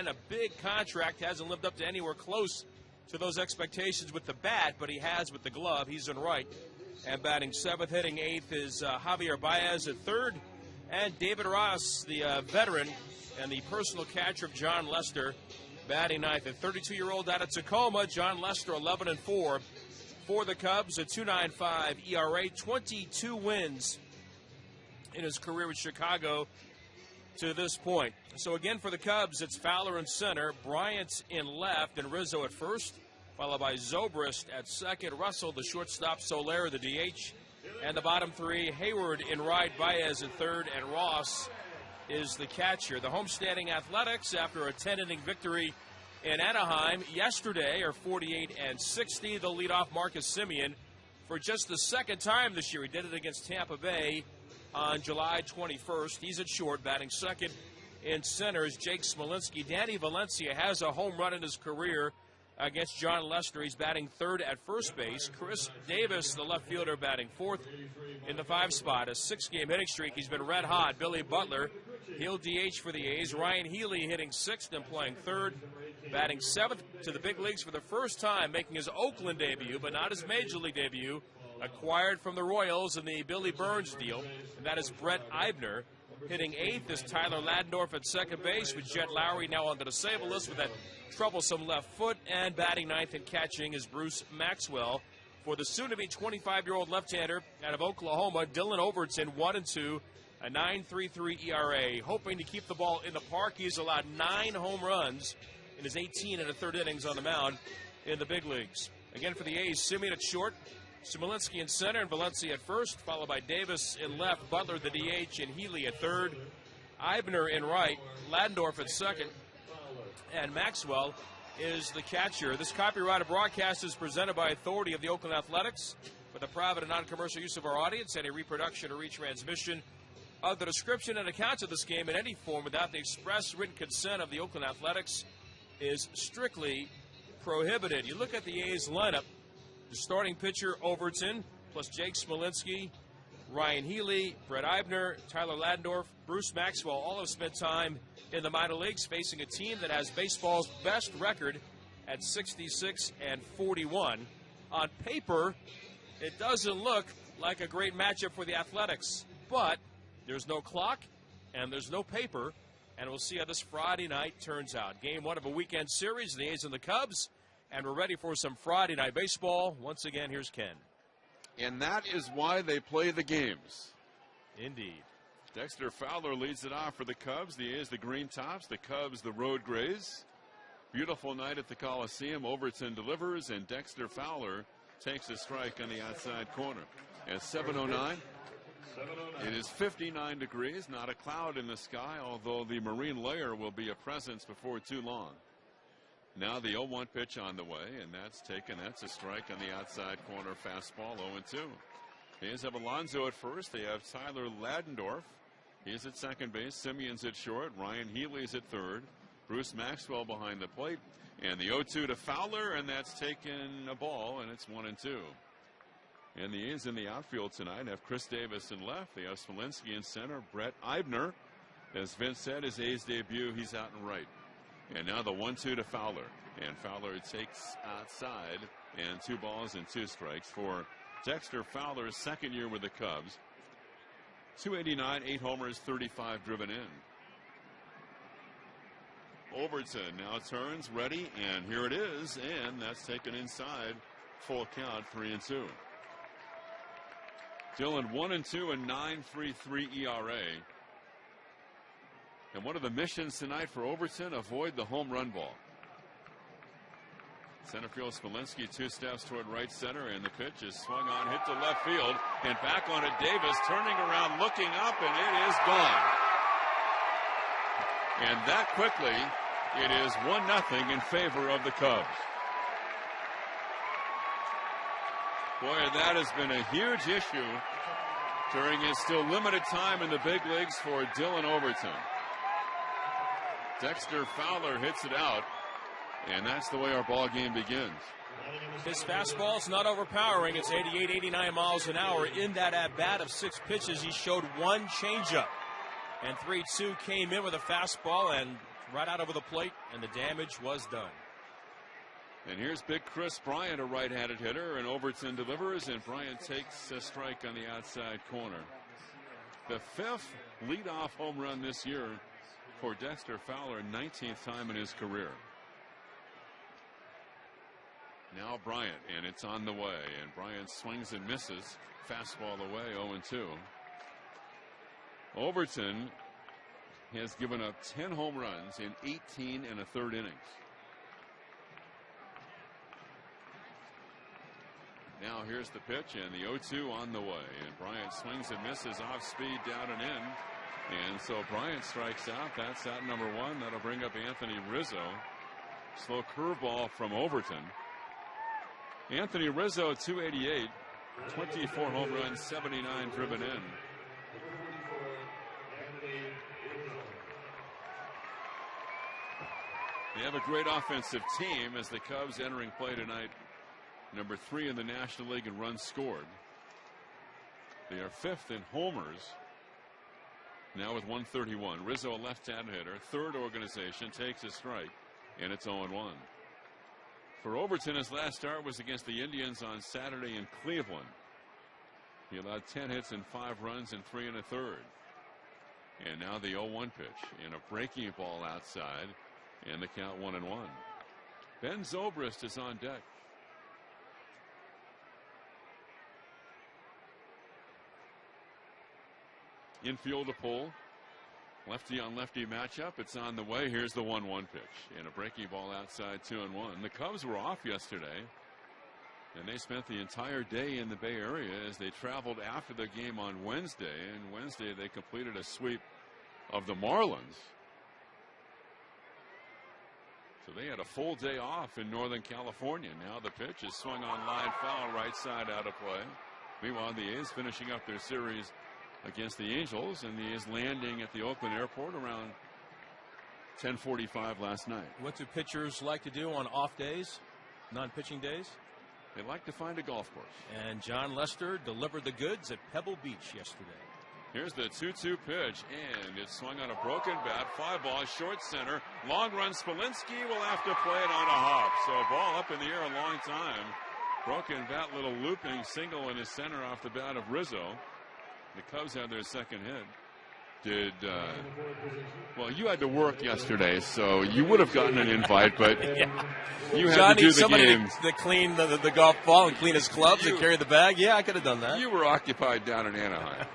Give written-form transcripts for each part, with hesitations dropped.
a big contract, hasn't lived up to anywhere close to those expectations with the bat, but he has with the glove. He's in right. And batting 7th, hitting 8th is Javier Baez at 3rd. And David Ross, the veteran and the personal catcher of John Lester, batting 9th. A 32-year-old out of Tacoma, John Lester, 11-4 for the Cubs, a 2.95 ERA, 22 wins in his career with Chicago to this point. So again for the Cubs, it's Fowler in center, Bryant in left, and Rizzo at first, followed by Zobrist at second, Russell, the shortstop, Soler, the DH, and the bottom three, Hayward in right, Baez in third, and Ross is the catcher. The homestanding Athletics, after a 10-inning victory in Anaheim yesterday, are 48-60. They'll lead off Marcus Semien for just the second time this year. He did it against Tampa Bay on July 21st. He's at short, batting second. In center is Jake Smolinski. Danny Valencia has a home run in his career against John Lester. He's batting third at first base. Chris Davis, the left fielder, batting fourth in the 5 spot. A 6-game hitting streak. He's been red hot. Billy Butler, he'll DH for the A's. Ryan Healy hitting 6th and playing 3rd. Batting 7th to the big leagues for the first time, making his Oakland debut, but not his Major League debut. Acquired from the Royals in the Billy Burns deal, and that is Brett Eibner. Hitting 8th is Tyler Ladendorf at second base, with Jet Lowry now on the disabled list with that troublesome left foot. And batting 9th and catching is Bruce Maxwell. For the soon-to-be 25-year-old left-hander out of Oklahoma, Dylan Overton, 1-2, a 9.33 ERA. Hoping to keep the ball in the park. He's allowed 9 home runs in his 18 and a third innings on the mound in the big leagues. Again for the A's, Semien at short, Smolinski in center, and Valencia at first, followed by Davis in left, Butler the DH, and Healy at third, Eibner in right, Ladendorf at second, and Maxwell is the catcher. This copyrighted broadcast is presented by authority of the Oakland Athletics for the private and non-commercial use of our audience. Any reproduction or retransmission of the description and accounts of this game in any form without the express written consent of the Oakland Athletics is strictly prohibited. You look at the A's lineup. The starting pitcher, Overton, plus Jake Smolinski, Ryan Healy, Brett Eibner, Tyler Ladendorf, Bruce Maxwell, all have spent time in the minor leagues facing a team that has baseball's best record at 66-41. On paper, it doesn't look like a great matchup for the Athletics, but there's no clock and there's no paper, and we'll see how this Friday night turns out. Game 1 of a weekend series, the A's and the Cubs. And we're ready for some Friday night baseball. Once again, here's Ken. And that is why they play the games. Indeed. Dexter Fowler leads it off for the Cubs. The A's, the green tops. The Cubs, the road grays. Beautiful night at the Coliseum. Overton delivers, and Dexter Fowler takes a strike on the outside corner. At 7:09, it is 59 degrees. Not a cloud in the sky, although the marine layer will be a presence before too long. Now the 0-1 pitch on the way, and that's taken. That's a strike on the outside corner fastball, 0-2. The A's have Alonso at first. They have Tyler Ladendorf. He's at second base. Semien's at short. Ryan Healy's at third. Bruce Maxwell behind the plate. And the 0-2 to Fowler, and that's taken a ball, and it's 1-2. And the A's in the outfield tonight have Chris Davis in left. They have Smolinski in center. Brett Eibner, as Vince said, his A's debut, he's out in right. And now the 1-2 to Fowler. And Fowler takes outside, and 2 balls and 2 strikes for Dexter Fowler's second year with the Cubs. 289, 8 homers, 35 driven in. Overton now turns, ready, and here it is, and that's taken inside. Full count, 3-2. Dylan 1-2 and 9.33 ERA. And one of the missions tonight for Overton, avoid the home run ball. Center field, Smolinski 2 steps toward right center, and the pitch is swung on, hit to left field, and back on it Davis, turning around, looking up, and it is gone. And that quickly, it is 1-0 in favor of the Cubs. Boy, that has been a huge issue during his still limited time in the big leagues for Dylan Overton. Dexter Fowler hits it out, and that's the way our ball game begins. His fastball's not overpowering. It's 88, 89 miles an hour. In that at-bat of 6 pitches, he showed 1 changeup. And 3-2 came in with a fastball, and right out over the plate, and the damage was done. And here's big Chris Bryant, a right-handed hitter, and Overton delivers, and Bryant takes a strike on the outside corner. The 5th leadoff home run this year for Dexter Fowler, 19th time in his career. Now Bryant, and it's on the way, and Bryant swings and misses. Fastball away, 0-2. Overton has given up 10 home runs in 18 1/3 innings. Now here's the pitch, and the 0-2 on the way, and Bryant swings and misses, off speed, down and in, and so Bryant strikes out. That's out number 1. That'll bring up Anthony Rizzo. Slow curveball from Overton. Anthony Rizzo, 288, 24 home runs, 79 driven in. They have a great offensive team as the Cubs entering play tonight. Number 3 in the National League in runs scored. They are 5th in homers. Now with 131. Rizzo, a left-handed hitter. 3rd organization, takes a strike, and it's 0-1. For Overton, his last start was against the Indians on Saturday in Cleveland. He allowed 10 hits and 5 runs in 3 1/3. And now the 0-1 pitch, and a breaking ball outside, and the count 1-1. Ben Zobrist is on deck. Infield to pull. Lefty on lefty matchup. It's on the way. Here's the 1-1 pitch, and a breaking ball outside, 2-1. The Cubs were off yesterday, and they spent the entire day in the Bay Area as they traveled after the game on Wednesday. And Wednesday they completed a sweep of the Marlins. So they had a full day off in Northern California. Now the pitch is swung on line foul, right side, out of play. Meanwhile, the A's finishing up their series against the Angels, and the A's landing at the Oakland airport around 10:45 last night. What do pitchers like to do on off days, non-pitching days? They like to find a golf course. And John Lester delivered the goods at Pebble Beach yesterday. Here's the 2-2 pitch, and it's swung on a broken bat. Fly ball, short center. Long run, Smolinski will have to play it on a hop. So ball up in the air a long time. Broken bat, little looping single in his center off the bat of Rizzo. The Cubs had their second hit. Well, you had to work yesterday, so you would have gotten an invite, but you had to do the game. To clean the golf ball and clean his clubs and carry the bag. Yeah, I could have done that. You were occupied down in Anaheim.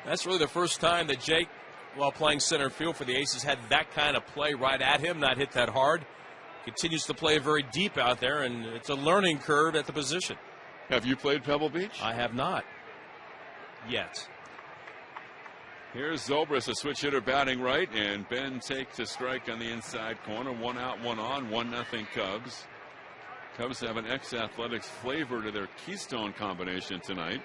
That's really the first time that Jake, while playing center field for the Aces, had that kind of play right at him, not hit that hard. Continues to play very deep out there, and it's a learning curve at the position. Have you played Pebble Beach? I have not. Yet. Here's Zobrist, a switch hitter batting right, and Ben takes a strike on the inside corner. 1 out, 1 on, 1-0 Cubs. Cubs have an ex-Athletics flavor to their Keystone combination tonight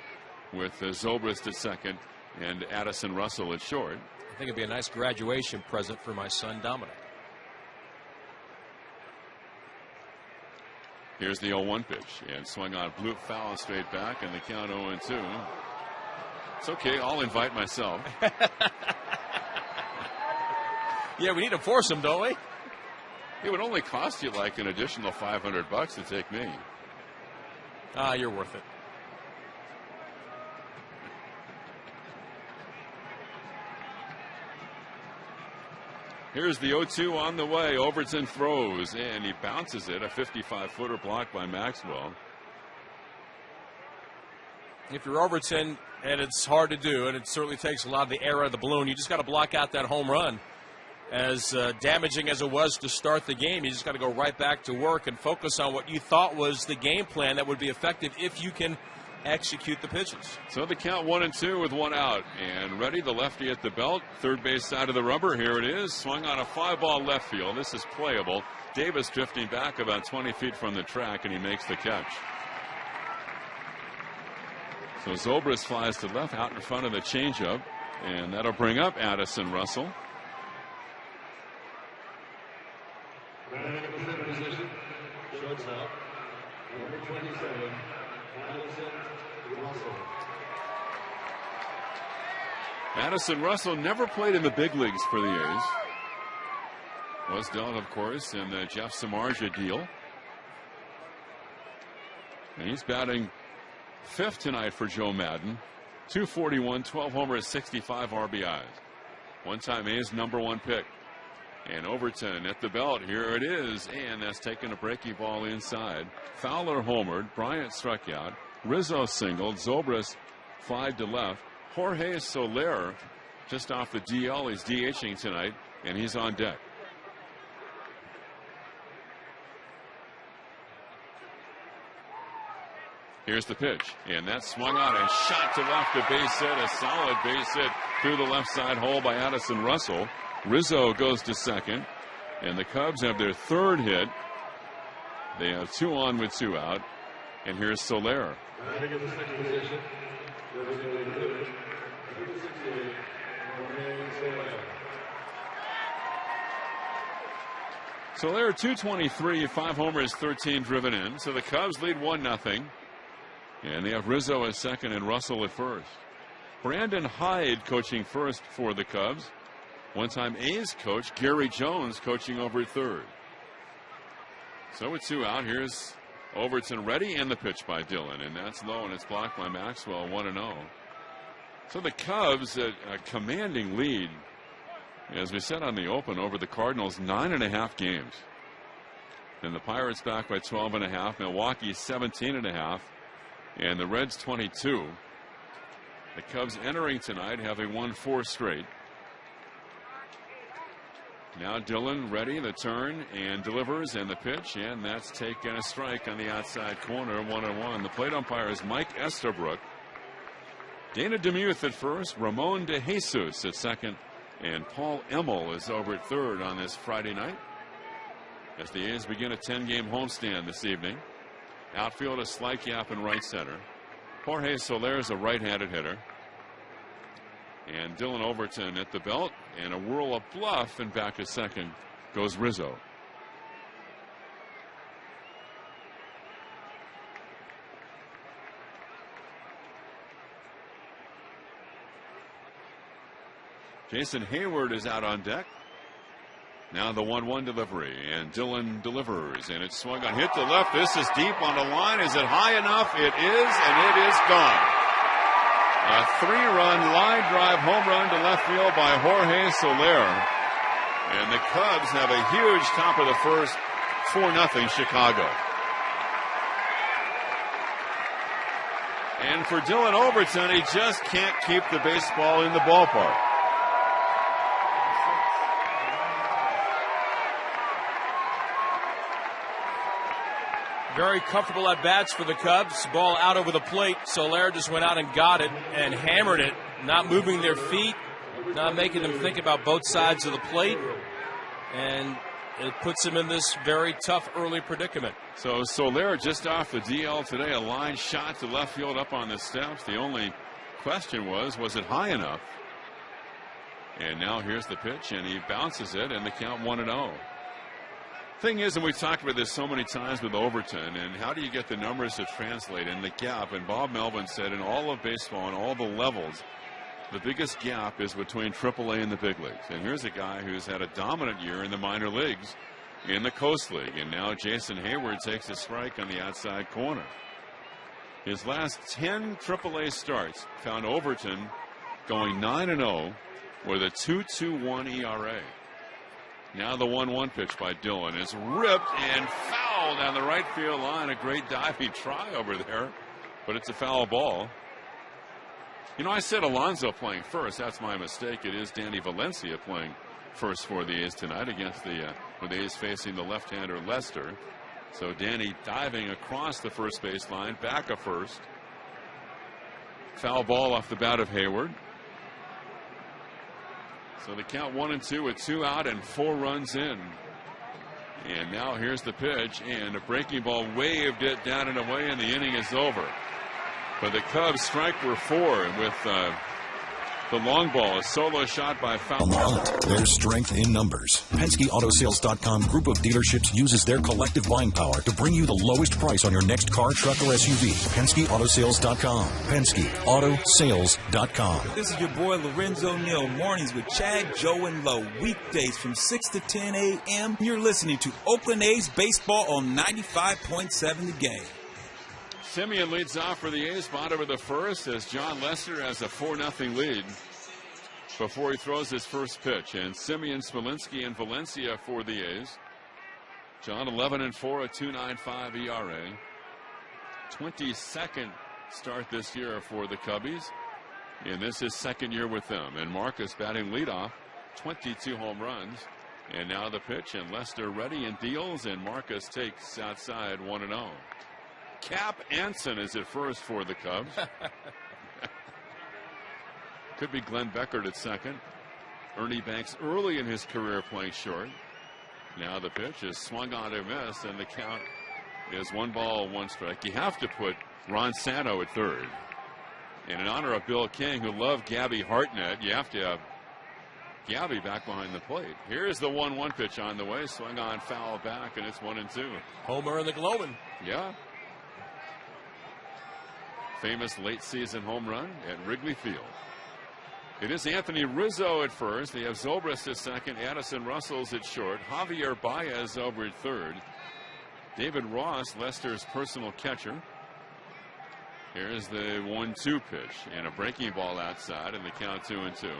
with Zobrist at second and Addison Russell at short. I think it'd be a nice graduation present for my son Dominic. Here's the 0-1 pitch, and swung on blue foul straight back, and the count 0-2. It's okay, I'll invite myself. Yeah, we need to force him, don't we? It would only cost you like an additional $500 to take me. You're worth it. Here's the 0-2 on the way. Overton throws, and he bounces it. A 55-footer blocked by Maxwell. If you're Overton, and it's hard to do, and it certainly takes a lot of the air out of the balloon, you just got to block out that home run. As damaging as it was to start the game, you just got to go right back to work and focus on what you thought was the game plan that would be effective if you can execute the pitches. So the count 1-2 with 1 out. And ready, the lefty at the belt. Third base side of the rubber. Here it is. Swung on a fly ball left field. This is playable. Davis drifting back about 20 feet from the track, and he makes the catch. So Zobrist flies to left out in front of the changeup, and that'll bring up Addison Russell. Position, shortstop, number 27, Addison Russell never played in the big leagues for the A's. Was done, of course, in the Jeff Samardzija deal. And he's batting 5th tonight for Joe Madden. 241, 12 homers, 65 RBIs. One-time A's #1 pick. And Overton at the belt. Here it is. And that's taking a breaking ball inside. Fowler homered. Bryant struck out. Rizzo singled. Zobrist flied to left. Jorge Soler just off the DL. He's DHing tonight. And he's on deck. Here's the pitch, and that swung on and shot to left, a base hit, a solid base hit through the left side hole by Addison Russell. Rizzo goes to second, and the Cubs have their 3rd hit. They have 2 on with 2 out, and here's Soler. Batting in the second position, representing the village, number 68, Jorge Soler. Soler 223, 5 homers, 13 driven in. So the Cubs lead 1-0. And they have Rizzo at second and Russell at first. Brandon Hyde coaching first for the Cubs. One-time A's coach Gary Jones coaching over at third. So with 2 out, here's Overton ready, and the pitch by Dillon. And that's low, and it's blocked by Maxwell, 1-0. So the Cubs a commanding lead, as we said on the open, over the Cardinals, 9.5 games. And the Pirates back by 12.5. Milwaukee 17.5. And the Reds 22. The Cubs entering tonight having won 4 straight. Now Dillon ready, the turn, and delivers, and the pitch, and that's taken a strike on the outside corner, 1-1. The plate umpire is Mike Estabrook. Dana DeMuth at first, Ramon De Jesus at second, and Paul Emmel is over at third on this Friday night as the A's begin a 10-game homestand this evening. Outfield a slight gap in right center. Jorge Soler is a right-handed hitter. And Dylan Overton at the belt, and a whirl of bluff, and back to second goes Rizzo. Jason Hayward is out on deck. Now the 1-1 delivery, and Dillon delivers, and it's swung on, hit to left. This is deep on the line. Is it high enough? It is, and it is gone. A 3-run line drive home run to left field by Jorge Soler. And the Cubs have a huge top of the first, 4-0 Chicago. And for Dylan Overton, he just can't keep the baseball in the ballpark. Very comfortable at bats for the Cubs. Ball out over the plate. Soler just went out and got it and hammered it, not moving their feet, not making them think about both sides of the plate. And it puts him in this very tough early predicament. So Soler just off the DL today, a line shot to left field up on the steps. The only question was it high enough? And now here's the pitch, and he bounces it, and the count 1-0. Thing is, and we've talked about this so many times with Overton, and how do you get the numbers to translate in the gap? And Bob Melvin said in all of baseball, on all the levels, the biggest gap is between AAA and the big leagues. And here's a guy who's had a dominant year in the minor leagues in the Coast League. And now Jason Hayward takes a strike on the outside corner. His last 10 AAA starts found Overton going 9-0 with a 2.21 ERA. Now the 1-1 pitch by Dillon is ripped and foul down the right field line. A great diving try over there, but it's a foul ball. You know, I said Alonso playing first. That's my mistake. It is Danny Valencia playing first for the A's tonight against with the A's facing the left-hander Lester. So Danny diving across the first base line, back of first. Foul ball off the bat of Hayward. So the count 1-2 with 2 out and 4 runs in. And now here's the pitch, and a breaking ball waved it down and away, and the inning is over. But the Cubs strike for 4, and with The long ball, a solo shot by Fowler. On the hunt, there's strength in numbers. PenskeAutosales.com group of dealerships uses their collective buying power to bring you the lowest price on your next car, truck, or SUV. PenskeAutosales.com. PenskeAutosales.com. This is your boy Lorenzo Neal. Mornings with Chad, Joe, and Lowe. Weekdays from 6 to 10 a.m. You're listening to Oakland A's baseball on 95.7 The Game. Simeon leads off for the A's, bottom of the first, as John Lester has a 4-0 lead before he throws his first pitch. And Simeon, Smolinski, and Valencia for the A's. John 11-4, a 2.95 ERA. 22nd start this year for the Cubbies, and this is second year with them. And Marcus batting leadoff, 22 home runs. And now the pitch, and Lester ready and deals, and Marcus takes outside 1-0. Cap Anson is at first for the Cubs. Could be Glenn Beckert at second. Ernie Banks early in his career playing short. Now the pitch is swung on and missed, and the count is 1 ball, 1 strike. You have to put Ron Santo at third. And in honor of Bill King, who loved Gabby Hartnett, you have to have Gabby back behind the plate. Here's the 1-1 pitch on the way. Swung on, foul back, and it's 1-2. Homer in the Glowman. Yeah. Famous late season home run at Wrigley Field. It is Anthony Rizzo at first. They have Zobrist at second. Addison Russell's at short. Javier Baez over at third. David Ross, Lester's personal catcher. Here's the 1-2 pitch and a breaking ball outside, and the count 2-2.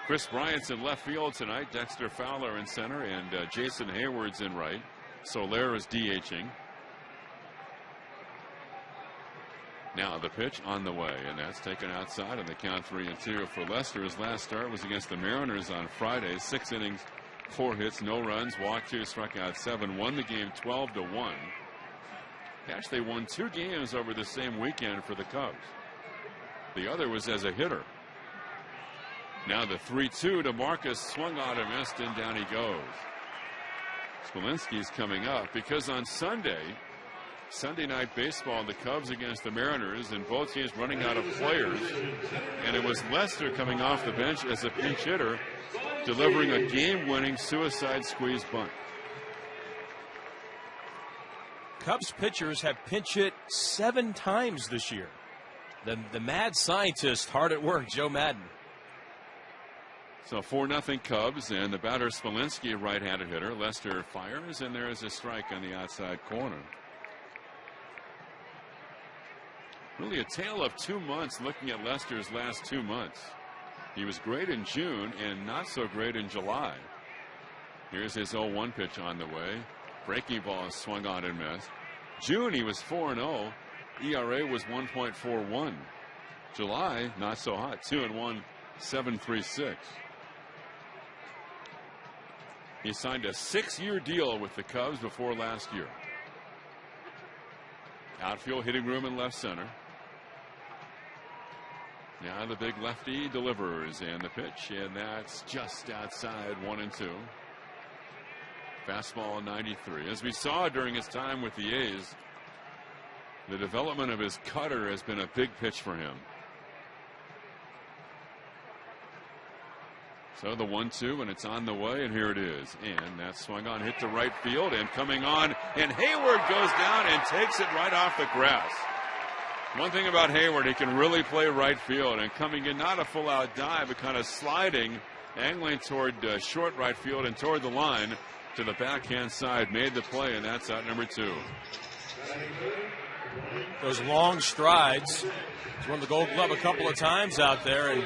Chris Bryant's in left field tonight. Dexter Fowler in center, and Jason Hayward's in right. Soler is DHing. Now the pitch on the way, and that's taken outside, and the count 3-2 for Lester. His last start was against the Mariners on Friday. 6 innings, 4 hits, no runs, walked 2, struck out 7, won the game 12-1. Actually, they won 2 games over the same weekend for the Cubs. The other was as a hitter. Now the 3-2 to Marcus, swung on and missed, and down he goes. Smolinski's coming up because on Sunday night baseball, the Cubs against the Mariners, and both teams running out of players, and it was Lester coming off the bench as a pinch hitter, delivering a game-winning suicide squeeze bunt. Cubs pitchers have pinch hit 7 times this year. The mad scientist hard at work, Joe Madden. So 4-0 Cubs, and the batter Smolinski, right-handed hitter. Lester fires, and there is a strike on the outside corner. Really a tale of 2 months looking at Lester's last 2 months. He was great in June and not so great in July. Here's his 0-1 pitch on the way. Breaking ball swung on and missed. June he was 4-0. ERA was 1.41. July not so hot. 2-1, 7.36. He signed a 6-year deal with the Cubs before last year. Outfield hitting room in left center. Now the big lefty delivers, and the pitch, and that's just outside 1-2. Fastball 93. As we saw during his time with the A's, the development of his cutter has been a big pitch for him. So the 1-2, and it's on the way, and here it is. And that swung on, hit to right field, and coming on, and Hayward goes down and takes it right off the grass. One thing about Hayward, he can really play right field, and coming in, not a full-out dive, but kind of sliding, angling toward short right field and toward the line to the backhand side, made the play, and that's out number 2. Those long strides. He's won the Gold Glove a couple of times out there, and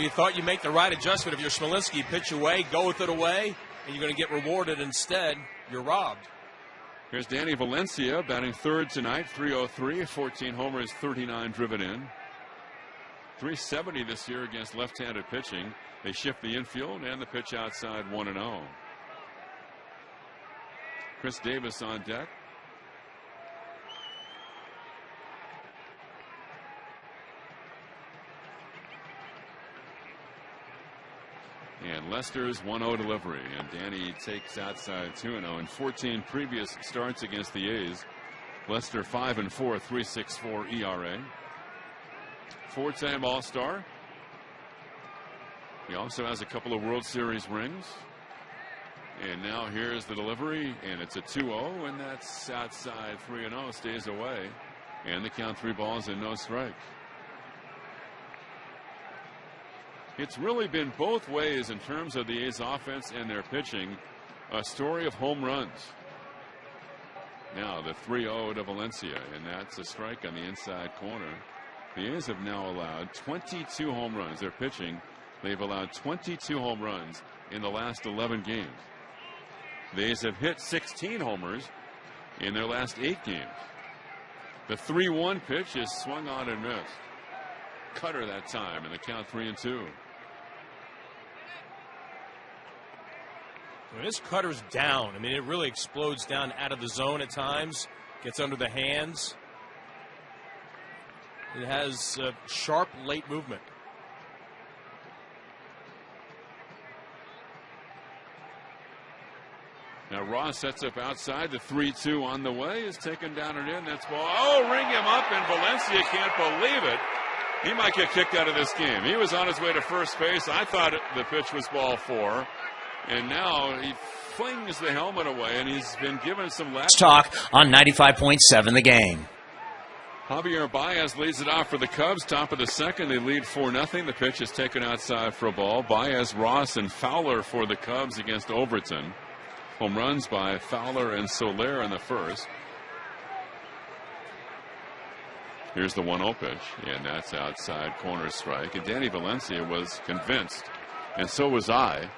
you thought you make the right adjustment if you're Smolinski, pitch away, go with it away, and you're going to get rewarded. Instead, you're robbed. Here's Danny Valencia batting third tonight, 303, 14 homers, 39 driven in. 370 this year against left-handed pitching. They shift the infield and the pitch outside 1-0. Chris Davis on deck. And Lester's 1-0 delivery, and Danny takes outside 2-0. In 14 previous starts against the A's, Lester 5-4, 3.64 ERA. 4-time All-Star, He also has a couple of World Series rings. And now here's the delivery, and it's a 2-0, and that's outside 3-0, stays away. And the count 3 balls and no strikes. It's really been both ways in terms of the A's offense and their pitching. A story of home runs. Now the 3-0 to Valencia, and that's a strike on the inside corner. The A's have now allowed 22 home runs. They're pitching. They've allowed 22 home runs in the last 11 games. The A's have hit 16 homers in their last 8 games. The 3-1 pitch is swung on and missed. Cutter that time, and the count 3-2. When this cutter's down, I mean, it really explodes down out of the zone at times, gets under the hands. It has sharp late movement. Now Ross sets up outside. The 3-2 on the way is taken down and in. That's ball. Oh, ring him up, and Valencia can't believe it. He might get kicked out of this game. He was on his way to first base. I thought the pitch was ball 4. And now he flings the helmet away, and he's been given some last talk on 95.7 The Game. Javier Baez leads it off for the Cubs. Top of the second, they lead 4-0. The pitch is taken outside for a ball. Baez, Ross, and Fowler for the Cubs against Overton. Home runs by Fowler and Soler in the first. Here's the 1-0 pitch, and that's outside corner strike. And Danny Valencia was convinced, and so was I,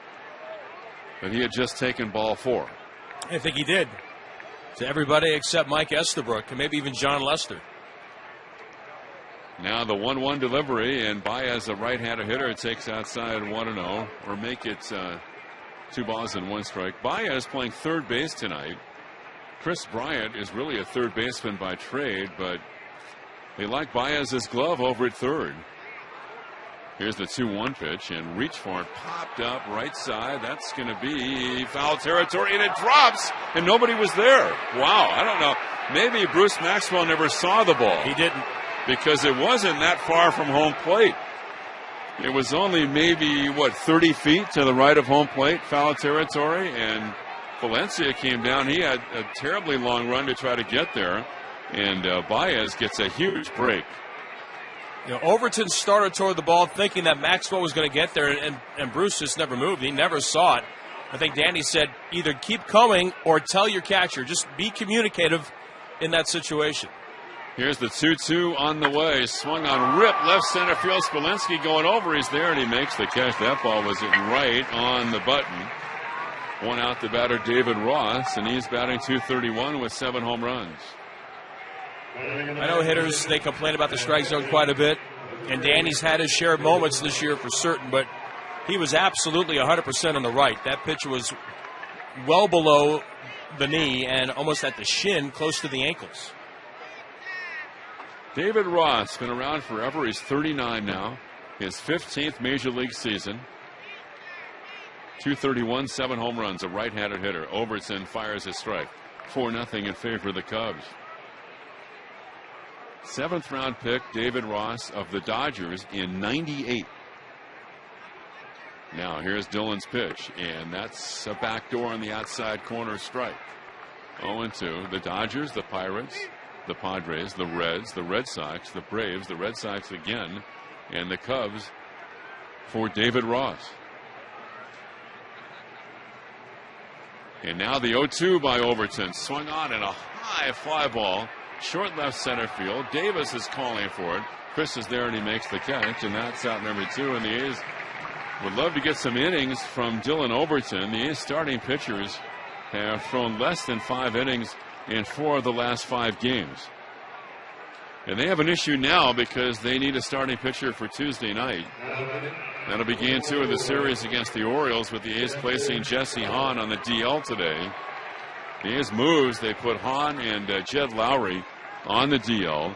that he had just taken ball 4. I think he did. To everybody except Mike Estabrook, and maybe even John Lester. Now the 1-1 delivery, and Baez, a right-handed hitter, takes outside 1-0, or make it 2 balls and 1 strike. Baez playing third base tonight. Chris Bryant is really a third baseman by trade, but they like Baez's glove over at third. Here's the 2-1 pitch, and reach for it, popped up right side. That's going to be foul territory, and it drops, and nobody was there. Wow, I don't know. Maybe Bruce Maxwell never saw the ball. He didn't. Because it wasn't that far from home plate. It was only maybe, 30 feet to the right of home plate, foul territory, and Valencia came down. He had a terribly long run to try to get there, and Baez gets a huge break. You know, Overton started toward the ball thinking that Maxwell was going to get there, and Bruce just never moved. He never saw it. I think Danny said, either keep coming or tell your catcher. Just be communicative in that situation. Here's the 2-2 on the way. Swung on, rip, left center field. Spilensky going over. He's there, and he makes the catch. That ball was right on the button. One out the batter, David Ross, and he's batting .231 with 7 home runs. I know hitters, they complain about the strike zone quite a bit, and Danny's had his share of moments this year for certain, but he was absolutely 100% on the right. That pitch was well below the knee and almost at the shin, close to the ankles. David Ross, been around forever. He's 39 now. His 15th major league season. .231, 7 home runs, a right-handed hitter. Overton fires his strike. 4-0 in favor of the Cubs. 7th round pick, David Ross of the Dodgers in '98. Now here's Dillon's pitch, and that's a backdoor on the outside corner strike. 0-2. The Dodgers, the Pirates, the Padres, the Reds, the Red Sox, the Braves, the Red Sox again, and the Cubs for David Ross. And now the 0-2 by Overton, swung on and a high fly ball. Short left center field. Davis is calling for it. Chris is there, and he makes the catch, and that's out number 2. And the A's would love to get some innings from Dylan Overton. The A's starting pitchers have thrown less than 5 innings in 4 of the last 5 games. And they have an issue now because they need a starting pitcher for Tuesday night. That'll be game 2 of the series against the Orioles, with the A's placing Jesse Hahn on the DL today. The A's moves, they put Hahn and Jed Lowry on the DL.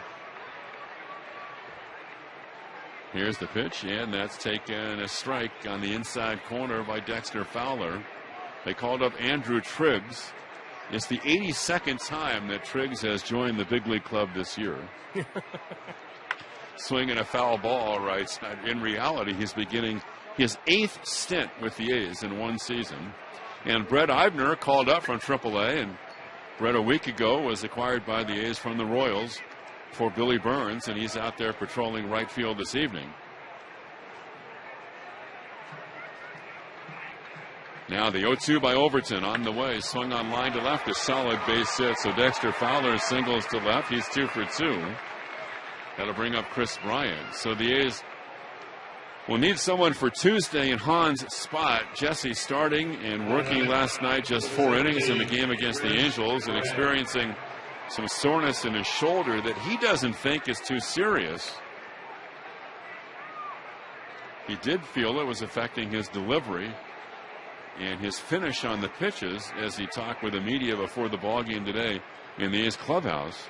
Here's the pitch, and that's taken a strike on the inside corner by Dexter Fowler. They called up Andrew Triggs. It's the 82nd time that Triggs has joined the big league club this year. Swinging a foul ball right side. In reality, he's beginning his 8th stint with the A's in one season. And Brett Eibner called up from AAA, and Brett a week ago was acquired by the A's from the Royals for Billy Burns, and he's out there patrolling right field this evening. Now the 0-2 by Overton on the way, swung on line to left, a solid base hit. So Dexter Fowler singles to left. He's 2 for 2. That'll bring up Chris Bryant. So the A's will need someone for Tuesday in Hahn's spot. Jesse starting and working last night, just 4 innings in the game against the Angels, and experiencing some soreness in his shoulder that he doesn't think is too serious. He did feel it was affecting his delivery and his finish on the pitches as he talked with the media before the ballgame today in the A's clubhouse.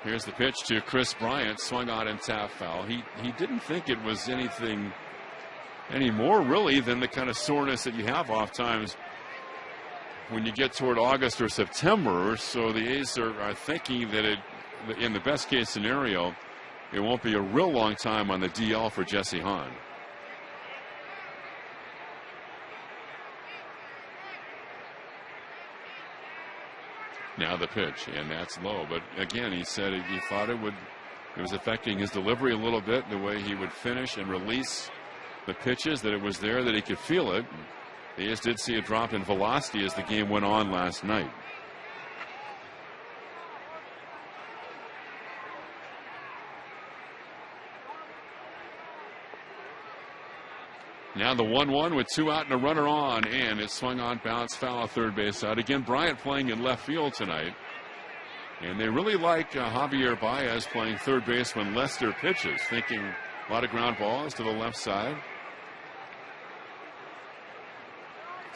Here's the pitch to Chris Bryant, swung on and tap foul. He didn't think it was anything any more really than the kind of soreness that you have oft times when you get toward August or September. So the A's are thinking that in the best case scenario, it won't be a real long time on the DL for Jesse Hahn. Now the pitch, and that's low. But again, he said he thought it was affecting his delivery a little bit, the way he would finish and release the pitches, that it was there, that he could feel it. The A's did see a drop in velocity as the game went on last night. Now the 1-1 with 2 out and a runner on, and it swung on, bounced foul, third base out. Again, Bryant playing in left field tonight. And they really like Javier Baez playing third base when Lester pitches, thinking a lot of ground balls to the left side.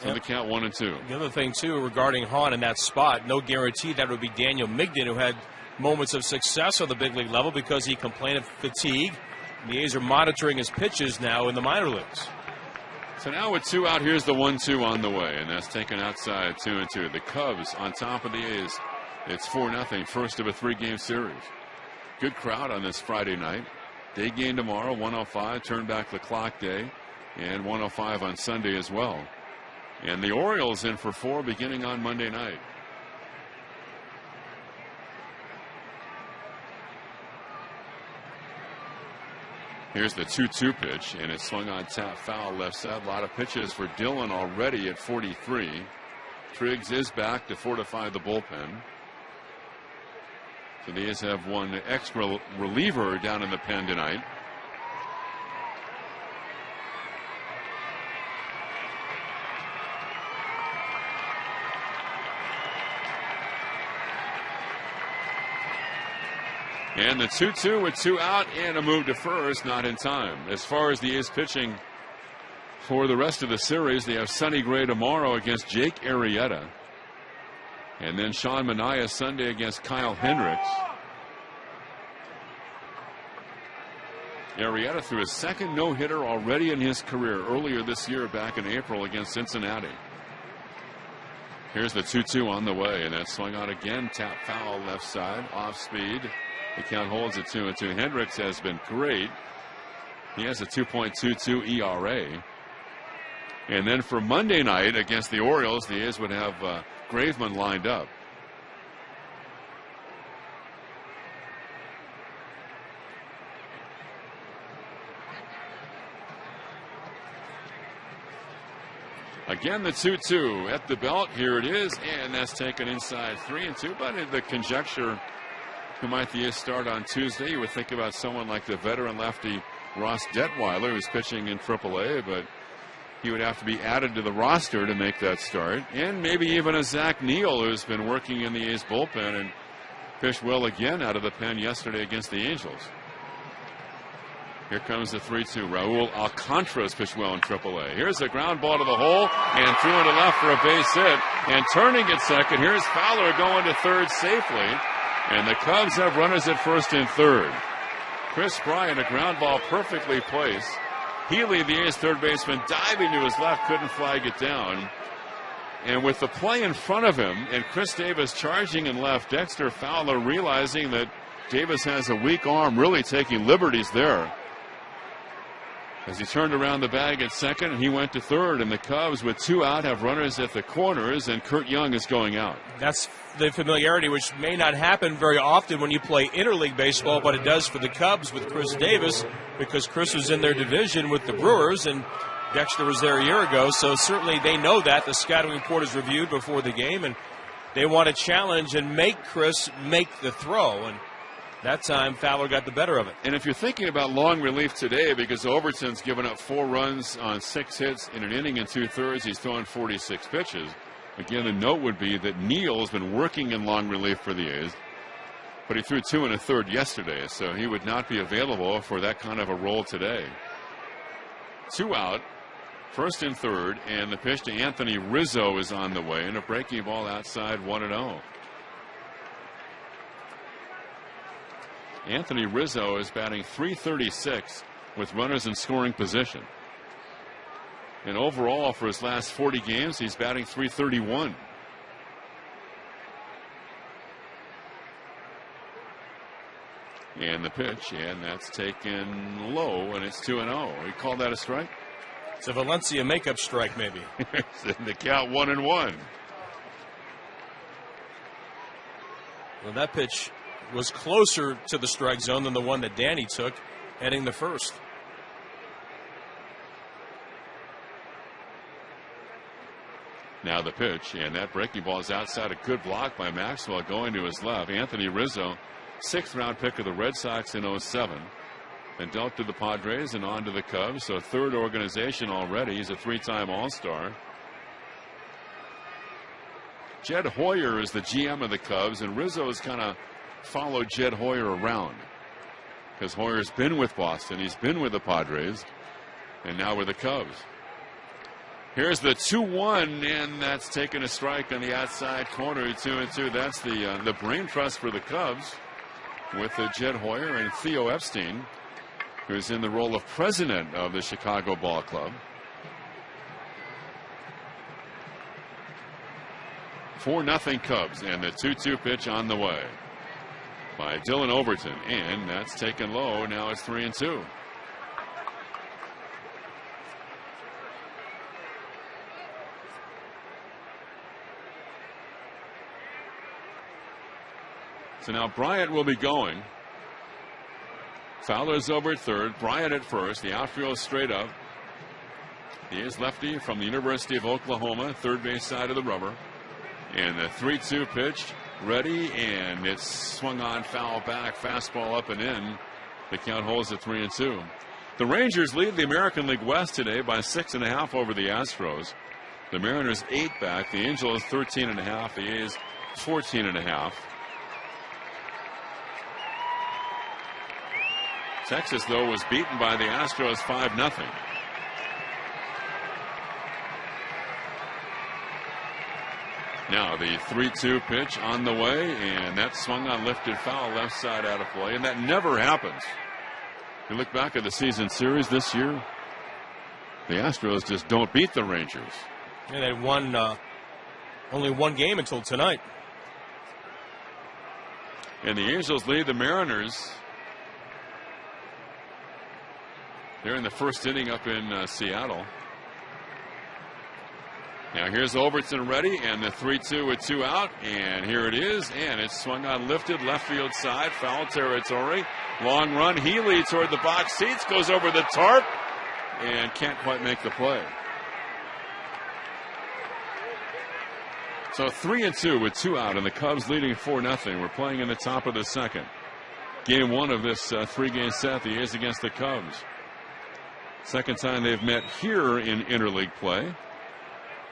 So the count 1-2. The other thing, too, regarding Hahn in that spot, no guarantee that it would be Daniel Migden, who had moments of success on the big league level because he complained of fatigue. The A's are monitoring his pitches now in the minor leagues. So now with 2 out, here's the 1-2 on the way, and that's taken outside, 2-2. The Cubs on top of the A's. It's 4-0, first of a 3-game series. Good crowd on this Friday night. Day game tomorrow, 105, turn back the clock day, and 105 on Sunday as well. And the Orioles in for 4 beginning on Monday night. Here's the 2-2 pitch, and it's swung on, tap foul, left side. A lot of pitches for Dillon already at 43. Triggs is back to fortify the bullpen. So the A's have one extra reliever down in the pen tonight. And the 2-2 with 2 out and a move to first, not in time. As far as the A's pitching for the rest of the series, they have Sonny Gray tomorrow against Jake Arrieta. And then Sean Manaea Sunday against Kyle Hendricks. Arrieta threw his second no-hitter already in his career earlier this year back in April against Cincinnati. Here's the 2-2 on the way, and that swung on again. Tap foul left side, off speed. The count holds at 2-2. Hendricks has been great. He has a 2.22 ERA. And then for Monday night against the Orioles, the A's would have Graveman lined up. Again, the 2-2 at the belt. Here it is, and that's taken inside 3-2. But the conjecture, who might the A's start on Tuesday? You would think about someone like the veteran lefty Ross Detweiler, who's pitching in AAA, but he would have to be added to the roster to make that start. And maybe even a Zach Neal, who's been working in the A's bullpen and pitched well again out of the pen yesterday against the Angels. Here comes the 3-2. Raul Alcantara's pitched well in AAA. Here's a ground ball to the hole and threw into left for a base hit. And turning at second, here's Fowler going to third safely. And the Cubs have runners at first and third. Chris Bryant, a ground ball perfectly placed. Healy, the A's third baseman, diving to his left, couldn't flag it down. And with the play in front of him and Chris Davis charging in left, Dexter Fowler realizing that Davis has a weak arm, really taking liberties there. As he turned around the bag at second, and he went to third, and the Cubs with 2 out have runners at the corners, and Kurt Young is going out. That's the familiarity, which may not happen very often when you play interleague baseball, but it does for the Cubs with Chris Davis, because Chris was in their division with the Brewers, and Dexter was there a year ago, so certainly they know that. The scouting report is reviewed before the game, and they want to challenge and make Chris make the throw, and that time Fowler got the better of it. And if you're thinking about long relief today, because Overton's given up 4 runs on 6 hits in an inning and 2/3, he's thrown 46 pitches. Again, the note would be that Neal has been working in long relief for the A's, but he threw 2 1/3 yesterday, so he would not be available for that kind of a role today. 2 out, first and third, and the pitch to Anthony Rizzo is on the way, and a breaking ball outside 1-0. Anthony Rizzo is batting .336 with runners in scoring position. And overall, for his last 40 games, he's batting .331. And the pitch, and that's taken low, and it's 2-0. He called that a strike? It's a Valencia makeup strike, maybe. The count 1-1. Well, that pitch was closer to the strike zone than the one that Danny took heading the first. Now the pitch, and that breaking ball is outside. A good block by Maxwell going to his left. Anthony Rizzo, 6th round pick of the Red Sox in '07, and dealt to the Padres and on to the Cubs. So 3rd organization already. He's a 3-time All-Star. Jed Hoyer is the GM of the Cubs, and Rizzo has kind of followed Jed Hoyer around, because Hoyer's been with Boston, he's been with the Padres, and now with the Cubs. Here's the 2-1, and that's taken a strike on the outside corner. 2-2. That's the brain trust for the Cubs, with Jed Hoyer and Theo Epstein, who's in the role of president of the Chicago Ball Club. 4-0 Cubs, and the 2-2 pitch on the way by Dylan Overton, and that's taken low. Now it's 3-2. So now Bryant will be going. Fowler's over at third, Bryant at first. The outfield straight up. He is lefty from the University of Oklahoma, third base side of the rubber. And the 3-2 pitch ready, and it's swung on, foul back, fastball up and in. The count holds at 3-2. The Rangers lead the American League West today by 6.5 over the Astros. The Mariners 8 back. The Angels 13.5. The A's 14.5. Texas, though, was beaten by the Astros 5-0. Now the 3-2 pitch on the way, and that swung on, lifted foul, left side out of play, and that never happens. You look back at the season series this year, the Astros just don't beat the Rangers. And they won only one game until tonight. And the Angels lead the Mariners. They're in the first inning up in Seattle. Now here's Overton ready, and the 3-2 with 2 out, and here it is, and it's swung on, lifted, left field side, foul territory. Long run, Healy toward the box seats, goes over the tarp, and can't quite make the play. So 3-2 with 2 out, and the Cubs leading 4-0. We're playing in the top of the second. Game 1 of this 3-game set, the A's against the Cubs. Second time they've met here in interleague play.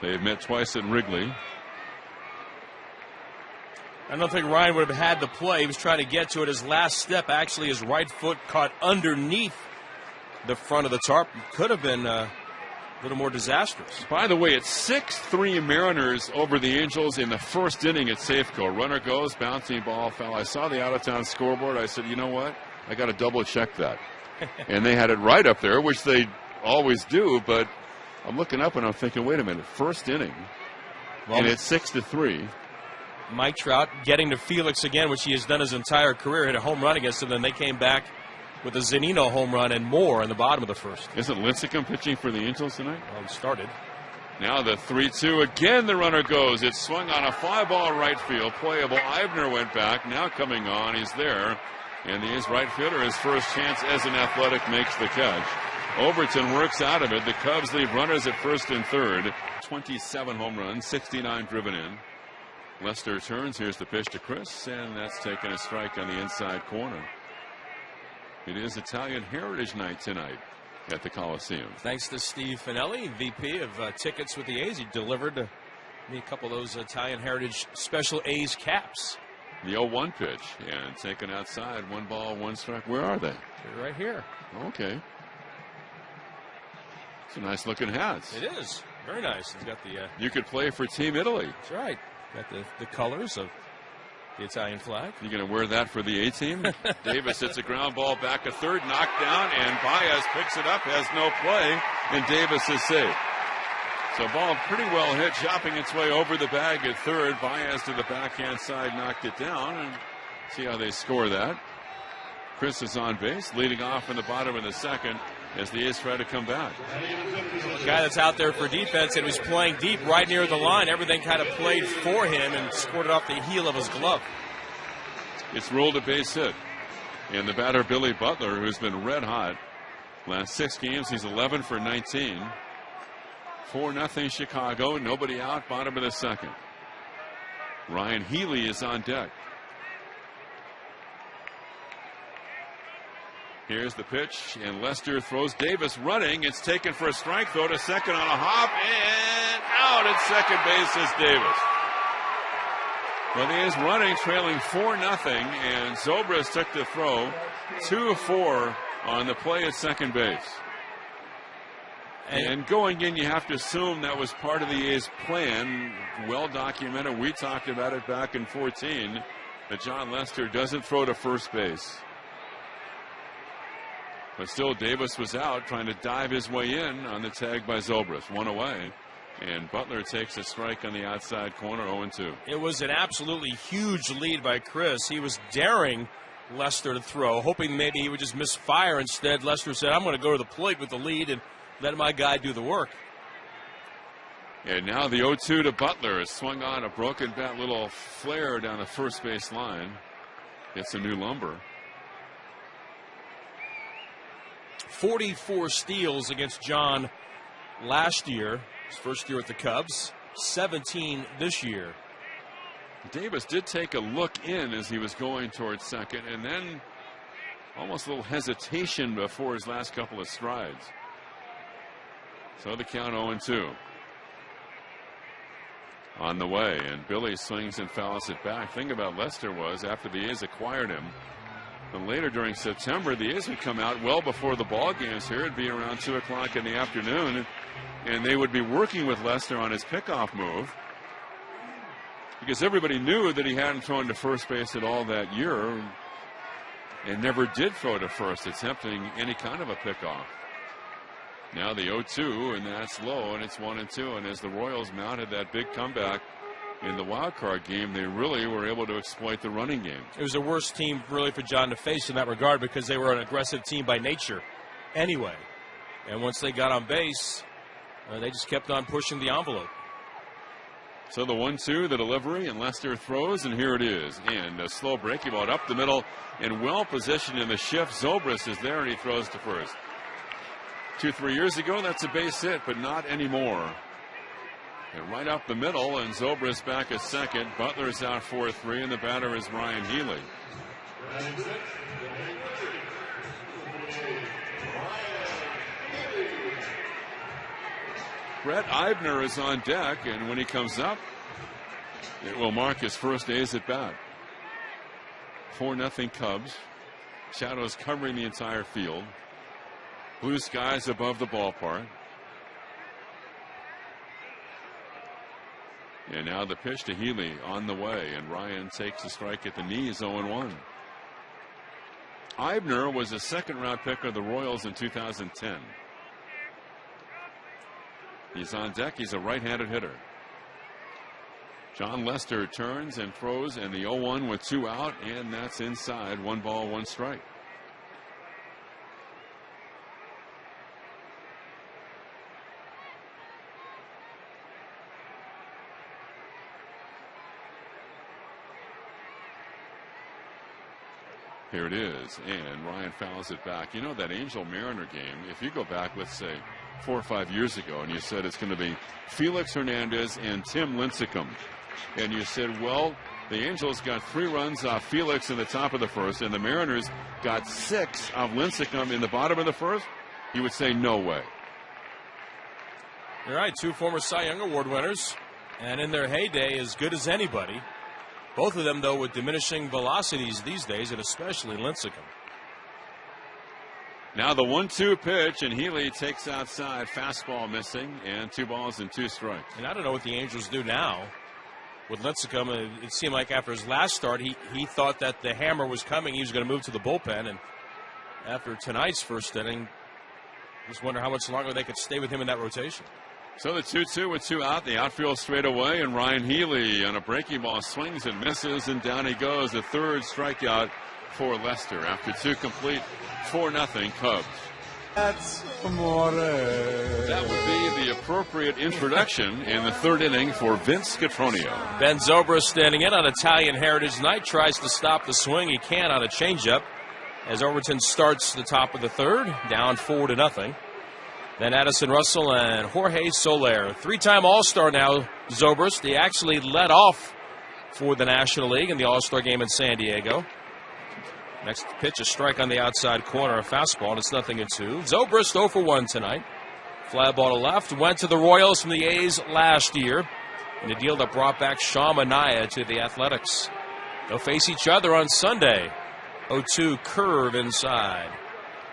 They've met twice at Wrigley. I don't think Ryan would have had the play. He was trying to get to it. His last step, actually, his right foot caught underneath the front of the tarp. Could have been a little more disastrous. By the way, it's 6-3 Mariners over the Angels in the first inning at Safeco. Runner goes, bouncing ball fell. I saw the out-of-town scoreboard. I said, you know what? I got to double-check that. And they had it right up there, which they always do, but I'm looking up and I'm thinking, wait a minute, first inning, and it's 6-3. Mike Trout getting to Felix again, which he has done his entire career, hit a home run against him. Then they came back with a Zunino home run and more in the bottom of the first. Isn't Lincecum pitching for the Angels tonight? Well, it started. Now the 3-2 again. The runner goes. It's swung on a fly ball right field. Playable. Eibner went back. Now coming on. He's there. And he is right fielder. His first chance as an Athletic makes the catch. Overton works out of it. The Cubs leave runners at first and third. 27 home runs, 69 driven in. Lester turns. Here's the pitch to Chris, and that's taken a strike on the inside corner. It is Italian Heritage Night tonight at the Coliseum. Thanks to Steve Finelli, VP of tickets with the A's. He delivered me a couple of those Italian Heritage special A's caps. The 0-1 pitch, and taken outside. 1 ball, 1 strike. Where are they? They're right here. Okay. It's a nice looking hat. It is. Very nice. It's got the. You could play for Team Italy. That's right. Got the colors of the Italian flag. You going to wear that for the A team? Davis hits a ground ball back a third, knocked down, and Baez picks it up, has no play, and Davis is safe. So ball pretty well hit, chopping its way over the bag at third. Baez to the backhand side, knocked it down, and see how they score that. Chris is on base, leading off in the bottom of the second as the A's try to come back. A guy that's out there for defense and was playing deep right near the line. Everything kind of played for him and scored it off the heel of his glove. It's ruled a base hit. And the batter, Billy Butler, who's been red hot. Last 6 games, he's 11 for 19. 4-0 Chicago. Nobody out, bottom of the second. Ryan Healy is on deck. Here's the pitch, and Lester throws. Davis running. It's taken for a strike, throw to second on a hop, and out at second base is Davis. Well, he is running, trailing 4-0, and Zobrist took the throw. 2 of 4 on the play at second base. And going in, you have to assume that was part of the A's plan. Well documented. We talked about it back in 14, that John Lester doesn't throw to first base. But still, Davis was out trying to dive his way in on the tag by Zobrist. 1 away. And Butler takes a strike on the outside corner, 0-2. It was an absolutely huge lead by Chris. He was daring Lester to throw, hoping maybe he would just misfire. Instead, Lester said, I'm going to go to the plate with the lead and let my guy do the work. And now the 0-2 to Butler is swung on a broken bat, little flare down the first base line. Gets a new lumber. 44 steals against John last year, his first year with the Cubs. 17 this year. Davis did take a look in as he was going towards second, and then almost a little hesitation before his last couple of strides. So the count 0-2. On the way, and Billy swings and fouls it back. Thing about Lester was, after the A's acquired him, and later during September, the A's would come out well before the ball games here. It'd be around 2 o'clock in the afternoon, and they would be working with Lester on his pickoff move, because everybody knew that he hadn't thrown to first base at all that year and never did throw to first, attempting any kind of a pickoff. Now the 0-2, and that's low, and it's 1-2. And as the Royals mounted that big comeback in the wild card game, they really were able to exploit the running game. It was the worst team really for John to face in that regard, because they were an aggressive team by nature anyway. And once they got on base, they just kept on pushing the envelope. So the 1-2, the delivery, and Lester throws, and here it is. And a slow breaking ball up the middle, and well positioned in the shift. Zobrist is there, and he throws to first. 2-3 years ago, that's a base hit, but not anymore. And right up the middle, and Zobrist back at second. Butler's out 4-3, and the batter is Ryan Healy. Brett Eibner is on deck, and when he comes up, it will mark his first A's at bat. 4-0 Cubs. Shadows covering the entire field. Blue skies above the ballpark. And now the pitch to Healy on the way, and Ryan takes a strike at the knees, 0-1. Eibner was a second-round pick of the Royals in 2010. He's on deck. He's a right-handed hitter. John Lester turns and throws, and the 0-1 with 2 out, and that's inside. 1 ball, 1 strike. Here it is, and Ryan fouls it back. You know, that Angel Mariner game, if you go back, let's say, 4 or 5 years ago, and you said it's going to be Felix Hernandez and Tim Lincecum, and you said, well, the Angels got 3 runs off Felix in the top of the first, and the Mariners got 6 off Lincecum in the bottom of the first, you would say no way. You're right, 2 former Cy Young Award winners, and in their heyday, as good as anybody. Both of them, though, with diminishing velocities these days, and especially Lincecum. Now the 1-2 pitch, and Healy takes outside, fastball missing, and 2 balls and 2 strikes. And I don't know what the Angels do now with Lincecum. It seemed like after his last start, he thought that the hammer was coming. He was going to move to the bullpen, and after tonight's first inning, just wonder how much longer they could stay with him in that rotation. So the 2-2 with 2 out, the outfield straight away, and Ryan Healy on a breaking ball swings and misses, and down he goes. The 3rd strikeout for Lester after 2 complete. 4-0 Cubs. That's amore. That would be the appropriate introduction in the 3rd inning for Vince Cotroneo. Ben Zobrist standing in on Italian Heritage Night, tries to stop the swing. He can't on a changeup as Overton starts the top of the 3rd, down 4-0. Then Addison Russell and Jorge Soler. 3-time All-Star now, Zobrist. He actually led off for the National League in the All-Star game in San Diego. Next pitch, a strike on the outside corner, a fastball, and it's 0-2. Zobrist 0 for 1 tonight. Fly ball to left. Went to the Royals from the A's last year in a deal that brought back Sean Manaea to the Athletics. They'll face each other on Sunday. 0-2 curve inside.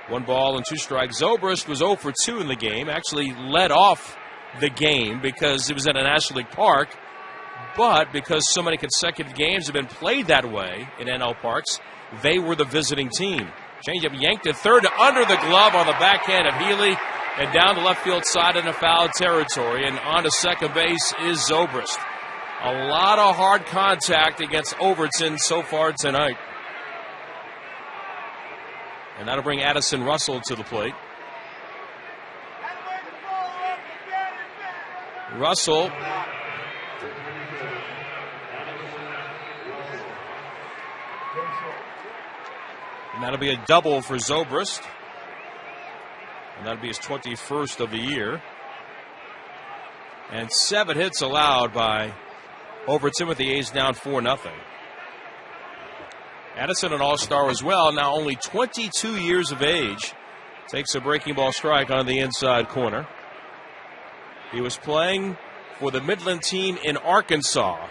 1 ball and 2 strikes. Zobrist was 0 for 2 in the game. Actually led off the game because it was at a National League park. But because so many consecutive games have been played that way in NL parks, they were the visiting team. Changeup yanked to third, under the glove on the backhand of Healy, and down the left field side in the foul territory. And on to second base is Zobrist. A lot of hard contact against Overton so far tonight. And that'll bring Addison Russell to the plate. Russell. And that'll be a double for Zobrist. And that'll be his 21st of the year. And 7 hits allowed by Overton with the A's down 4-0. Addison, an all-star as well, now only 22 years of age, takes a breaking ball strike on the inside corner. He was playing for the Midland team in Arkansas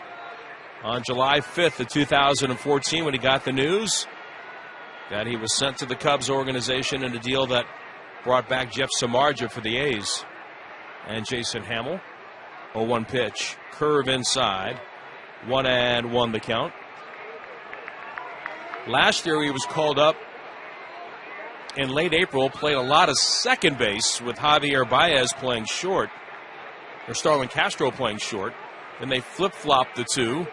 on July 5th of 2014 when he got the news that he was sent to the Cubs organization in a deal that brought back Jeff Samardzija for the A's and Jason Hamill. 0-1 pitch, curve inside, 1-1 the count. Last year he was called up in late April, played a lot of second base with Javier Baez playing short, or Starlin Castro playing short. Then they flip-flopped the 2,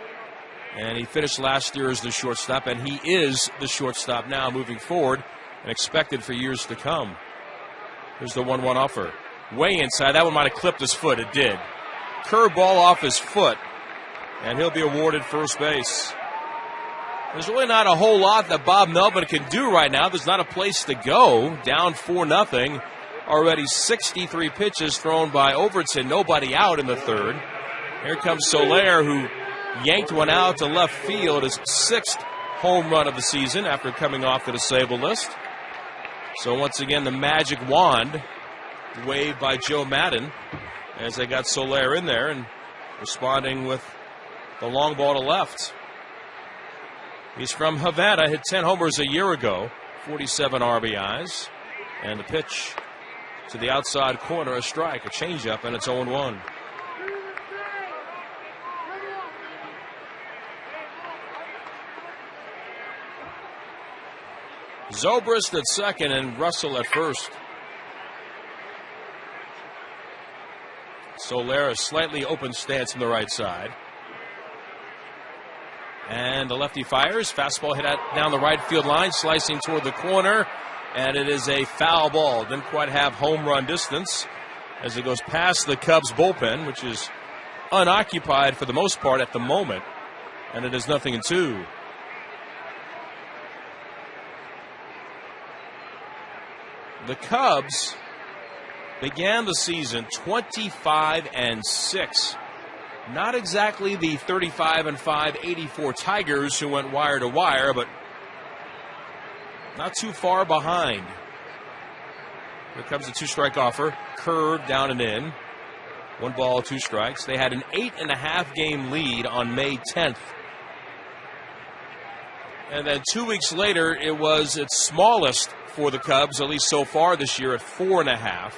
and he finished last year as the shortstop, and he is the shortstop now moving forward and expected for years to come. Here's the 1-1 offer. Way inside. That one might have clipped his foot. It did. Curveball off his foot, and he'll be awarded first base. There's really not a whole lot that Bob Melvin can do right now. There's not a place to go. Down 4-0. Already 63 pitches thrown by Overton. Nobody out in the 3rd. Here comes Soler, who yanked one out to left field. His 6th home run of the season after coming off the disabled list. So once again, the magic wand waved by Joe Madden as they got Soler in there and responding with the long ball to left. He's from Havana, hit 10 homers a year ago, 47 RBIs. And the pitch to the outside corner, a strike, a changeup, and it's 0-1. Zobrist at second and Russell at first. Soler, a slightly open stance from the right side. And the lefty fires. Fastball hit down the right field line, slicing toward the corner. And it is a foul ball. Didn't quite have home run distance as it goes past the Cubs bullpen, which is unoccupied for the most part at the moment. And it is 0-2. The Cubs began the season 25-6. Not exactly the 35-5 '84 Tigers who went wire to wire, but not too far behind. Here comes the 2-strike offer. Curved down and in. 1 ball, 2 strikes. They had an 8.5 game lead on May 10th. And then 2 weeks later, it was its smallest for the Cubs, at least so far this year, at 4.5.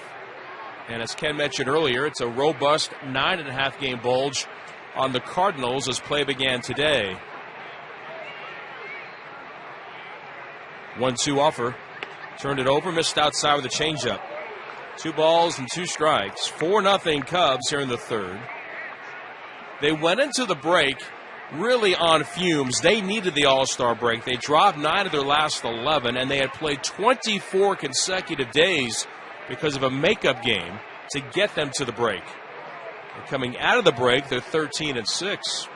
And as Ken mentioned earlier, it's a robust 9.5 game bulge on the Cardinals as play began today. 1-2 offer. Turned it over, missed outside with a changeup. 2 balls and 2 strikes. 4-0 Cubs here in the third. They went into the break really on fumes. They needed the All-Star break. They dropped 9 of their last 11, and they had played 24 consecutive days because of a makeup game to get them to the break. And coming out of the break, they're 13-6.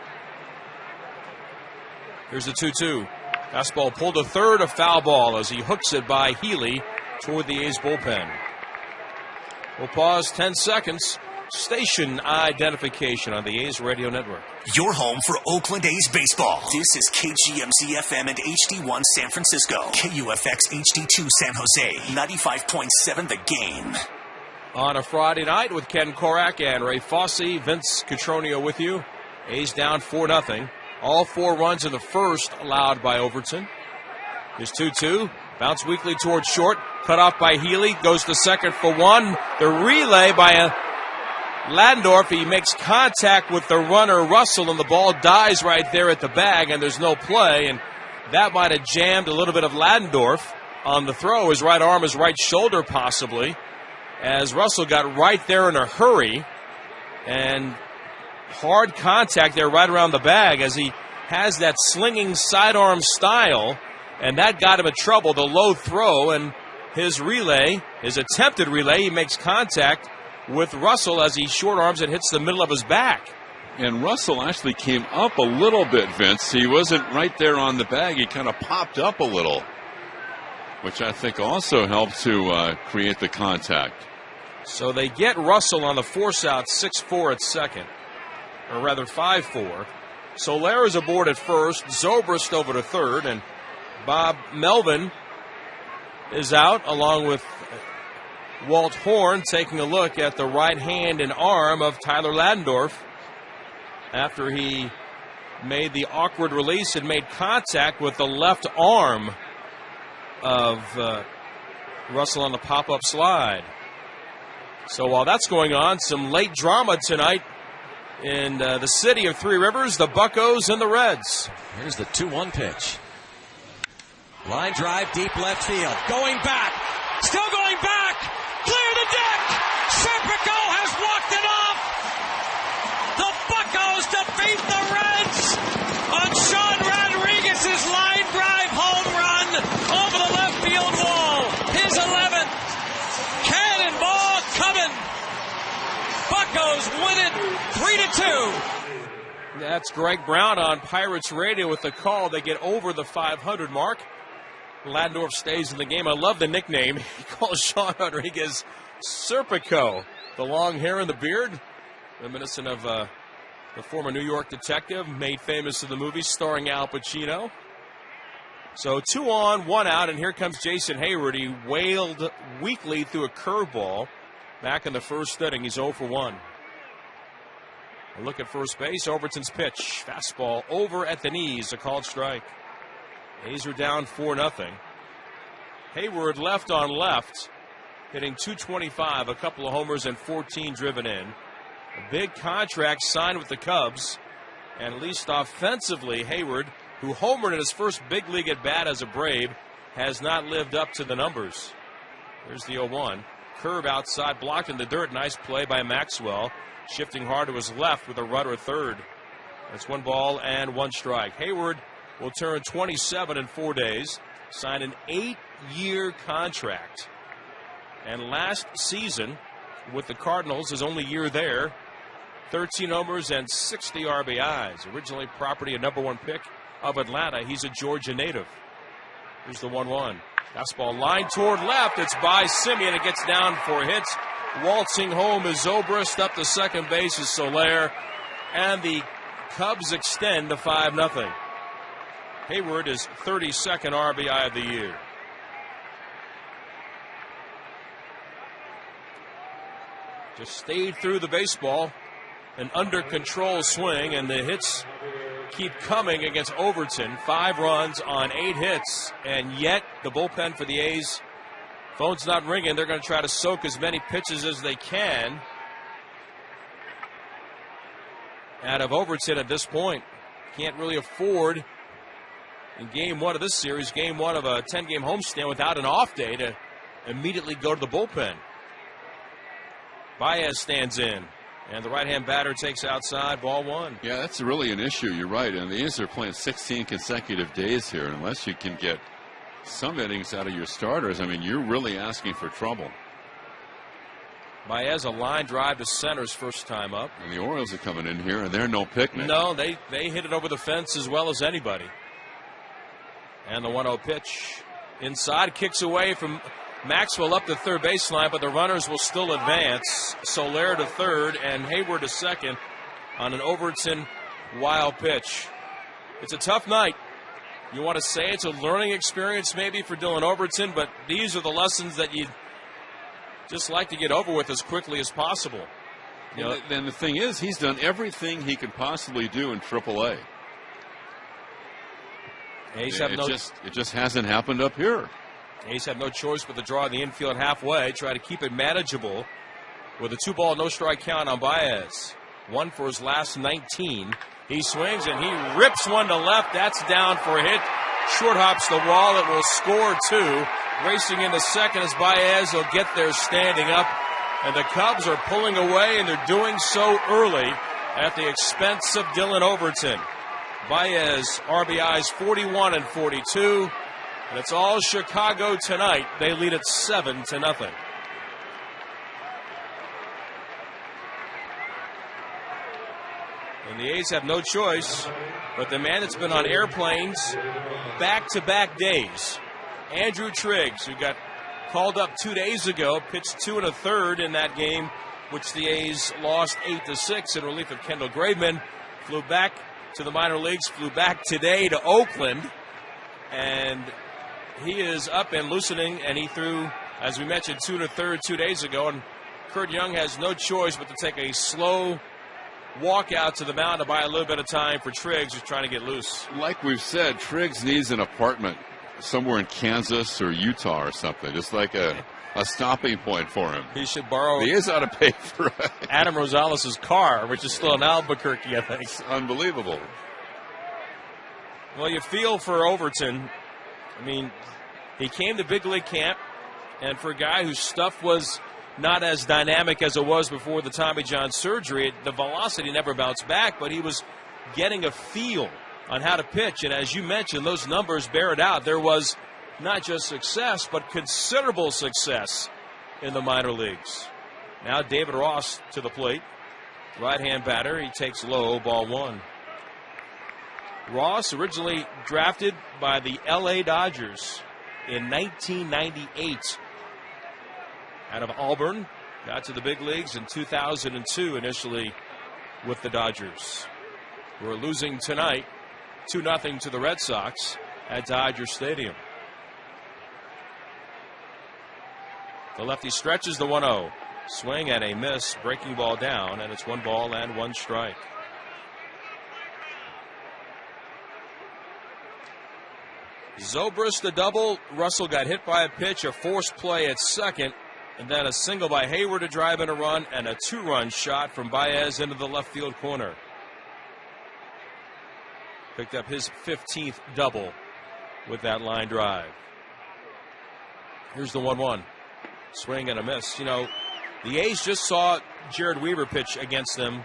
Here's the 2-2. Fastball pulled to third, a foul ball as he hooks it by Healy toward the A's bullpen. We'll pause 10 seconds. Station identification on the A's radio network. Your home for Oakland A's baseball. This is KGMZ FM and HD1 San Francisco. KUFX HD2 San Jose. 95.7 The Game. On a Friday night with Ken Korak and Ray Fosse, Vince Cotroneo with you. A's down 4-0. All 4 runs in the first allowed by Overton. Here's 2-2. Bounce weakly towards short. Cut off by Healy. Goes to second for 1. The relay by Ladendorf. He makes contact with the runner Russell, and the ball dies right there at the bag, and there's no play. And that might have jammed a little bit of Ladendorf on the throw. His right arm, his right shoulder possibly, as Russell got right there in a hurry. And hard contact there right around the bag as he has that slinging sidearm style, and that got him in trouble. The low throw and his relay, his attempted relay, he makes contact with Russell as he short arms and hits the middle of his back. And Russell actually came up a little bit, Vince. He wasn't right there on the bag. He kind of popped up a little, which I think also helped to create the contact. So they get Russell on the force out, 6-4 at second, or rather 5-4. Solera's aboard at first, Zobrist over to third, and Bob Melvin is out along with Walt Horn taking a look at the right hand and arm of Tyler Ladendorf after he made the awkward release and made contact with the left arm of Russell on the pop-up slide. So while that's going on, some late drama tonight in the city of Three Rivers, the Buccos and the Reds. Here's the 2-1 pitch. Line drive, deep left field. Going back. Still going back. Clear the deck. Serpico has walked it off. The Buccos defeat the Reds on Sean Rodriguez's line drive home run over the left field wall. His 11th. Cannonball coming. Buccos win it 3-2. That's Greg Brown on Pirates Radio with the call. They get over the 500 mark. Ladendorf stays in the game. I love the nickname. He calls Sean Rodriguez Serpico. The long hair and the beard, reminiscent of the former New York detective, made famous in the movie starring Al Pacino. So 2 on, 1 out, and here comes Jason Hayward. He wailed weakly through a curveball back in the first inning. He's 0 for 1. A look at first base. Overton's pitch. Fastball over at the knees. A called strike. A's are down 4-0. Hayward left on left, hitting .225, a couple of homers and 14 driven in. A big contract signed with the Cubs, and at least offensively, Hayward, who homered in his first big league at bat as a Brave, has not lived up to the numbers. There's the 0-1. Curve outside, blocked in the dirt. Nice play by Maxwell, shifting hard to his left with a runner at third. That's 1 ball and 1 strike. Hayward will turn 27 in 4 days, sign an 8-year contract. And last season with the Cardinals, his only year there, 13 homers and 60 RBIs. Originally property and #1 pick of Atlanta. He's a Georgia native. Here's the 1-1. Fastball line toward left. It's by Simeon. It gets down for hits. Waltzing home is Zobrist. Up to second base is Soler. And the Cubs extend to 5-0. Hayward is 32nd RBI of the year. Just stayed through the baseball. An under control swing, and the hits keep coming against Overton. 5 runs on 8 hits, and yet the bullpen for the A's, phone's not ringing. They're going to try to soak as many pitches as they can out of Overton at this point. Can't really afford in game 1 of this series, game 1 of a 10-game homestand, without an off day to immediately go to the bullpen. Baez stands in, and the right-hand batter takes outside, ball 1. Yeah, that's really an issue. You're right. And the A's are playing 16 consecutive days here. Unless you can get some innings out of your starters, I mean, you're really asking for trouble. Baez, a line drive to center's first time up. And the Orioles are coming in here, and they're no picnic. No, they hit it over the fence as well as anybody. And the 1-0 pitch inside, kicks away from Maxwell up the third baseline, but the runners will still advance. Soler to third and Hayward to second on an Overton wild pitch. It's a tough night. You want to say it's a learning experience maybe for Dylan Overton, but these are the lessons that you just like to get over with as quickly as possible. You know, then the thing is, he's done everything he could possibly do in AAA. It just hasn't happened up here. A's have no choice but to draw the infield halfway, try to keep it manageable with a 2-ball, no-strike count on Baez. 1 for his last 19. He swings and he rips one to left. That's down for a hit. Short hops the wall. It will score 2. Racing into second as Baez will get there standing up. And the Cubs are pulling away, and they're doing so early at the expense of Dylan Overton. Baez RBIs 41 and 42. And it's all Chicago tonight. They lead it 7-0. And the A's have no choice, but the man that's been on airplanes back-to-back days, Andrew Triggs, who got called up 2 days ago, pitched 2 1/3 in that game, which the A's lost 8-6 in relief of Kendall Graveman, flew back to the minor leagues, flew back today to Oakland, and he is up and loosening, and he threw, as we mentioned, 2 1/3 2 days ago, and Kurt Young has no choice but to take a slow walk out to the mound to buy a little bit of time for Triggs, who's trying to get loose. Like we've said, Triggs needs an apartment somewhere in Kansas or Utah or something, just like a stopping point for him. He should borrow. He is out of pay for Adam Rosales' car, which is still in Albuquerque, I think. It's unbelievable. Well, you feel for Overton. I mean, he came to big league camp, and for a guy whose stuff was not as dynamic as it was before the Tommy John surgery, the velocity never bounced back, but he was getting a feel on how to pitch. And as you mentioned, those numbers bear it out. There was not just success, but considerable success in the minor leagues. Now David Ross to the plate. Right-hand batter. He takes low, ball 1. Ross, originally drafted by the L.A. Dodgers in 1998. Out of Auburn, got to the big leagues in 2002 initially with the Dodgers. We're losing tonight 2-0 to the Red Sox at Dodger Stadium. The lefty stretches the 1-0. Swing and a miss, breaking ball down, and it's 1 ball and 1 strike. Zobrist a double. Russell got hit by a pitch, a forced play at second, and then a single by Hayward to drive in a run, and a 2-run shot from Baez into the left field corner. Picked up his 15th double with that line drive. Here's the 1-1. Swing and a miss. You know, the A's just saw Jared Weaver pitch against them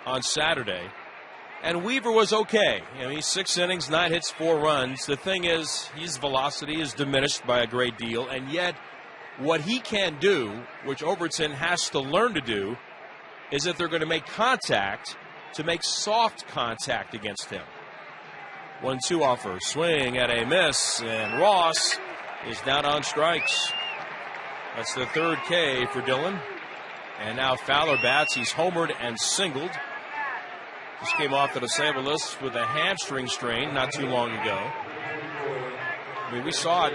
on Saturday. And Weaver was okay. He's 6 innings, 9 hits, 4 runs. The thing is, his velocity is diminished by a great deal, and yet what he can do, which Overton has to learn to do, is that they're going to make contact, to make soft contact against him. 1-2 offer, swing at a miss, and Ross is down on strikes. That's the 3rd K for Dillon. And now Fowler bats. He's homered and singled. Just came off the disabled list with a hamstring strain not too long ago. We saw it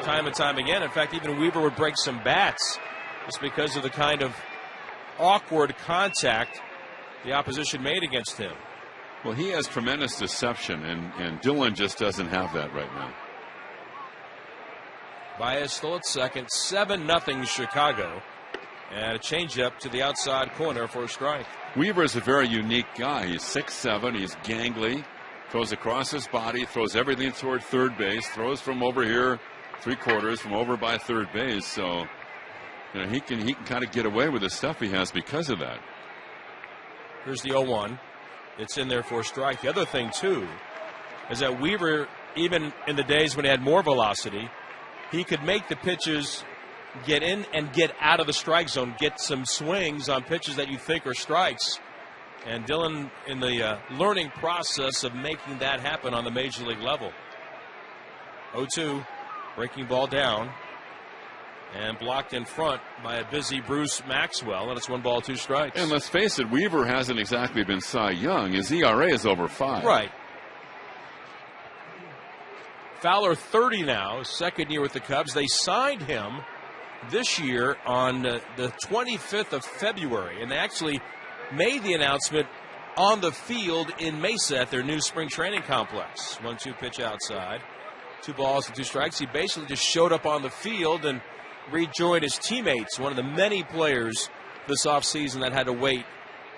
time and time again. In fact, even Weaver would break some bats just because of the kind of awkward contact the opposition made against him. Well, he has tremendous deception, and Dillon just doesn't have that right now. Baez still at second, 7-0 Chicago. And a changeup to the outside corner for a strike. Weaver is a very unique guy. He's 6'7", he's gangly, throws across his body, throws everything toward third base, throws from over here, 3/4 from over by third base. So, he can kind of get away with the stuff he has because of that. Here's the 0-1. It's in there for a strike. The other thing, too, is that Weaver, even in the days when he had more velocity, he could make the pitches get in and get out of the strike zone, get some swings on pitches that you think are strikes. And Dillon in the learning process of making that happen on the major league level. 0-2, breaking ball down, and blocked in front by a busy Bruce Maxwell, and it's 1 ball, 2 strikes. And let's face it, Weaver hasn't exactly been Cy Young. His ERA is over 5. Right. Fowler 30 now, 2nd year with the Cubs. They signed him this year on the 25th of February, and they actually made the announcement on the field in Mesa at their new spring training complex. 1-2 pitch outside, 2 balls and 2 strikes. He basically just showed up on the field and rejoined his teammates, one of the many players this offseason that had to wait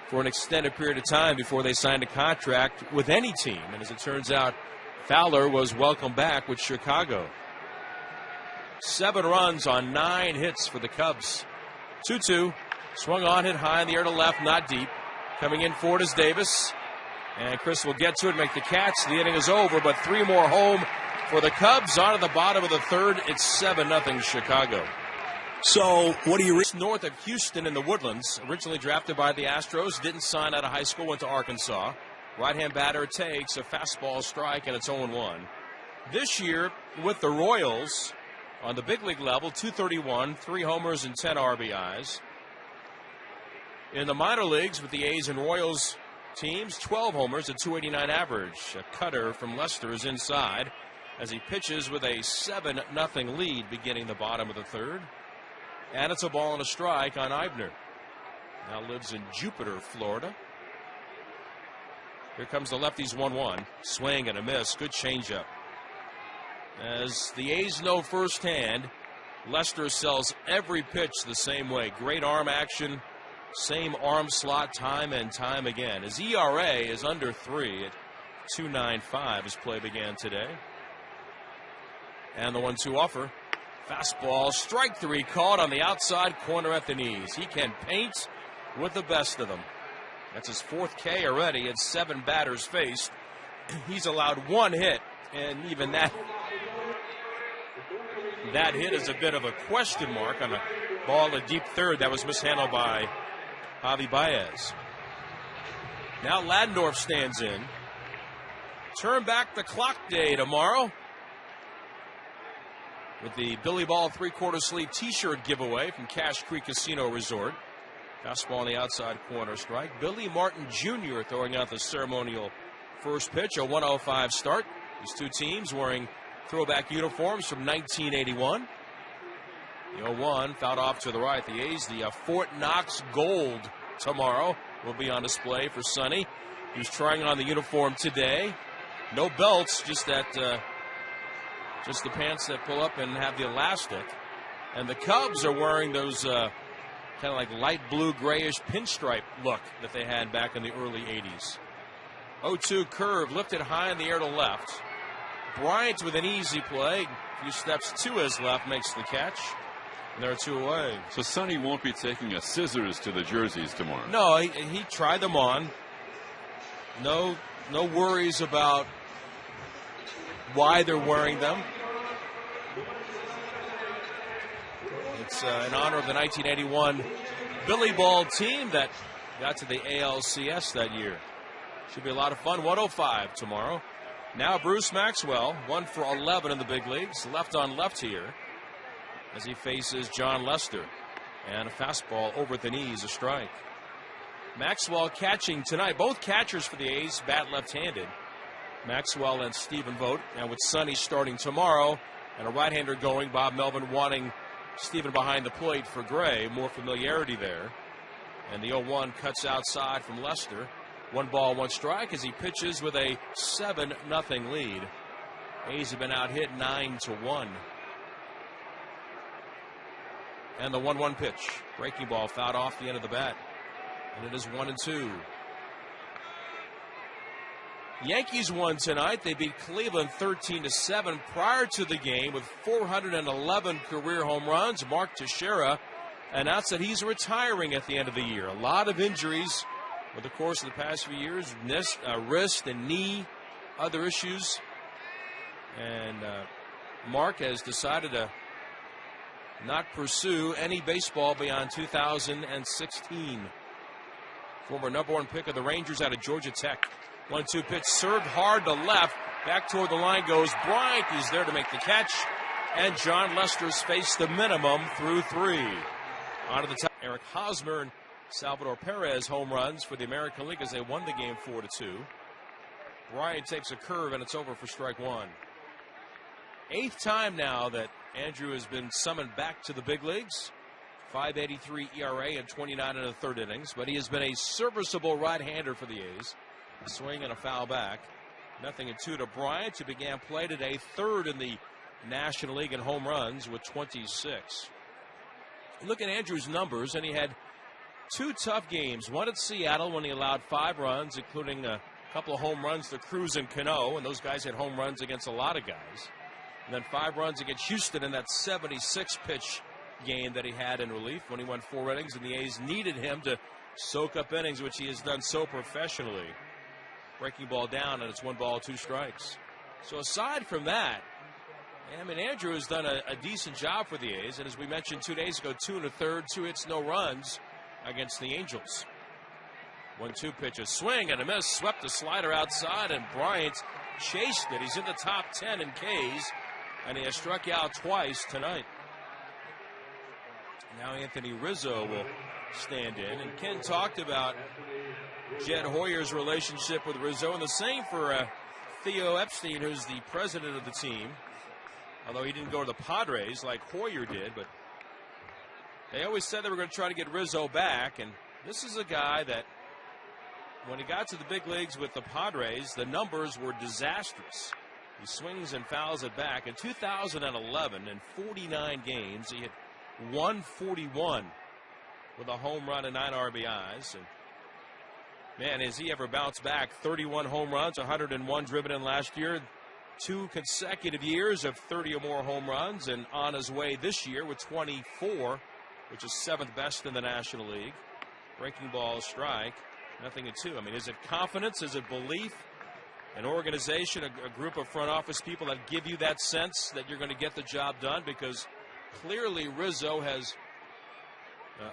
for an extended period of time before they signed a contract with any team. And as it turns out, Fowler was welcomed back with Chicago. 7 runs on 9 hits for the Cubs. 2-2. Swung on, hit high in the air to left, not deep. Coming in for it is Davis. And Chris will get to it, make the catch. The inning is over, but 3 more home for the Cubs. On to the bottom of the 3rd. It's 7-0 Chicago. So, what do you... North of Houston in the Woodlands. Originally drafted by the Astros. Didn't sign out of high school. Went to Arkansas. Right-hand batter takes a fastball strike, and it's 0-1. This year, with the Royals, on the big league level, 231, 3 homers and 10 RBIs. In the minor leagues with the A's and Royals teams, 12 homers, a 289 average. A cutter from Lester is inside as he pitches with a 7-0 lead beginning the bottom of the 3rd. And it's a ball and a strike on Eibner. Now lives in Jupiter, Florida. Here comes the lefties 1-1. Swing and a miss. Good changeup. As the A's know firsthand, Lester sells every pitch the same way. Great arm action, same arm slot time and time again. His ERA is under 3 at 2.95 as play began today. And the 1-2 offer. Fastball, strike 3 caught on the outside corner at the knees. He can paint with the best of them. That's his 4th K already at 7 batters faced. He's allowed 1 hit, and even that hit is a bit of a question mark on a ball in deep 3rd that was mishandled by Javi Baez. Now Ladendorf stands in. Turn back the clock day tomorrow with the Billy Ball 3/4 sleeve t-shirt giveaway from Cache Creek Casino Resort. Fastball on the outside corner strike. Billy Martin Jr. throwing out the ceremonial first pitch, a 105 start. These 2 teams wearing throwback uniforms from 1981. The 0-1 fouled off to the right. The A's, the Fort Knox gold tomorrow will be on display for Sonny. He was trying on the uniform today. No belts, just the pants that pull up and have the elastic. And the Cubs are wearing those kind of like light blue grayish pinstripe look that they had back in the early 80s. 0-2 curve lifted high in the air to left. Bryant with an easy play. A few steps to his left makes the catch. And there are 2 away. So Sonny won't be taking a scissors to the jerseys tomorrow. No, he tried them on. No worries about why they're wearing them. It's in honor of the 1981 Billy Ball team that got to the ALCS that year. Should be a lot of fun. 105 tomorrow. Now Bruce Maxwell, 1 for 11 in the big leagues, left on left here as he faces John Lester. And a fastball over the knees, a strike. Maxwell catching tonight. Both catchers for the A's bat left-handed. Maxwell and Stephen Vogt. And with Sonny starting tomorrow and a right-hander going, Bob Melvin wanting Stephen behind the plate for Gray. More familiarity there. And the 0-1 cuts outside from Lester. 1 ball, 1 strike as he pitches with a 7-0 lead. A's have been out hit 9-1. And the 1-1 pitch. Breaking ball fouled off the end of the bat. And it is 1-2. Yankees won tonight. They beat Cleveland 13-7 prior to the game with 411 career home runs. Mark Teixeira announced that he's retiring at the end of the year. A lot of injuries over the course of the past few years. Wrist and knee, other issues. And Mark has decided to not pursue any baseball beyond 2016. Former #1 pick of the Rangers out of Georgia Tech. 1-2 pitch served hard to left. Back toward the line goes Bryant. He's there to make the catch. And John Lester's faced the minimum through 3. On to the top. Eric Hosmer and Salvador Perez home runs for the American League as they won the game 4-2. Bryant takes a curve and it's over for strike 1. 8th time now that Andrew has been summoned back to the big leagues. 5.83 ERA and 29 1/3 innings, but he has been a serviceable right-hander for the A's. A swing and a foul back. 0-2 to Bryant, who began play today 3rd in the National League in home runs with 26. You look at Andrew's numbers, and he had 2 tough games. One at Seattle when he allowed 5 runs, including a couple of home runs to Cruz and Cano, and those guys had home runs against a lot of guys. And then 5 runs against Houston in that 76-pitch game that he had in relief when he went 4 innings, and the A's needed him to soak up innings, which he has done so professionally. Breaking ball down, and it's 1 ball, 2 strikes. So aside from that, I mean, Andrew has done a decent job for the A's, and as we mentioned 2 days ago, 2 1/3, 2 hits, no runs against the Angels. 1-2 pitch, a swing and a miss, swept the slider outside, and Bryant chased it. He's in the top 10 in Ks, and he has struck out twice tonight. Now Anthony Rizzo will stand in, and Ken talked about Jed Hoyer's relationship with Rizzo, and the same for Theo Epstein, who's the president of the team, although he didn't go to the Padres like Hoyer did. But they always said they were going to try to get Rizzo back, and this is a guy that when he got to the big leagues with the Padres, the numbers were disastrous. He swings and fouls it back. In 2011, in 49 games, he hit 141 with a home run and 9 RBIs. And man, has he ever bounced back? 31 home runs, 101 driven in last year. 2 consecutive years of 30 or more home runs, and on his way this year with 24, which is 7th best in the National League. Breaking ball, strike, 0-2. I mean, is it confidence? Is it belief? An organization, a group of front office people that give you that sense that you're going to get the job done? Because clearly Rizzo has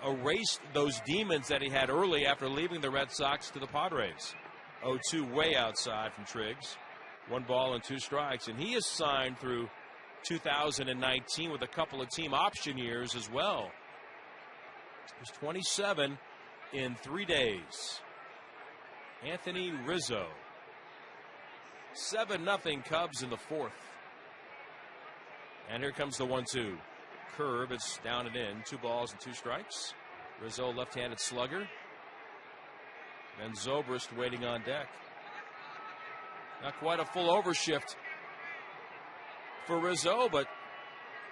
erased those demons that he had early after leaving the Red Sox to the Padres. 0-2 way outside from Triggs. 1 ball and 2 strikes. And he is signed through 2019 with a couple of team option years as well. He's 27 in 3 days. Anthony Rizzo. 7-0 Cubs in the 4th. And here comes the 1-2. Curve, it's down and in. 2 balls and 2 strikes. Rizzo, left-handed slugger. And Zobrist waiting on deck. Not quite a full overshift for Rizzo, but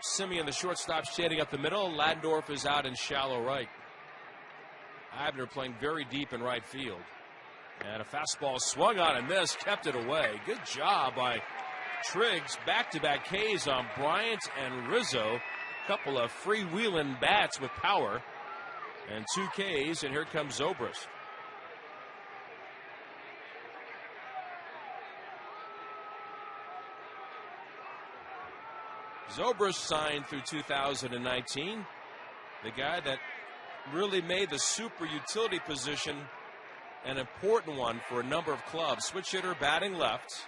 Simeon, the shortstop, shading up the middle. Ladendorf is out in shallow right. Abner playing very deep in right field. And a fastball swung on and missed, kept it away. Good job by Triggs. Back-to-back Ks on Bryant and Rizzo. Couple of freewheeling bats with power. And 2 Ks, and here comes Zobrist. Zobrist signed through 2019. The guy that really made the super utility position an important one for a number of clubs. Switch hitter, batting left,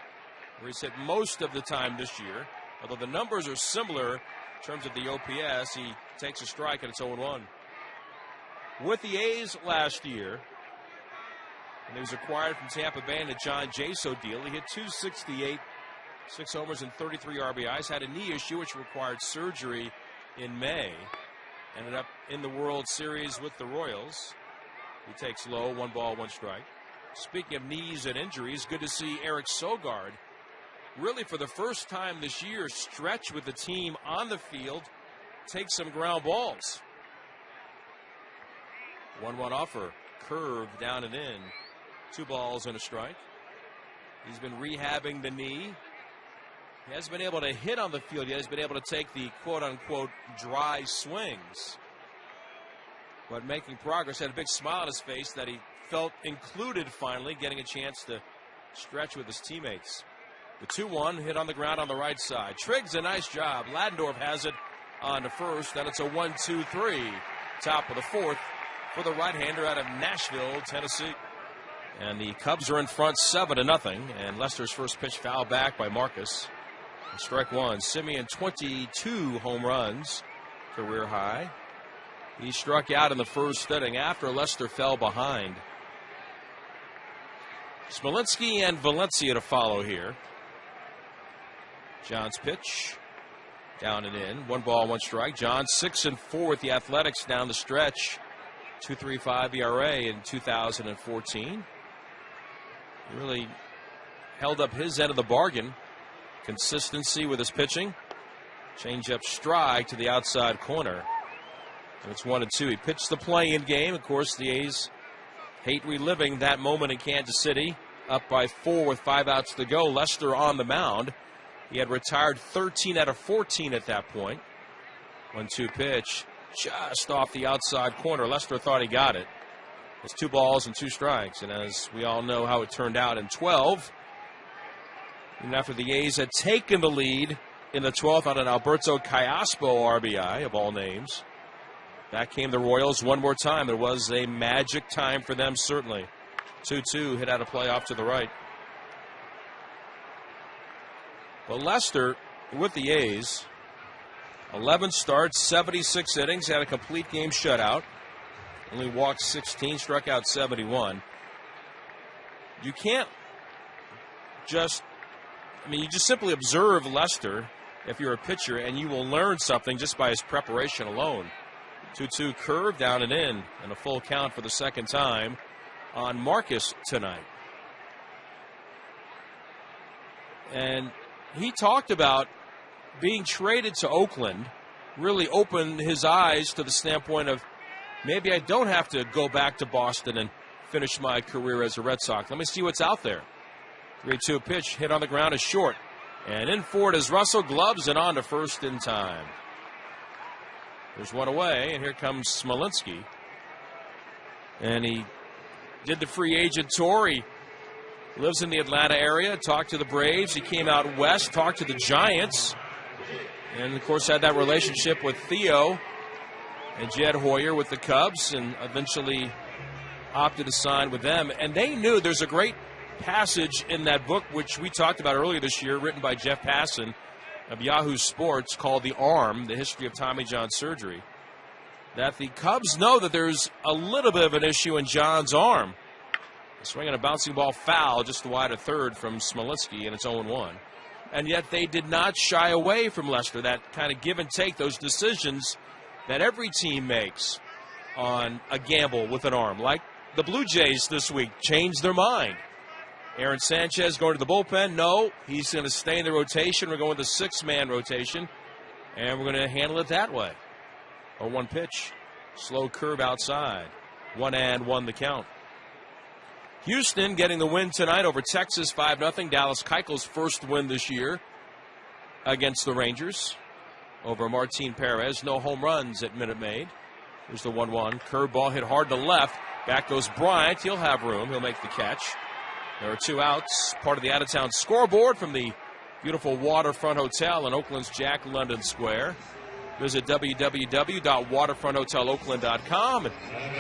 where he's hit most of the time this year. Although the numbers are similar in terms of the OPS, he takes a strike and it's 0-1. With the A's last year, and he was acquired from Tampa Bay in the John Jaso deal, he hit .268, 6 homers and 33 RBIs. Had a knee issue which required surgery in May. Ended up in the World Series with the Royals. He takes low, 1 ball, 1 strike. Speaking of knees and injuries, good to see Eric Sogard, really for the first time this year, stretch with the team on the field, take some ground balls. 1-1 offer, curve down and in. 2 balls and a strike. He's been rehabbing the knee. He hasn't been able to hit on the field yet. He's been able to take the quote-unquote dry swings. But making progress. Had a big smile on his face that he felt included finally, getting a chance to stretch with his teammates. The 2-1 hit on the ground on the right side. Triggs, a nice job. Ladendorf has it on the first. Then it's a 1-2-3. Top of the 4th for the right-hander out of Nashville, Tennessee. And the Cubs are in front 7-0. And Lester's first pitch fouled back by Marcus. And strike 1. Simeon, 22 home runs, career high. He struck out in the first inning after Lester fell behind. Smolinski and Valencia to follow here. John's pitch down and in. 1 ball, 1 strike. John 6-4 with the Athletics down the stretch. 2.35 ERA in 2014. He really held up his end of the bargain. Consistency with his pitching. Change-up strike to the outside corner. And it's 1-2. He pitched the play-in game. Of course, the A's hate reliving that moment in Kansas City. Up by 4 with 5 outs to go. Lester on the mound. He had retired 13 out of 14 at that point. 1-2 pitch. Just off the outside corner. Lester thought he got it. It's 2 balls and 2 strikes. And as we all know how it turned out in 12, even after the A's had taken the lead in the 12th on an Alberto Callaspo RBI, of all names, back came the Royals one more time. There was a magic time for them, certainly. 2-2, hit out of play off to the right. Well, Lester, with the A's, 11 starts, 76 innings, had a complete game shutout. Only walked 16, struck out 71. You can't just, you just simply observe Lester if you're a pitcher, and you will learn something just by his preparation alone. 2-2 curve down and in, and a full count for the second time on Marcus tonight. And he talked about being traded to Oakland, really opened his eyes to the standpoint of maybe I don't have to go back to Boston and finish my career as a Red Sox. Let me see what's out there. 3-2 pitch, hit on the ground is short. And in for it is Russell, gloves and on to first in time. There's one away, and here comes Smolinski. And he did the free agent tour. He lives in the Atlanta area, talked to the Braves. He came out west, talked to the Giants. And, of course, had that relationship with Theo and Jed Hoyer with the Cubs, and eventually opted to sign with them. And they knew there's a great passage in that book, which we talked about earlier this year, written by Jeff Passan of Yahoo Sports, called The Arm, The History of Tommy John Surgery, that the Cubs know that there's a little bit of an issue in John's arm. Swinging a bouncing ball foul just wide of third from Smolinski, and it's 0-1. And yet they did not shy away from Lester, that kind of give and take, those decisions that every team makes on a gamble with an arm. Like the Blue Jays this week changed their mind. Aaron Sanchez going to the bullpen. No, he's going to stay in the rotation. We're going with the 6-man rotation, and we're going to handle it that way. 0-1 pitch. Slow curve outside. 1-1 the count. Houston getting the win tonight over Texas 5-0. Dallas Keuchel's first win this year against the Rangers over Martin Perez. No home runs at Minute Maid. Here's the 1-1. Curveball hit hard to left. Back goes Bryant. He'll have room. He'll make the catch. There are 2 outs. Part of the out-of-town scoreboard from the beautiful waterfront hotel in Oakland's Jack London Square. Visit www.waterfronthoteloakland.com and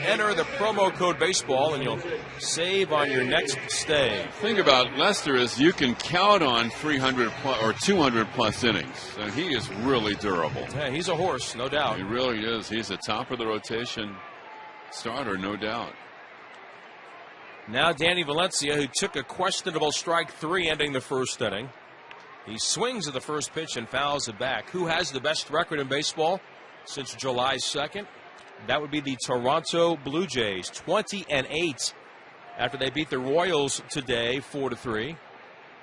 enter the promo code baseball, and you'll save on your next stay. The thing about Lester is you can count on 300 plus or 200 plus innings, and he is really durable. Yeah, he's a horse, no doubt. He really is. He's a top of the rotation starter, no doubt. Now Danny Valencia, who took a questionable strike 3 ending the first inning. He swings at the first pitch and fouls it back. Who has the best record in baseball since July 2nd? That would be the Toronto Blue Jays, 20-8 after they beat the Royals today 4-3.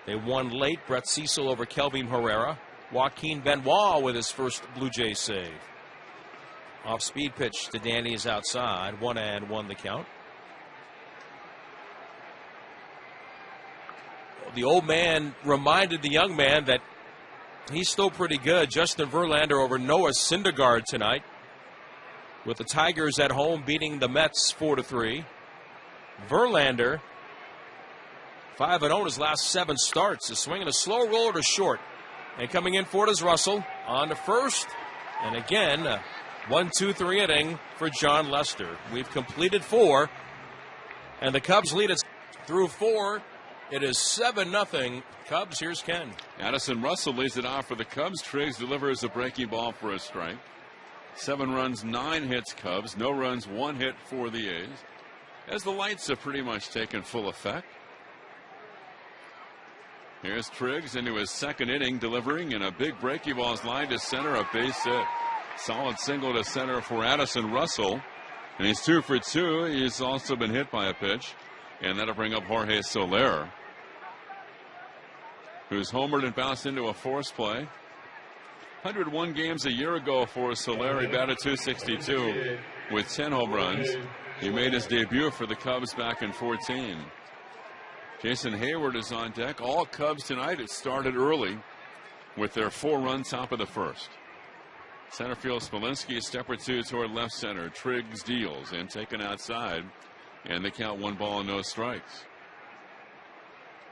They won late. Brett Cecil over Kelvin Herrera. Joaquin Benoit with his first Blue Jays save. Off speed pitch to Danny is outside. 1-1 the count. The old man reminded the young man that he's still pretty good. Justin Verlander over Noah Syndergaard tonight, with the Tigers at home beating the Mets 4-3. Verlander 5-0 in his last 7 starts. Is swinging a slow roller to short, and coming in for it is Russell on to first, and again a 1-2-3 inning for John Lester. We've completed 4, and the Cubs lead it through 4. It is 7-0 Cubs. Here's Ken. Addison Russell leads it off for the Cubs. Triggs delivers a breaking ball for a strike. 7 runs, 9 hits Cubs. No runs, 1 hit for the A's. As the lights have pretty much taken full effect. Here's Triggs into his 2nd inning, delivering, and a big breaking ball is lined to center, a base hit. Solid single to center for Addison Russell. And he's 2 for 2. He's also been hit by a pitch. And that'll bring up Jorge Soler, who's homered and bounced into a forced play. 101 games a year ago for Soler. He batted .262 with 10 home runs. He made his debut for the Cubs back in 14. Jason Hayward is on deck. All Cubs tonight. It started early with their 4-run top of the first. Center field Smolinski, a step or 2 toward left center. Triggs deals and taken outside. And they count 1 ball and no strikes.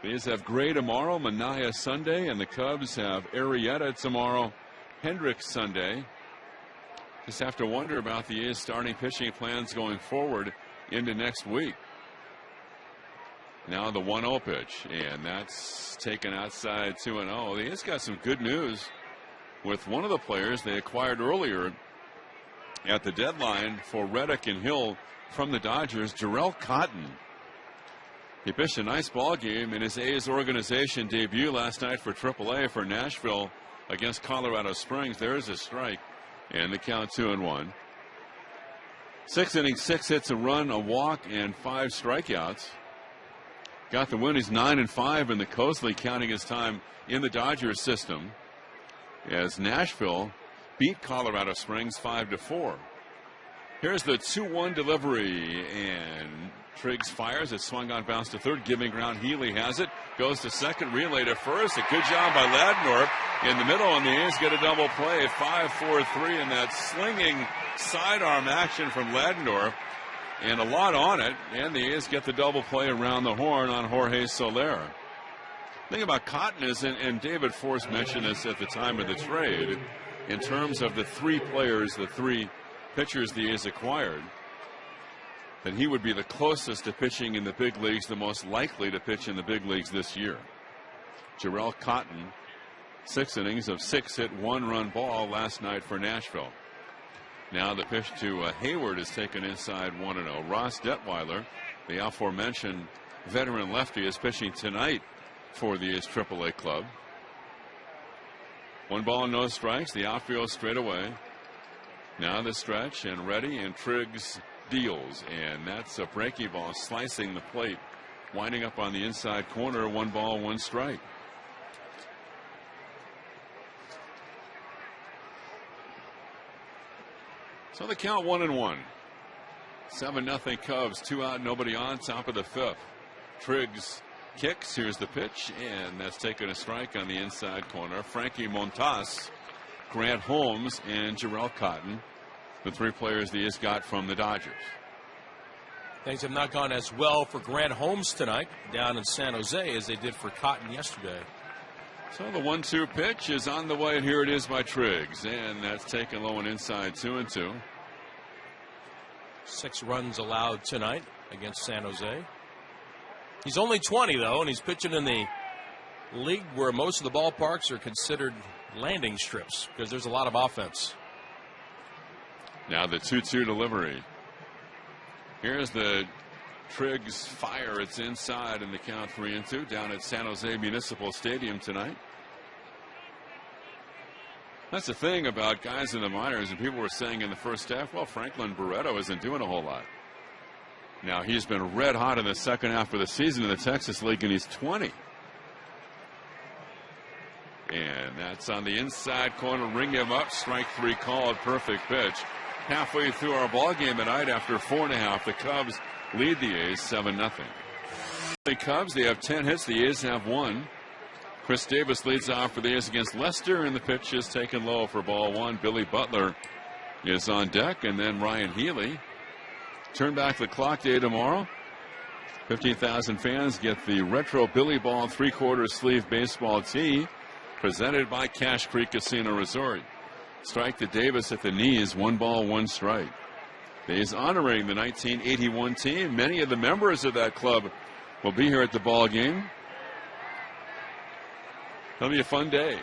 The A's have Gray tomorrow, Minaya Sunday, and the Cubs have Arrieta tomorrow, Hendricks Sunday. Just have to wonder about the A's starting pitching plans going forward into next week. Now the 1-0 pitch, and that's taken outside 2-0. The A's got some good news with one of the players they acquired earlier at the deadline for Reddick and Hill from the Dodgers, Jarrell Cotton. He pitched a nice ball game in his A's organization debut last night for AAA for Nashville against Colorado Springs. There's a strike, and the count 2-1. 6 innings, 6 hits, a run, a walk, and 5 strikeouts. Got the win. He's 9-5 in the Coast League, counting his time in the Dodgers system, as Nashville beat Colorado Springs 5-4. Here's the 2-1 delivery, and Triggs fires. It swung on, bounce to third, giving ground. Healy has it, goes to second, relay to first. A good job by Ladendorf in the middle, and the A's get a double play. 5-4-3 in that slinging sidearm action from Ladendorf, and a lot on it. And the A's get the double play around the horn on Jorge Soler. The thing about Cotton is, and David Force mentioned this at the time of the trade, in terms of the 3 players, the 3 pitchers the A's acquired, that he would be the closest to pitching in the big leagues, the most likely to pitch in the big leagues this year. Jarrell Cotton, 6 innings of 6-hit, 1-run ball last night for Nashville. Now the pitch to Hayward is taken inside 1-0. Ross Detweiler, the aforementioned veteran lefty, is pitching tonight for the A's AAA club. 1 ball and no strikes. The outfield straight away. Now the stretch and ready, and Triggs deals, and that's a breaking ball slicing the plate, winding up on the inside corner. 1 ball, 1 strike. So the count 1-1. 7-0 Cubs, 2 out, nobody on, top of the 5th. Triggs kicks. Here's the pitch, and that's taken a strike on the inside corner. Frankie Montas, Grant Holmes, and Jarrell Cotton, the 3 players the A's got from the Dodgers. Things have not gone as well for Grant Holmes tonight down in San Jose as they did for Cotton yesterday. So the 1-2 pitch is on the way, and here it is by Triggs, and that's taken low and inside, 2-2. 6 runs allowed tonight against San Jose. He's only 20 though, and he's pitching in the league where most of the ballparks are considered landing strips because there's a lot of offense. Now the 2-2 delivery. Here's the Triggs fire. It's inside in the count, 3-2 down at San Jose Municipal Stadium tonight. That's the thing about guys in the minors, and people were saying in the first half, well, Franklin Barreto isn't doing a whole lot. Now he's been red hot in the second half of the season in the Texas League, and he's 20. And that's on the inside corner. Ring him up. Strike 3 called. Perfect pitch. Halfway through our ball game tonight, after 4.5, the Cubs lead the A's 7-0. The Cubs, they have 10 hits. The A's have 1. Chris Davis leads off for the A's against Lester, and the pitch is taken low for ball 1. Billy Butler is on deck, and then Ryan Healy. Turn back the clock day tomorrow. 15,000 fans get the retro Billy Ball 3/4 sleeve baseball tee presented by Cache Creek Casino Resort. Strike to Davis at the knees. 1 ball, 1 strike. He's honoring the 1981 team. Many of the members of that club will be here at the ball game. It'll be a fun day.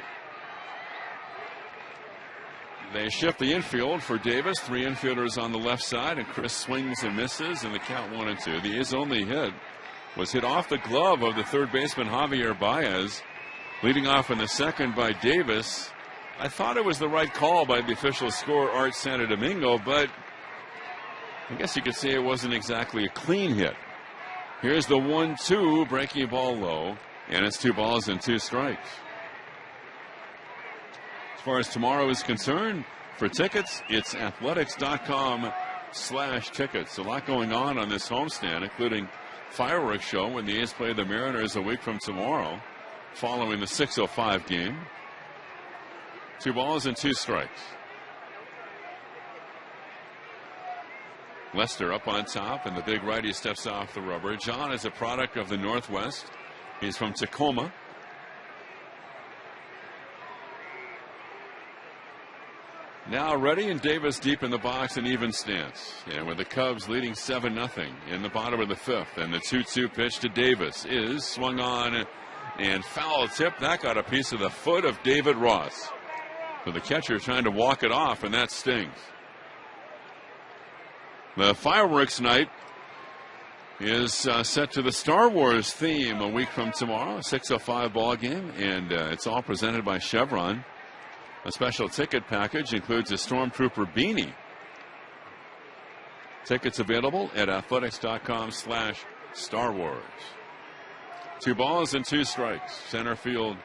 They shift the infield for Davis. 3 infielders on the left side, and Chris swings and misses, and the count 1-2. His only hit was hit off the glove of the third baseman Javier Baez. Leading off in the second by Davis. I thought it was the right call by the official scorer, Art Santo Domingo, but I guess you could say it wasn't exactly a clean hit. Here's the 1-2, breaking ball low, and it's 2 balls and 2 strikes. As far as tomorrow is concerned, for tickets, it's athletics.com/tickets. A lot going on this homestand, including fireworks show when the A's play the Mariners a week from tomorrow, following the 6:05 game. 2 balls and 2 strikes. Lester up on top, and the big righty steps off the rubber. John is a product of the Northwest. He's from Tacoma. Now ready, and Davis deep in the box in even stance. And with the Cubs leading 7-0 in the bottom of the 5th. And the 2-2 pitch to Davis is swung on and foul tip. That got a piece of the foot of David Ross. So the catcher trying to walk it off, and that stings. The fireworks night is set to the Star Wars theme a week from tomorrow, 6:05 ball game, and it's all presented by Chevron. A special ticket package includes a Stormtrooper beanie. Tickets available at athletics.com/Star Wars. 2 balls and 2 strikes. Center field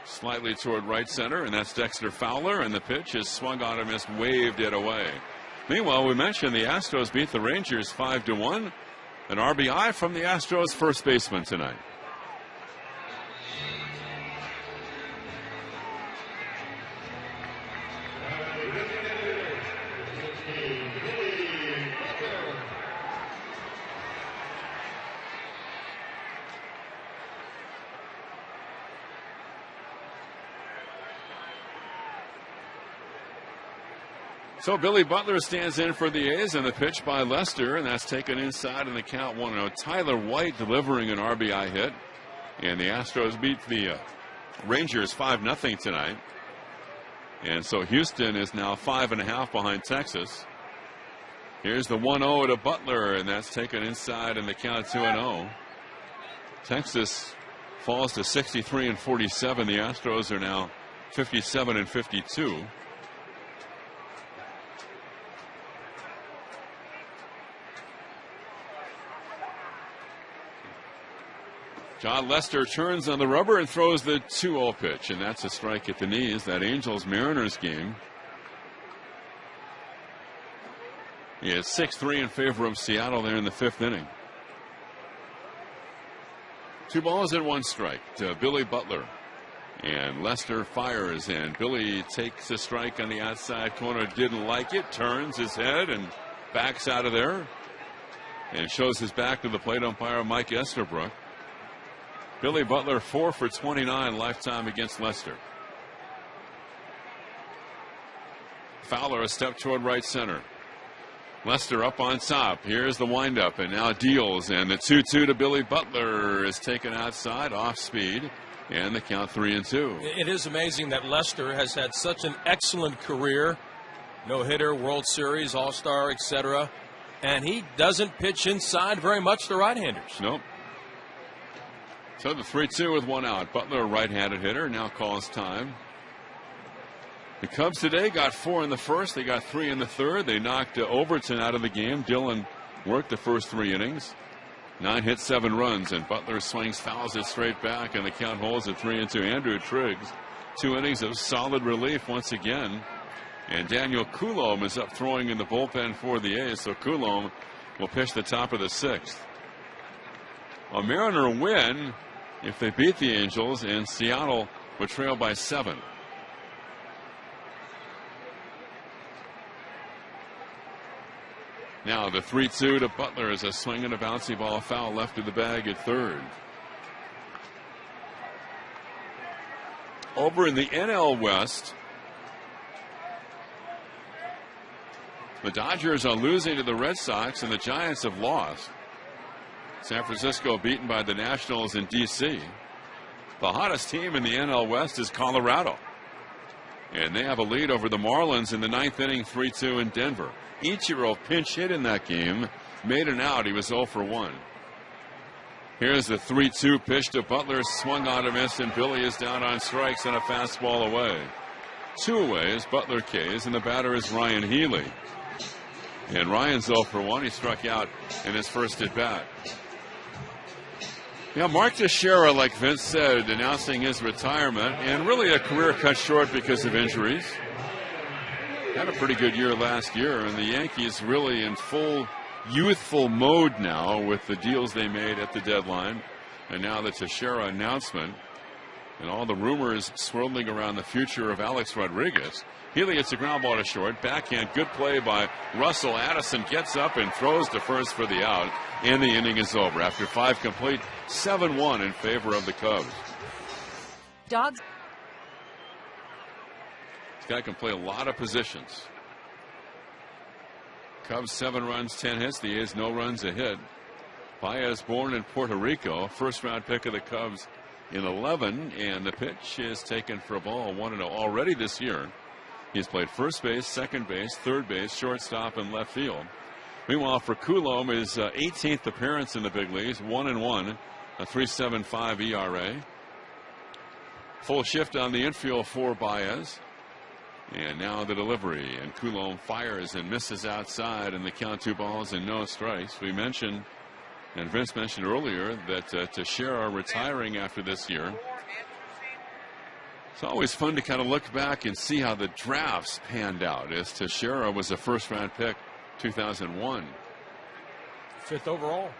slightly toward right center, and that's Dexter Fowler, and the pitch is swung on and missed, waved it away. Meanwhile, we mentioned the Astros beat the Rangers 5-1. An RBI from the Astros first baseman tonight. So Billy Butler stands in for the A's, and the pitch by Lester, and that's taken inside in the count 1-0. Tyler White delivering an RBI hit, and the Astros beat the Rangers 5-0 tonight. And so Houston is now 5.5 behind Texas. Here's the 1-0 to Butler, and that's taken inside in the count 2-0. Texas falls to 63-47. The Astros are now 57-52. John Lester turns on the rubber and throws the 2-0 pitch, and that's a strike at the knees. That Angels-Mariners game. It's 6-3 in favor of Seattle there in the 5th inning. 2 balls and 1 strike to Billy Butler. And Lester fires, and Billy takes a strike on the outside corner. Didn't like it, turns his head and backs out of there and shows his back to the plate umpire Mike Estabrook. Billy Butler 4 for 29 lifetime against Lester. Fowler a step toward right center. Lester up on top. Here's the windup, and now deals, and the 2-2 to Billy Butler is taken outside off speed, and the count 3-2. It is amazing that Lester has had such an excellent career, no hitter, World Series, All-Star, etc., and he doesn't pitch inside very much to right-handers. Nope. So the 3-2 with one out. Butler, a right-handed hitter, now calls time. The Cubs today got 4 in the first. They got 3 in the third. They knocked Overton out of the game. Dillon worked the first 3 innings. 9 hits, 7 runs, and Butler swings, fouls it straight back, and the count holds at 3-2. Andrew Triggs, 2 innings of solid relief once again. And Daniel Coulombe is up throwing in the bullpen for the A's, so Coulombe will pitch the top of the 6th. A Mariner win if they beat the Angels, and Seattle would trail by 7. Now the 3-2 to Butler is a swing and a bouncy ball foul left of the bag at third. Over in the NL West, the Dodgers are losing to the Red Sox and the Giants have lost. San Francisco beaten by the Nationals in D.C. The hottest team in the NL West is Colorado, and they have a lead over the Marlins in the 9th inning, 3-2 in Denver. Ichiro pinch hit in that game, made an out. He was 0 for 1. Here's the 3-2 pitch to Butler, swung on a miss, and Billy is down on strikes and a fastball away. 2 away as Butler K's, and the batter is Ryan Healy. And Ryan's 0 for 1. He struck out in his first at bat. Yeah, Mark Teixeira, like Vince said, announcing his retirement, and really a career cut short because of injuries. Had a pretty good year last year, and the Yankees really in full youthful mode now with the deals they made at the deadline, and now the Teixeira announcement, and all the rumors swirling around the future of Alex Rodriguez. Healy hits a ground ball to short, backhand, good play by Russell. Addison gets up and throws to first for the out, and the inning is over. After 5 complete, 7-1 in favor of the Cubs. Dogs. This guy can play a lot of positions. Cubs 7 runs, 10 hits. The A's no runs, a hit. Baez born in Puerto Rico, first round pick of the Cubs in 11, and the pitch is taken for a ball, 1-0 already this year. He's played first base, second base, third base, shortstop, and left field. Meanwhile, for Coulombe, his 18th appearance in the big leagues, 1-1, a 3.75 ERA. Full shift on the infield for Baez. And now the delivery, and Coulombe fires and misses outside, and the count 2 balls and no strikes. We mentioned, and Vince mentioned earlier, that Teixeira retiring after this year. It's always fun to kind of look back and see how the drafts panned out, as Teixeira was a first-round pick 2001. 5th overall.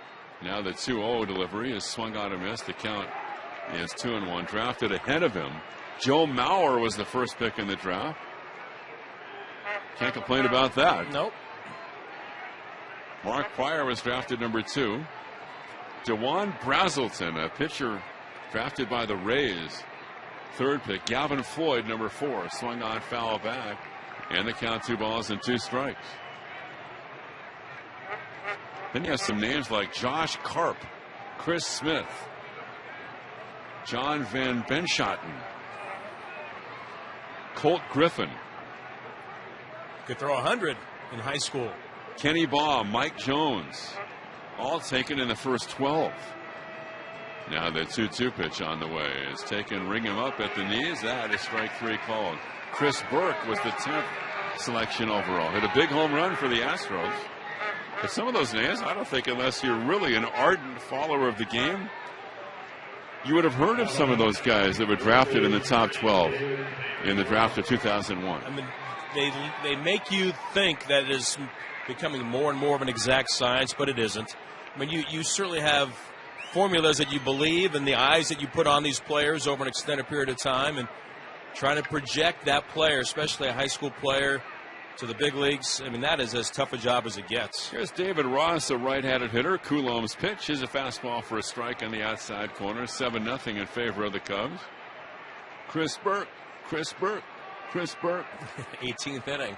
Now the 2-0 delivery is swung on a miss. The count is 2-1. Drafted ahead of him, Joe Mauer was the first pick in the draft. Can't complain about that. Nope. Mark Pryor was drafted number 2. DeJuan Brazelton, a pitcher drafted by the Rays, 3rd pick. Gavin Floyd, number 4, swung on, foul back, and the count 2 balls and 2 strikes. Then you have some names like Josh Karp, Chris Smith, John Van Benschoten, Colt Griffin. Could throw 100 in high school. Kenny Baugh, Mike Jones, all taken in the first 12. Now the 2-2 pitch on the way is taken, ring him up at the knees. That is strike 3 called. Chris Burke was the 10th selection overall. Hit a big home run for the Astros. But some of those names, I don't think, unless you're really an ardent follower of the game, you would have heard of some of those guys that were drafted in the top 12 in the draft of 2001. I mean, they make you think that it is becoming more and more of an exact science, but it isn't. I mean, you certainly have formulas that you believe and the eyes that you put on these players over an extended period of time, and trying to project that player, especially a high school player, to the big leagues. I mean, that is as tough a job as it gets. Here's David Ross, a right-handed hitter. Coulombe's pitch is a fastball for a strike on the outside corner. 7-0 in favor of the Cubs. Chris Burke. 18th inning.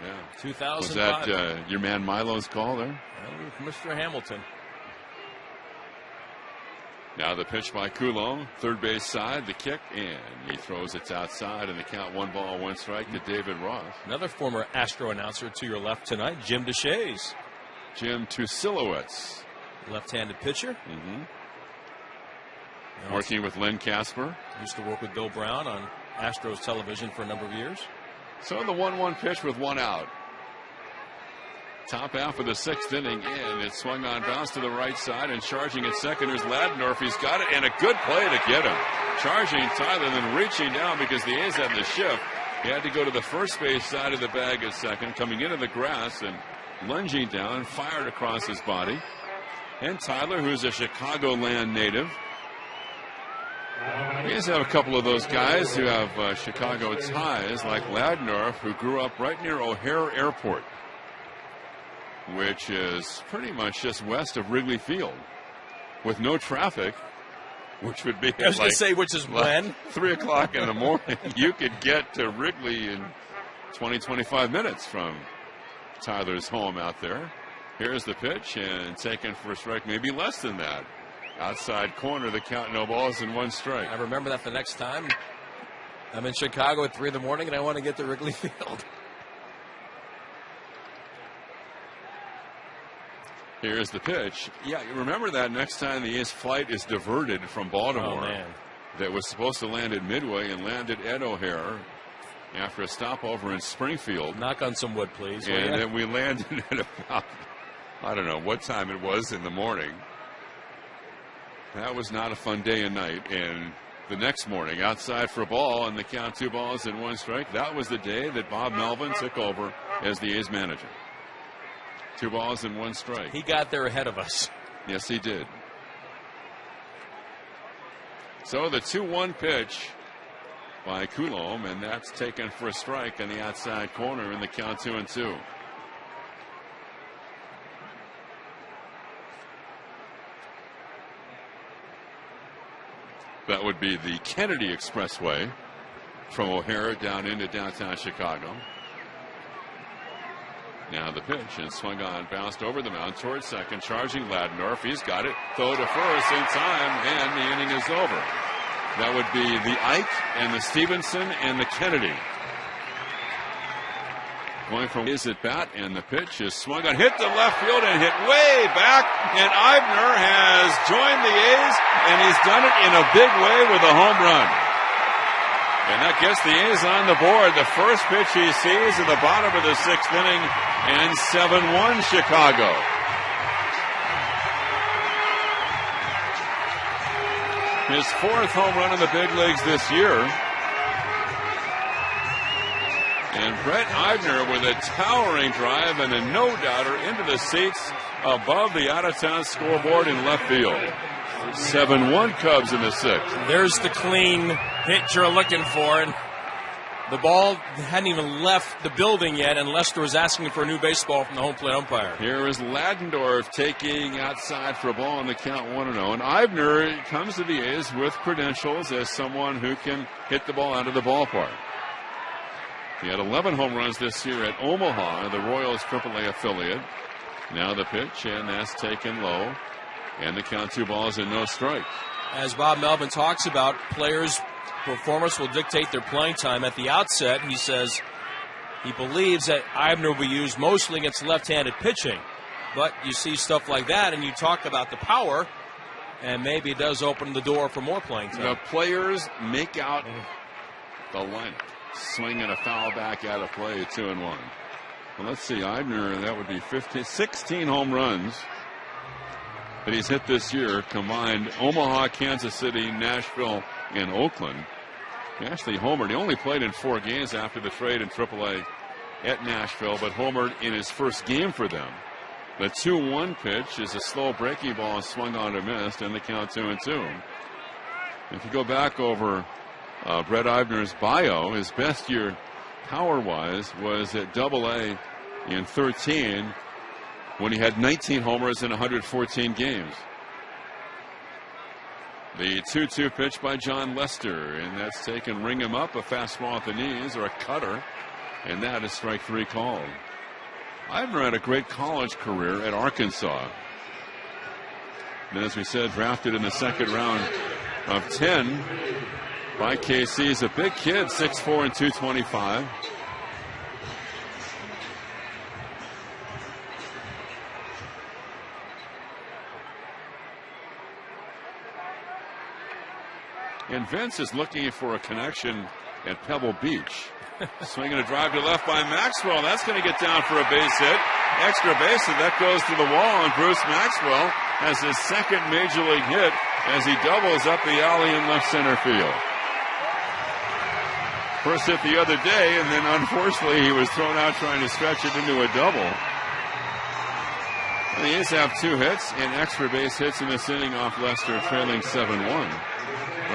Yeah. 2005. Was that your man Milo's call there? Mr. Hamilton. Now the pitch by Coulombe, third base side, the kick, and he throws it outside, and the count 1 ball, 1 strike to David Ross. Another former Astro announcer to your left tonight, Jim DeShays. Jim to silhouettes. Left-handed pitcher. Working with Len Casper. Used to work with Bill Brown on Astros television for a number of years. So the 1-1 pitch with 1 out. Top half of the 6th inning, and it swung on, bounced to the right side, and charging at second is Ladendorf. He's got it, and a good play to get him. Charging Tyler, then reaching down because the A's had the shift. He had to go to the first base side of the bag at second, coming into the grass and lunging down, fired across his body. And Tyler, who's a Chicagoland native. The A's have a couple of those guys who have Chicago ties, like Ladendorf, who grew up right near O'Hare Airport, which is pretty much just west of Wrigley Field, with no traffic, which would be I was going to say, which is when? 3 o'clock in the morning. You could get to Wrigley in 20-25 minutes from Tyler's home out there. Here's the pitch, and taken for a strike, maybe less than that. Outside corner, the count, no balls and 1 strike. I remember that the next time I'm in Chicago at 3 in the morning and I want to get to Wrigley Field. Here's the pitch. Yeah, you remember that next time the A's flight is diverted from Baltimore. Oh, man. That was supposed to land at Midway and landed at O'Hare after a stopover in Springfield. Knock on some wood, please. And then we landed at about, I don't know what time it was in the morning. That was not a fun day and night. And the next morning, outside for a ball, and the count 2 balls and 1 strike. That was the day that Bob Melvin took over as the A's manager. 2 balls and 1 strike. He got there ahead of us. Yes, he did. So the 2-1 pitch by Coulombe, and that's taken for a strike on the outside corner in the count 2-2. That would be the Kennedy Expressway from O'Hare down into downtown Chicago. Now the pitch, and swung on, bounced over the mound towards second, charging Ladendorf. He's got it. Throw to first in time, and the inning is over. That would be the Ike and the Stevenson and the Kennedy. Going from his at bat, and the pitch is swung on, hit to left field, and hit way back. And Eibner has joined the A's, and he's done it in a big way with a home run. And that gets the A's on the board. The first pitch he sees in the bottom of the 6th inning, and 7-1 Chicago. His 4th home run in the big leagues this year. And Brett Eibner with a towering drive and a no-doubter into the seats above the out-of-town scoreboard in left field. 7-1 Cubs in the 6th. There's the clean hit you're looking for, and the ball hadn't even left the building yet, and Lester was asking for a new baseball from the home plate umpire. Here is Ladendorf taking outside for a ball on the count 1-0, and Eibner comes to the A's with credentials as someone who can hit the ball out of the ballpark. He had 11 home runs this year at Omaha, the Royals AAA affiliate. Now the pitch, and that's taken low. And the count 2 balls and no strikes. As Bob Melvin talks about, players' performance will dictate their playing time. At the outset, he says he believes that Eibner will be used mostly against left-handed pitching. But you see stuff like that, and you talk about the power, and maybe it does open the door for more playing time. The players make out the lineup. Swinging a foul back out of play, 2-1. Well, let's see, Eibner, that would be 16 home runs that he's hit this year, combined Omaha, Kansas City, Nashville, and Oakland. He actually homered. He only played in 4 games after the trade in AAA at Nashville, but homered in his first game for them. The 2-1 pitch is a slow breaking ball, swung on and missed, and the count 2-2. If you go back over Brett Eibner's bio, his best year power-wise, was at Double-A in 13 when he had 19 homers in 114 games. The 2-2 pitch by John Lester, and that's taken. Ring him up, a fastball at the knees or a cutter, and that is strike 3 called. Eibner had a great college career at Arkansas. And as we said, drafted in the second round of 10 by KC. He's a big kid, 6'4" and 225. And Vince is looking for a connection at Pebble Beach. Swinging a drive to left by Maxwell. That's going to get down for a base hit. Extra base hit. That goes to the wall, and Bruce Maxwell has his second major league hit as he doubles up the alley in left center field. First hit the other day, and then unfortunately he was thrown out trying to stretch it into a double. And the A's have 2 hits and extra base hits in this inning off Lester, trailing 7-1.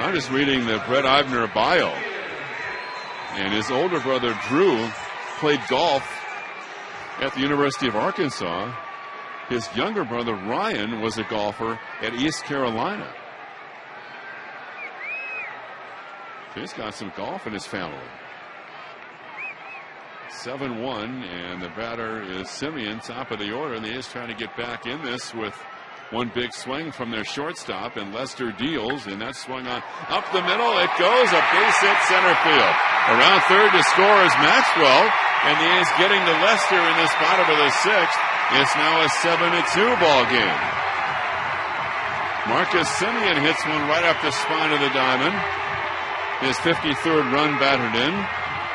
I'm just reading the Brett Eibner bio. And his older brother, Drew, played golf at the University of Arkansas. His younger brother, Ryan, was a golfer at East Carolina. So he's got some golf in his family. 7-1, and the batter is Simeon, top of the order. And the A's trying to get back in this with one big swing from their shortstop, and Lester deals, and that swung on up the middle. It goes a base hit center field. Around third to score is Maxwell, and the A's getting to Lester in this bottom of the 6th. It's now a 7-2 ball game. Marcus Simeon hits one right up the spine of the diamond. His 53rd run battered in.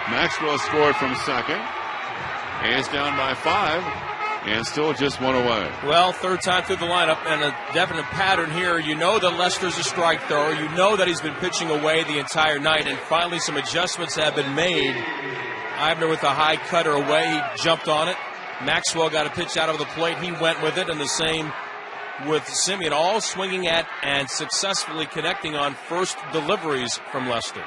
Maxwell scored from second. A's down by 5. And still just 1 away. Well, third time through the lineup, and a definite pattern here. You know that Lester's a strike thrower. You know that he's been pitching away the entire night, and finally some adjustments have been made. Eibner with a high cutter away. He jumped on it. Maxwell got a pitch out of the plate. He went with it, and the same with Simeon, all swinging at and successfully connecting on first deliveries from Lester.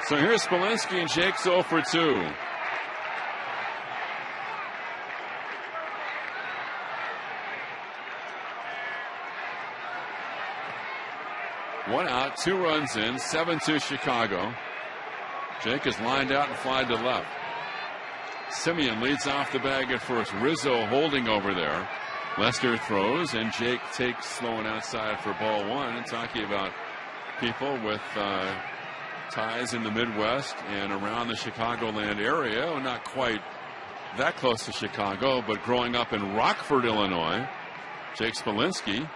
So here's Spilensky, and Jake's 0 for 2. One out, 2 runs in, 7-2 Chicago. Jake is lined out and flied to left. Simeon leads off the bag at first. Rizzo holding over there. Lester throws, and Jake takes slow and outside for ball 1. And talking about people with ties in the Midwest and around the Chicagoland area. Well, not quite that close to Chicago, but growing up in Rockford, Illinois. Jake Spilensky.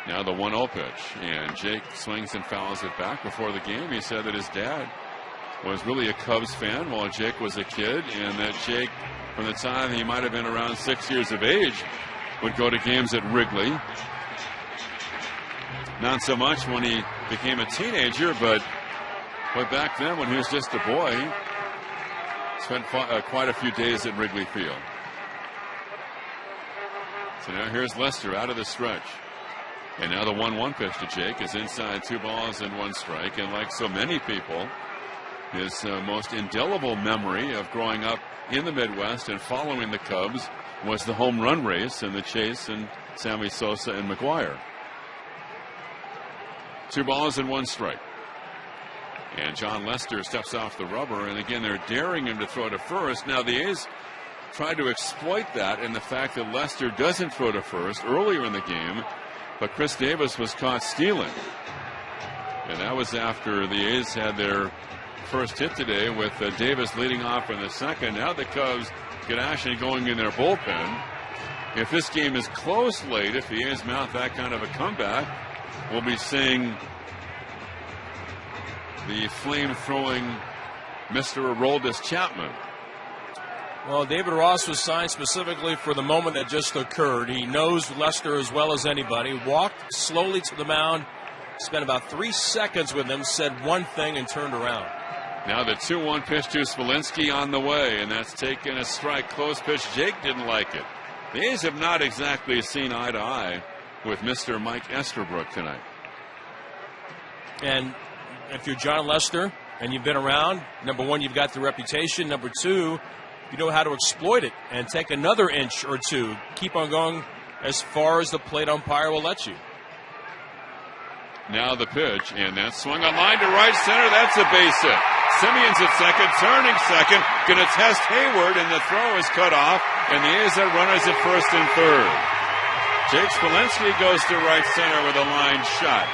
Now the 1-0 pitch, and Jake swings and fouls it back. Before the game, he said that his dad was really a Cubs fan while Jake was a kid, and that Jake, from the time he might have been around 6 years of age, would go to games at Wrigley. Not so much when he became a teenager, but back then when he was just a boy, he spent quite a few days at Wrigley Field. So now here's Lester out of the stretch. And now the 1-1 pitch to Jake is inside, 2 balls and 1 strike. And like so many people, his most indelible memory of growing up in the Midwest and following the Cubs was the home run race and the chase and Sammy Sosa and McGuire. 2 balls and 1 strike. And John Lester steps off the rubber, and again they're daring him to throw to first. Now the A's tried to exploit that in the fact that Lester doesn't throw to first earlier in the game, but Chris Davis was caught stealing. And that was after the A's had their first hit today with Davis leading off in the second. Now the Cubs get action going in their bullpen. If this game is close late, if the A's mount that kind of a comeback, we'll be seeing the flame-throwing Mr. Aroldis Chapman. Well, David Ross was signed specifically for the moment that just occurred. He knows Lester as well as anybody. Walked slowly to the mound, spent about 3 seconds with him, said one thing, and turned around. Now the 2-1 pitch to Spilensky on the way, and that's taken a strike. Close pitch. Jake didn't like it. The A's have not exactly seen eye to eye with Mr. Mike Estabrook tonight. And if you're John Lester and you've been around, number one, you've got the reputation. Number two, you know how to exploit it and take another inch or two. Keep on going as far as the plate umpire will let you. Now the pitch, and that swung on line to right center. That's a base hit. Simeon's at second, turning second, going to test Hayward, and the throw is cut off, and the A's have runners at first and third. Jake Spilensky goes to right center with a line shot.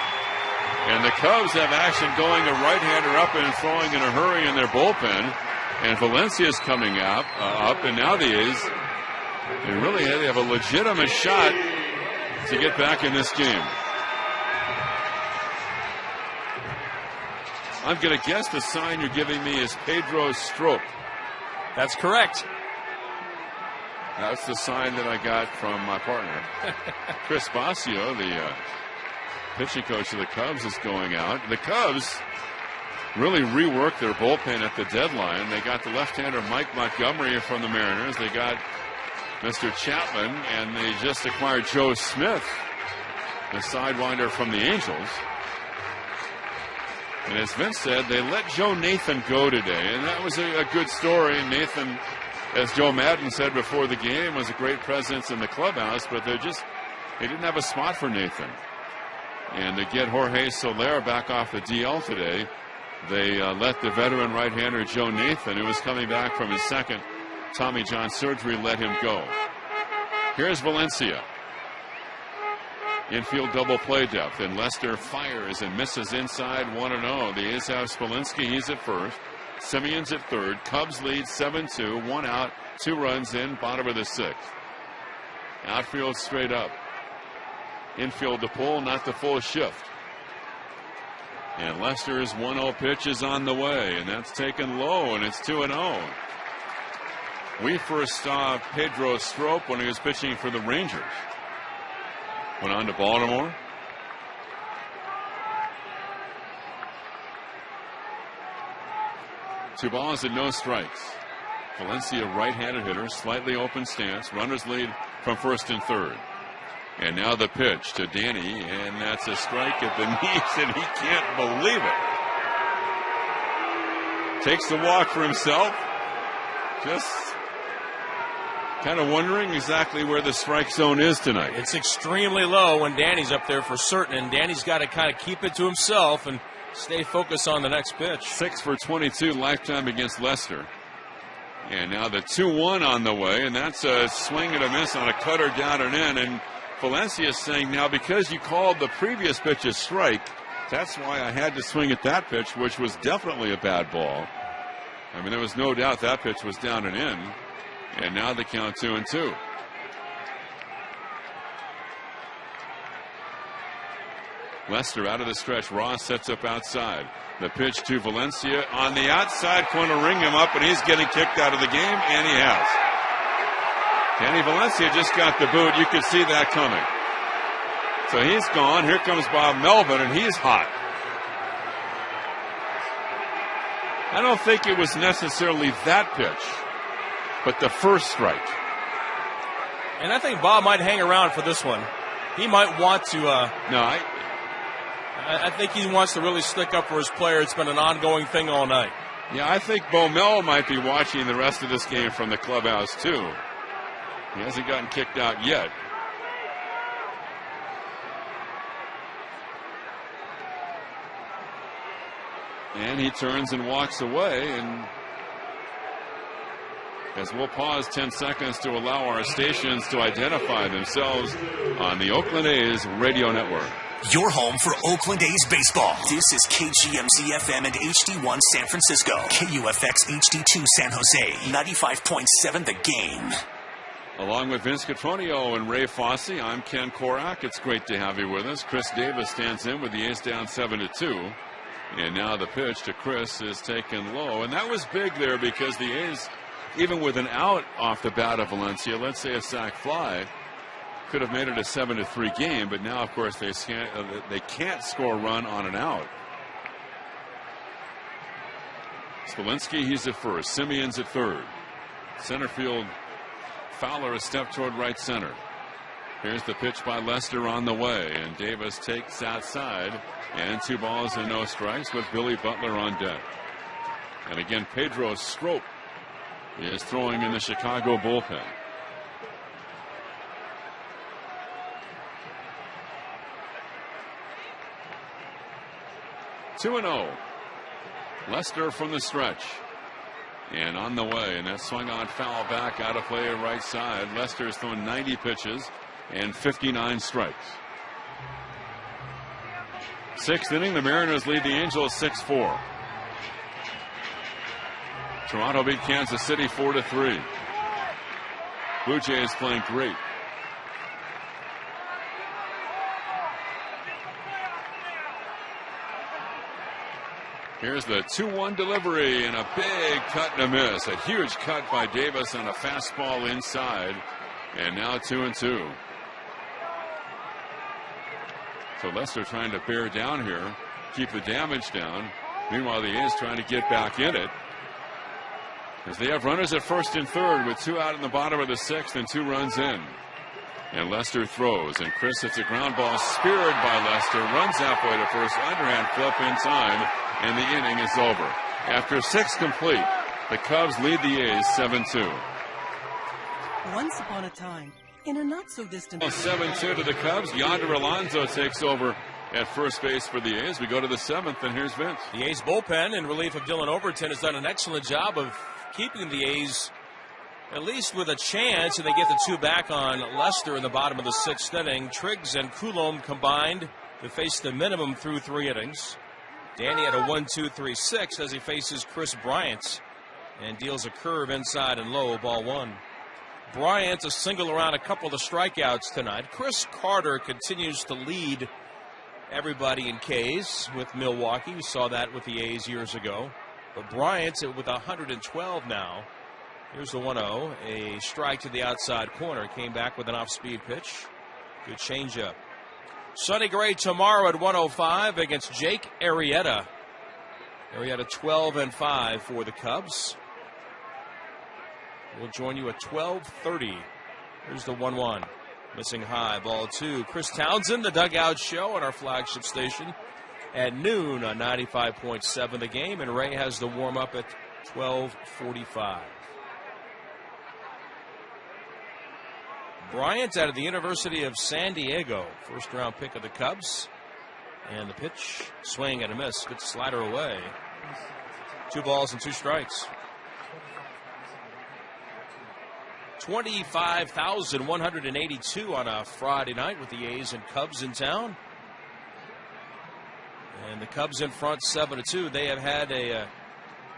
And the Cubs have action going, a right-hander up and throwing in a hurry in their bullpen. And Valencia's coming up, and now the A's, they have a legitimate shot to get back in this game. I'm going to guess the sign you're giving me is Pedro Strop. That's correct. That's the sign that I got from my partner. Chris Basio, the pitching coach of the Cubs, is going out. The Cubs really reworked their bullpen at the deadline. They got the left-hander Mike Montgomery from the Mariners. They got Mr. Chapman, and they just acquired Joe Smith, the sidewinder from the Angels. And as Vince said, they let Joe Nathan go today, and that was a good story. Nathan, as Joe Madden said before the game, was a great presence in the clubhouse, but they didn't have a spot for Nathan. And to get Jorge Soler back off the DL today, they let the veteran right-hander Joe Nathan, who was coming back from his second Tommy John surgery, let him go. Here's Valencia. Infield double play depth, and Lester fires and misses inside 1-0. The A's have Spilensky, he's at first. Simeon's at third. Cubs lead 7-2, 1 out, 2 runs in, bottom of the 6th. Outfield straight up. Infield to pull, not the full shift. And Lester's 1-0 pitch is on the way, and that's taken low, and it's 2-0. We first saw Pedro Strop when he was pitching for the Rangers. Went on to Baltimore. Two balls and no strikes. Valencia, right-handed hitter, slightly open stance. Runners lead from first and third. And now the pitch to Danny, and that's a strike at the knees, and he can't believe it. Takes the walk for himself. Just kind of wondering exactly where the strike zone is tonight. It's extremely low when Danny's up there for certain, and Danny's got to kind of keep it to himself and stay focused on the next pitch. 6 for 22 lifetime against Lester. And now the 2-1 on the way, and that's a swing and a miss on a cutter down and in. And Valencia is saying, now because you called the previous pitch a strike, that's why I had to swing at that pitch, which was definitely a bad ball. I mean, there was no doubt that pitch was down and in. And now the count 2-2. Lester out of the stretch. Ross sets up outside. The pitch to Valencia on the outside corner, ring him up, and he's getting kicked out of the game, and he has. Danny Valencia just got the boot. You could see that coming. So he's gone. Here comes Bob Melvin, and he's hot. I don't think it was necessarily that pitch, but the first strike. And I think Bob might hang around for this one. He might want to. I think he wants to really stick up for his player. It's been an ongoing thing all night. Yeah, I think Bo Mel might be watching the rest of this game from the clubhouse, too. He hasn't gotten kicked out yet. And he turns and walks away, and as we'll pause 10 seconds to allow our stations to identify themselves on the Oakland A's radio network. Your home for Oakland A's baseball. This is KGMZ FM and HD1 San Francisco. KUFX HD2 San Jose. 95.7 The Game. Along with Vince Cotroneo and Ray Fosse, I'm Ken Korak. It's great to have you with us. Chris Davis stands in with the A's down 7-2. And now the pitch to Chris is taken low. And that was big there because the A's, even with an out off the bat of Valencia, let's say a sac fly, could have made it a 7-3 game, but now, of course, they can't score a run on an out. Spilensky, he's at first. Simeon's at third. Center field, Fowler a step toward right center. Here's the pitch by Lester on the way, and Davis takes outside, and 2 balls and no strikes with Billy Butler on deck. And again, Pedro Strop is throwing in the Chicago bullpen. Two and 0. Lester from the stretch. And on the way, and that swung on foul back out of play right side. Lester's thrown 90 pitches and 59 strikes. 6th inning, the Mariners lead the Angels 6-4. Toronto beat Kansas City 4-3. Blue Jays playing great. Here's the 2-1 delivery and a big cut and a miss. A huge cut by Davis on a fastball inside. And now 2-2. So Lester trying to bear down here, keep the damage down. Meanwhile, the A's trying to get back in it, as they have runners at first and third with 2 out in the bottom of the 6th and 2 runs in. And Lester throws, and Chris hits a ground ball speared by Lester, runs halfway to first, underhand flip in time, and the inning is over. After 6 complete, the Cubs lead the A's 7-2. Once upon a time, in a not-so-distant... 7-2 to the Cubs. Yonder Alonso takes over at first base for the A's. We go to the 7th, and here's Vince. The A's bullpen, in relief of Dylan Overton, has done an excellent job of keeping the A's at least with a chance, and they get the 2 back on Lester in the bottom of the 6th inning. Triggs and Coulombe combined to face the minimum through 3 innings. Danny had a 1-2-3-6 as he faces Chris Bryant and deals a curve inside and low, ball 1. Bryant a single around a couple of the strikeouts tonight. Chris Carter continues to lead everybody in Ks with Milwaukee. We saw that with the A's years ago. But Bryant with 112 now. Here's the 1-0. A strike to the outside corner. Came back with an off-speed pitch. Good changeup. Sonny Gray tomorrow at 1:05 against Jake Arrieta. Arrieta 12-5 for the Cubs. We'll join you at 12:30. Here's the 1-1. Missing high, ball 2. Chris Townsend, the Dugout Show on our flagship station at noon on 95.7 The Game. And Ray has the warm-up at 12:45. Bryant out of the University of San Diego. First-round pick of the Cubs. And the pitch, swing and a miss. Good slider away. 2 balls and 2 strikes. 25,182 on a Friday night with the A's and Cubs in town. And the Cubs in front 7-2. They have had a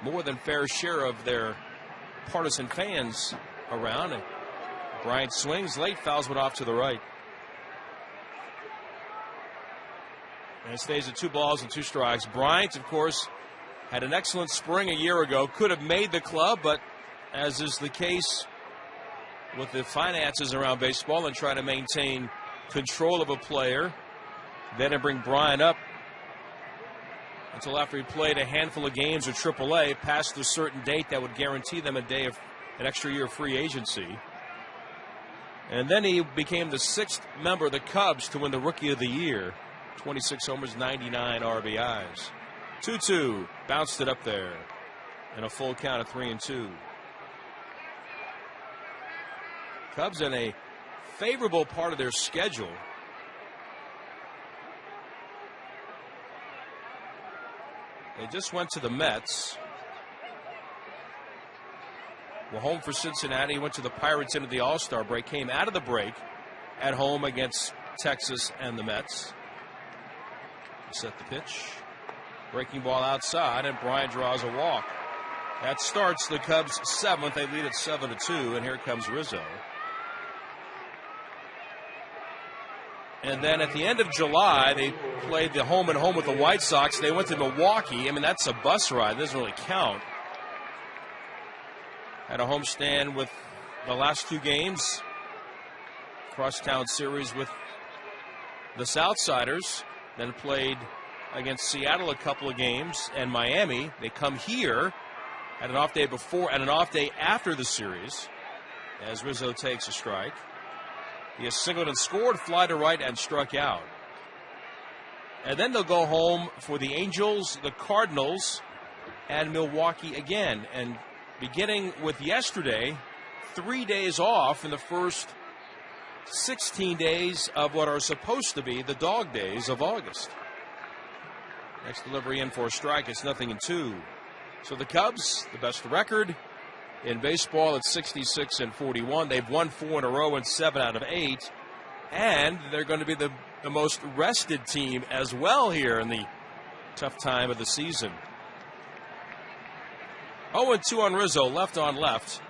more than fair share of their partisan fans around. And Bryant swings late, fouls one off to the right. And it stays at 2 balls and 2 strikes. Bryant, of course, had an excellent spring a year ago. Could have made the club, but as is the case with the finances around baseball and trying to maintain control of a player, then to bring Bryant up until after he played a handful of games with AAA past a certain date that would guarantee them an extra year of free agency. And then he became the 6th member of the Cubs to win the Rookie of the Year. 26 homers, 99 RBIs. 2-2, bounced it up there in a full count of 3-2. Cubs in a favorable part of their schedule. They just went to the Mets. Were home for Cincinnati. Went to the Pirates into the All-Star break. Came out of the break at home against Texas and the Mets. Set the pitch. Breaking ball outside, and Bryant draws a walk. That starts the Cubs' 7th. They lead at 7-2, and here comes Rizzo. And then at the end of July, they played the home and home with the White Sox. They went to Milwaukee. I mean, that's a bus ride. It doesn't really count. Had a homestand with the last 2 games. Crosstown series with the Southsiders. Then played against Seattle a couple of games. And Miami. They come here at an off day before and an off day after the series. As Rizzo takes a strike. He has singled and scored, fly to right, and struck out. And then they'll go home for the Angels, the Cardinals, and Milwaukee again. And beginning with yesterday, 3 days off in the first 16 days of what are supposed to be the dog days of August. Next delivery in for a strike. It's 0-2. So the Cubs, the best record in baseball at 66-41. They've won 4 in a row and 7 out of 8. And they're going to be the most rested team as well here in the tough time of the season. 0-2 on Rizzo, left on left.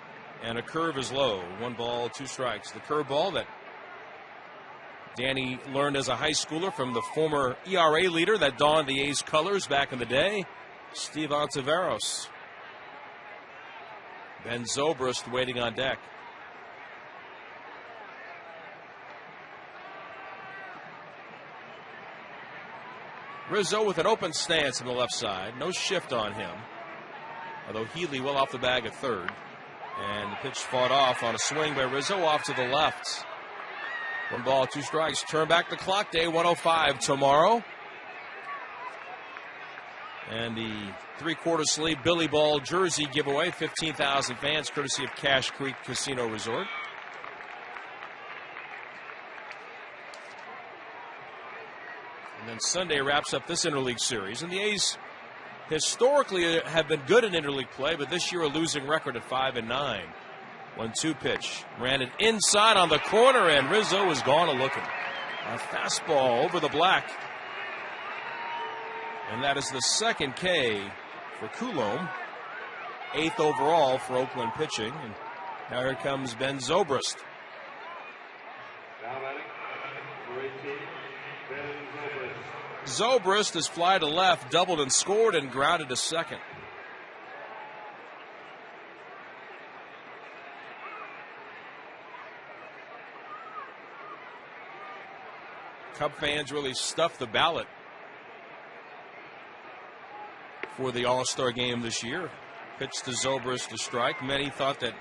And a curve is low. 1 ball, 2 strikes. The curveball that Danny learned as a high schooler from the former ERA leader that donned the A's colors back in the day, Steve Ontiveros. Ben Zobrist waiting on deck. Rizzo with an open stance on the left side. No shift on him. Although Healy well off the bag at third. And the pitch fought off on a swing by Rizzo off to the left. 1 ball, 2 strikes. Turn back the clock. Day 105 tomorrow. And the 3/4 sleeve Billy Ball jersey giveaway. 15,000 fans courtesy of Cache Creek Casino Resort. And then Sunday wraps up this interleague series. And the A's historically have been good in interleague play, but this year a losing record at 5-9. 1-2 pitch. Ran it inside on the corner, and Rizzo was gone a-looking. A fastball over the black. And that is the second K for Coulombe. 8th overall for Oakland pitching. And now here comes Ben Zobrist. Now batting, for 18, Ben Zobrist. Zobrist has fly to left, doubled and scored, and grounded to second. Cub fans really stuffed the ballot for the All-Star game this year. Pitch to Zobrist to strike. Many thought that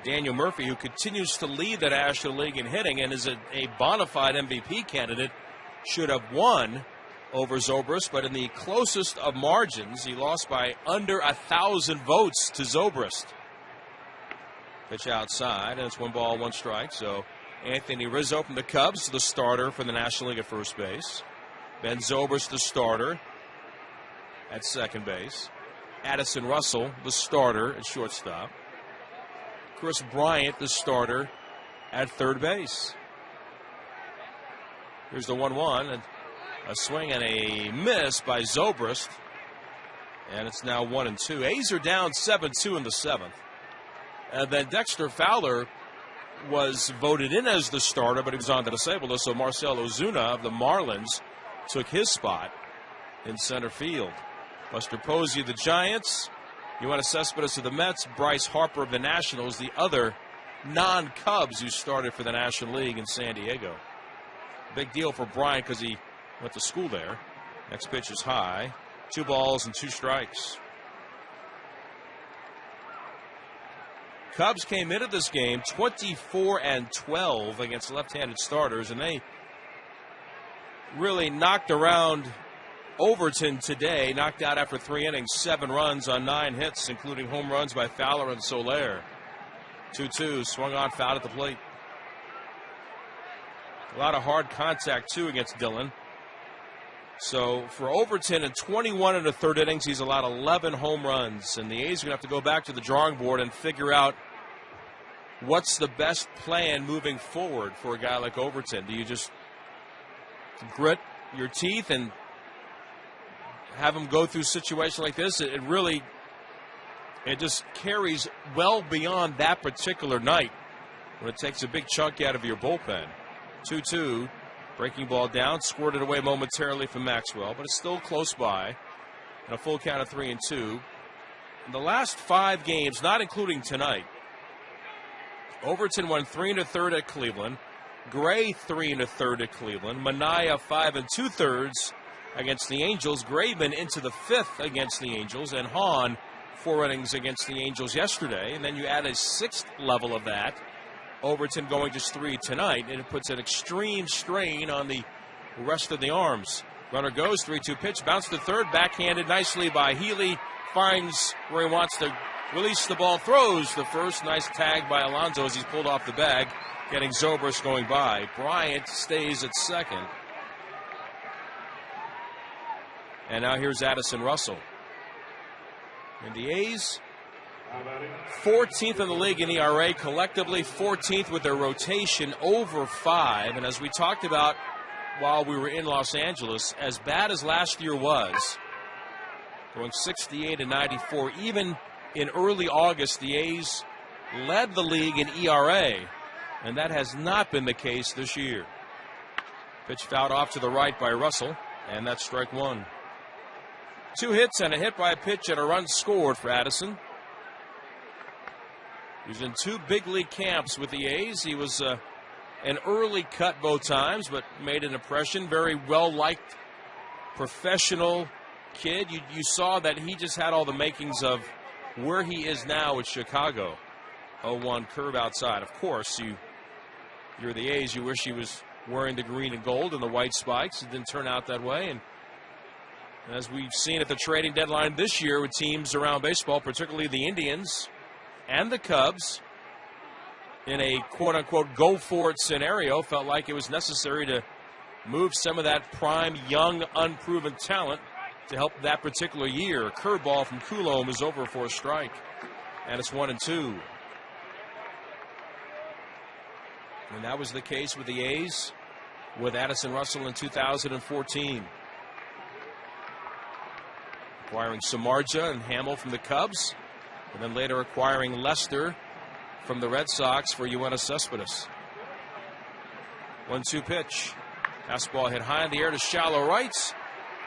Daniel Murphy, who continues to lead the National League in hitting and is a bona fide MVP candidate, should have won over Zobrist, but in the closest of margins, he lost by under 1,000 votes to Zobrist. Pitch outside, and it's 1 ball, 1 strike. So Anthony Rizzo from the Cubs, the starter for the National League at first base. Ben Zobrist, the starter at second base. Addison Russell, the starter at shortstop. Chris Bryant, the starter at third base. Here's the 1-1, and a swing and a miss by Zobrist. And it's now 1-2. A's are down 7-2 in the 7th. And then Dexter Fowler was voted in as the starter, but he was on the disabled list, so Marcell Ozuna of the Marlins took his spot in center field. Buster Posey of the Giants, Yoenis Cespedes of the Mets, Bryce Harper of the Nationals, the other non-Cubs who started for the National League in San Diego. Big deal for Bryant because he went to school there. Next pitch is high. 2 balls and 2 strikes. Cubs came into this game 24-12 against left-handed starters, and they really knocked around Overton today. Knocked out after 3 innings, 7 runs on 9 hits, including home runs by Fowler and Soler. 2-2, swung on, fouled at the plate. A lot of hard contact, too, against Dillon. So for Overton, in 21 1/3 innings, he's allowed 11 home runs. And the A's are going to have to go back to the drawing board and figure out what's the best plan moving forward for a guy like Overton. Do you just grit your teeth and have him go through a situation like this? It just carries well beyond that particular night when it takes a big chunk out of your bullpen. 2-2. Breaking ball down, squirted away momentarily from Maxwell, but it's still close by. And a full count of 3-2. In the last 5 games, not including tonight, Overton won 3 1/3 at Cleveland. Gray 3 1/3 at Cleveland. Minaya 5 2/3 against the Angels. Graveman into the 5th against the Angels, and Hahn 4 innings against the Angels yesterday. And then you add a 6th level of that Overton going just 3 tonight, and it puts an extreme strain on the rest of the arms. Runner goes, 3-2 pitch, bounce to third, backhanded nicely by Healy, finds where he wants to release the ball, throws the first. Nice tag by Alonso as he's pulled off the bag, getting Zobrist going by. Bryant stays at second. And now here's Addison Russell. And the A's, 14th in the league in ERA, collectively 14th with their rotation over 5. And as we talked about while we were in Los Angeles, as bad as last year was, going 68 and 94, even in early August, the A's led the league in ERA, and that has not been the case this year. Pitch fouled off to the right by Russell, and that's strike 1. 2 hits and a hit by a pitch and a run scored for Addison. He was in 2 big league camps with the A's. He was an early cut both times, but made an impression. Very well-liked professional kid. You saw that he just had all the makings of where he is now at Chicago. 0-1 curve outside. Of course, you're the A's. You wish he was wearing the green and gold and the white spikes. It didn't turn out that way. And as we've seen at the trading deadline this year with teams around baseball, particularly the Indians and the Cubs, in a quote-unquote go-for-it scenario, felt like it was necessary to move some of that prime, young, unproven talent to help that particular year. A curveball from Coulomb is over for a strike, and it's 1-2. And that was the case with the A's with Addison Russell in 2014. Acquiring Samardzija and Hamill from the Cubs, and then later acquiring Lester from the Red Sox for Yoenis Cespedes. 1-2 pitch. Fastball hit high in the air to shallow rights.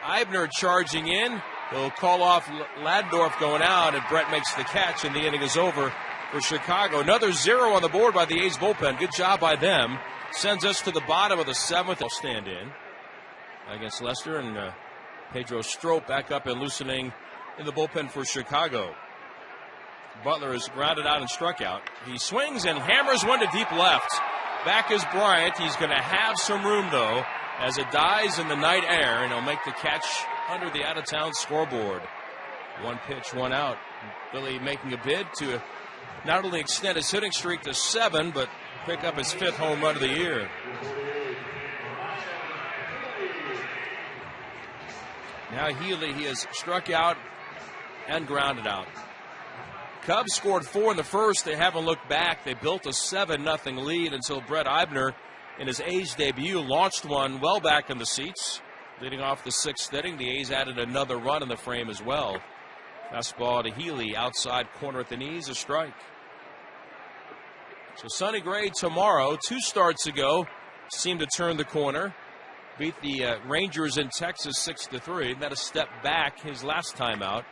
Eibner charging in. He'll call off Ladendorf going out, and Brett makes the catch, and the inning is over for Chicago. Another 0 on the board by the A's bullpen. Good job by them. Sends us to the bottom of the 7th. They'll stand in against Lester, and Pedro Strop back up and loosening in the bullpen for Chicago. Butler is grounded out and struck out. He swings and hammers one to deep left. Back is Bryant. He's going to have some room, though, as it dies in the night air, and he'll make the catch under the out-of-town scoreboard. 1 pitch, 1 out. Billy making a bid to not only extend his hitting streak to 7, but pick up his 5th home run of the year. Now Healy, he has struck out and grounded out. Cubs scored 4 in the first. They haven't looked back. They built a 7-0 lead until Brett Eibner, in his A's debut, launched one well back in the seats. Leading off the 6th inning, the A's added another run in the frame as well. Fastball to Healy, outside corner at the knees, a strike. So Sonny Gray tomorrow, 2 starts ago, seemed to turn the corner. Beat the Rangers in Texas 6-3. That a step back his last time out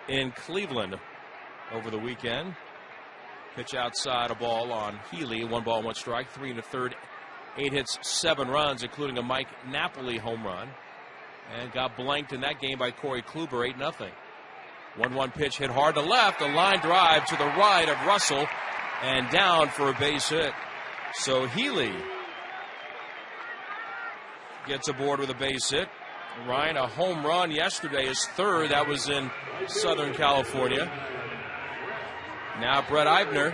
in Cleveland over the weekend. Pitch outside, a ball on Healy. 1 ball, 1 strike. 3 1/3. 8 hits, 7 runs, including a Mike Napoli home run. And got blanked in that game by Corey Kluber, 8-0. 1-1 pitch hit hard to left. A line drive to the right of Russell and down for a base hit. So Healy gets aboard with a base hit. Ryan, a home run yesterday, his 3rd. That was in Southern California. Now Brett Eibner.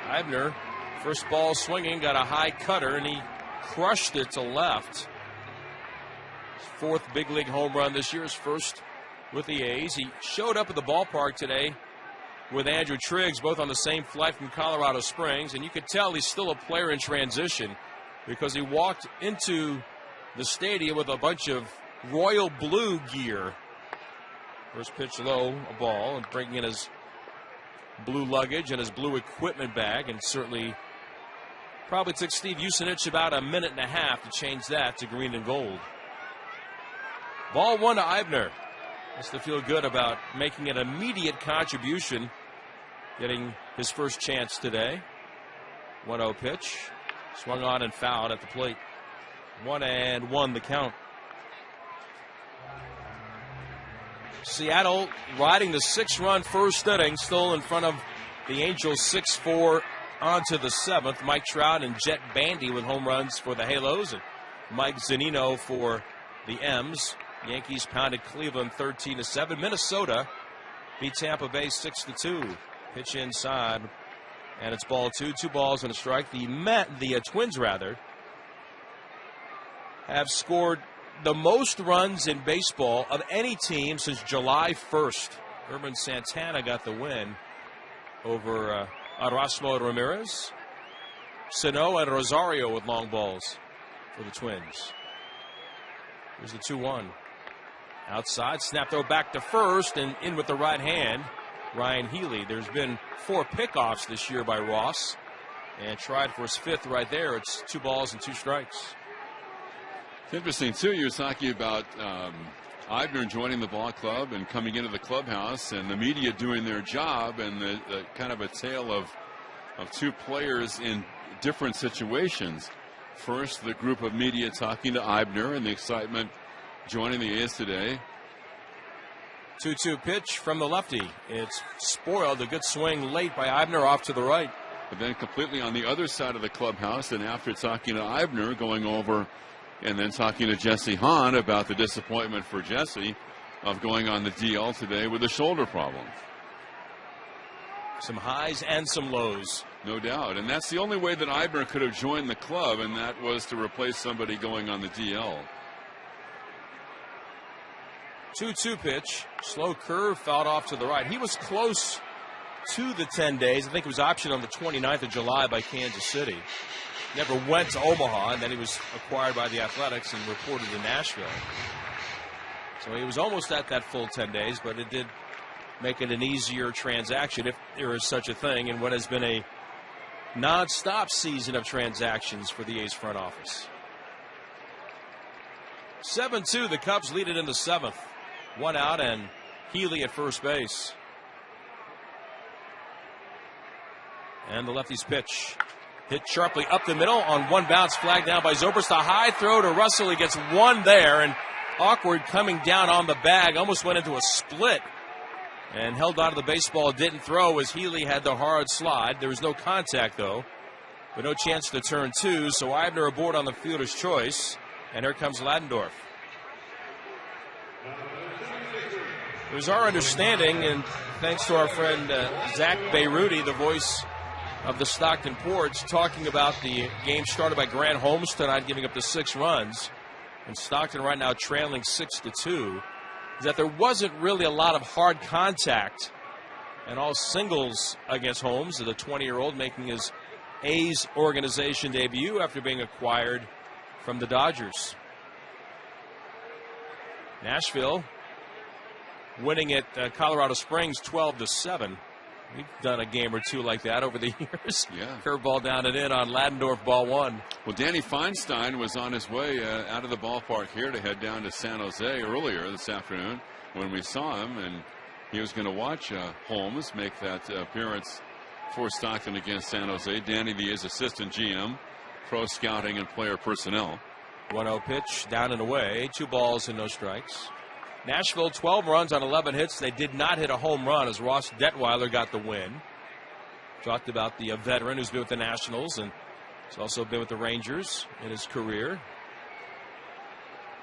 Eibner, first ball swinging, got a high cutter, and he crushed it to left. His 4th big league home run this year, his 1st with the A's. He showed up at the ballpark today with Andrew Triggs, both on the same flight from Colorado Springs, and you could tell he's still a player in transition because he walked into the stadium with a bunch of royal blue gear. First pitch low, a ball, and bringing in his blue luggage and his blue equipment bag, and certainly probably took Steve Usinich about a minute and a half to change that to green and gold. Ball 1 to Eibner. Has to feel good about making an immediate contribution, getting his first chance today. 1-0 pitch. Swung on and fouled at the plate. 1-1 the count. Seattle riding the 6-run first inning, still in front of the Angels 6-4 on to the 7th. Mike Trout and Jet Bandy with home runs for the Halos, and Mike Zunino for the M's. Yankees pounded Cleveland 13-7. Minnesota beat Tampa Bay 6-2. Pitch inside, and it's ball 2. 2 balls and a strike. The Twins have scored the most runs in baseball of any team since July 1st. Urban Santana got the win over Erasmo Ramirez. Sano and Rosario with long balls for the Twins. Here's the 2-1. Outside, snap throw back to first, and in with the right hand, Ryan Healy. There's been 4 pickoffs this year by Ross, and tried for his 5th right there. It's 2 balls and 2 strikes. It's interesting, too. You were talking about Eibner joining the ball club and coming into the clubhouse, and the media doing their job, and the kind of a tale of 2 players in different situations. First, the group of media talking to Eibner and the excitement joining the A's today. 2-2 pitch from the lefty. It's spoiled. A good swing late by Eibner off to the right. But then completely on the other side of the clubhouse, and after talking to Eibner, going over and then talking to Jesse Hahn about the disappointment for Jesse of going on the DL today with a shoulder problem. Some highs and some lows. No doubt. And that's the only way that Eibner could have joined the club, and that was to replace somebody going on the DL. 2-2 pitch. Slow curve, fouled off to the right. He was close to the 10 days. I think it was optioned on the 29th of July by Kansas City. Never went to Omaha, and then he was acquired by the Athletics and reported to Nashville. So he was almost at that full 10 days, but it did make it an easier transaction, if there is such a thing, in what has been a non-stop season of transactions for the A's front office. 7-2, the Cubs lead it in the 7th. 1 out, and Healy at first base. And the lefty's pitch. Hit sharply up the middle on 1 bounce, flagged down by Zobrist. A high throw to Russell. He gets 1 there, and awkward coming down on the bag. Almost went into a split and held onto the baseball. Didn't throw as Healy had the hard slide. There was no contact, though, but no chance to turn 2. So Eibner aboard on the fielder's choice, and here comes Ladendorf. It was our understanding, and thanks to our friend Zach Beyruti, the voice of the Stockton Porch, talking about the game started by Grant Holmes tonight, giving up the 6 runs, and Stockton right now trailing 6-2, is that there wasn't really a lot of hard contact and all singles against Holmes, the 20-year-old making his A's organization debut after being acquired from the Dodgers. Nashville winning at Colorado Springs 12-7. We've done a game or 2 like that over the years. Yeah. Curveball down and in on Ladendorf, ball 1. Well, Danny Feinstein was on his way out of the ballpark here to head down to San Jose earlier this afternoon when we saw him, and he was going to watch Holmes make that appearance for Stockton against San Jose. Danny, the A's assistant GM, pro scouting and player personnel. 1-0 pitch, down and away. 2 balls and no strikes. Nashville 12 runs on 11 hits. They did not hit a home run as Ross Detweiler got the win. Talked about the veteran who's been with the Nationals and has also been with the Rangers in his career.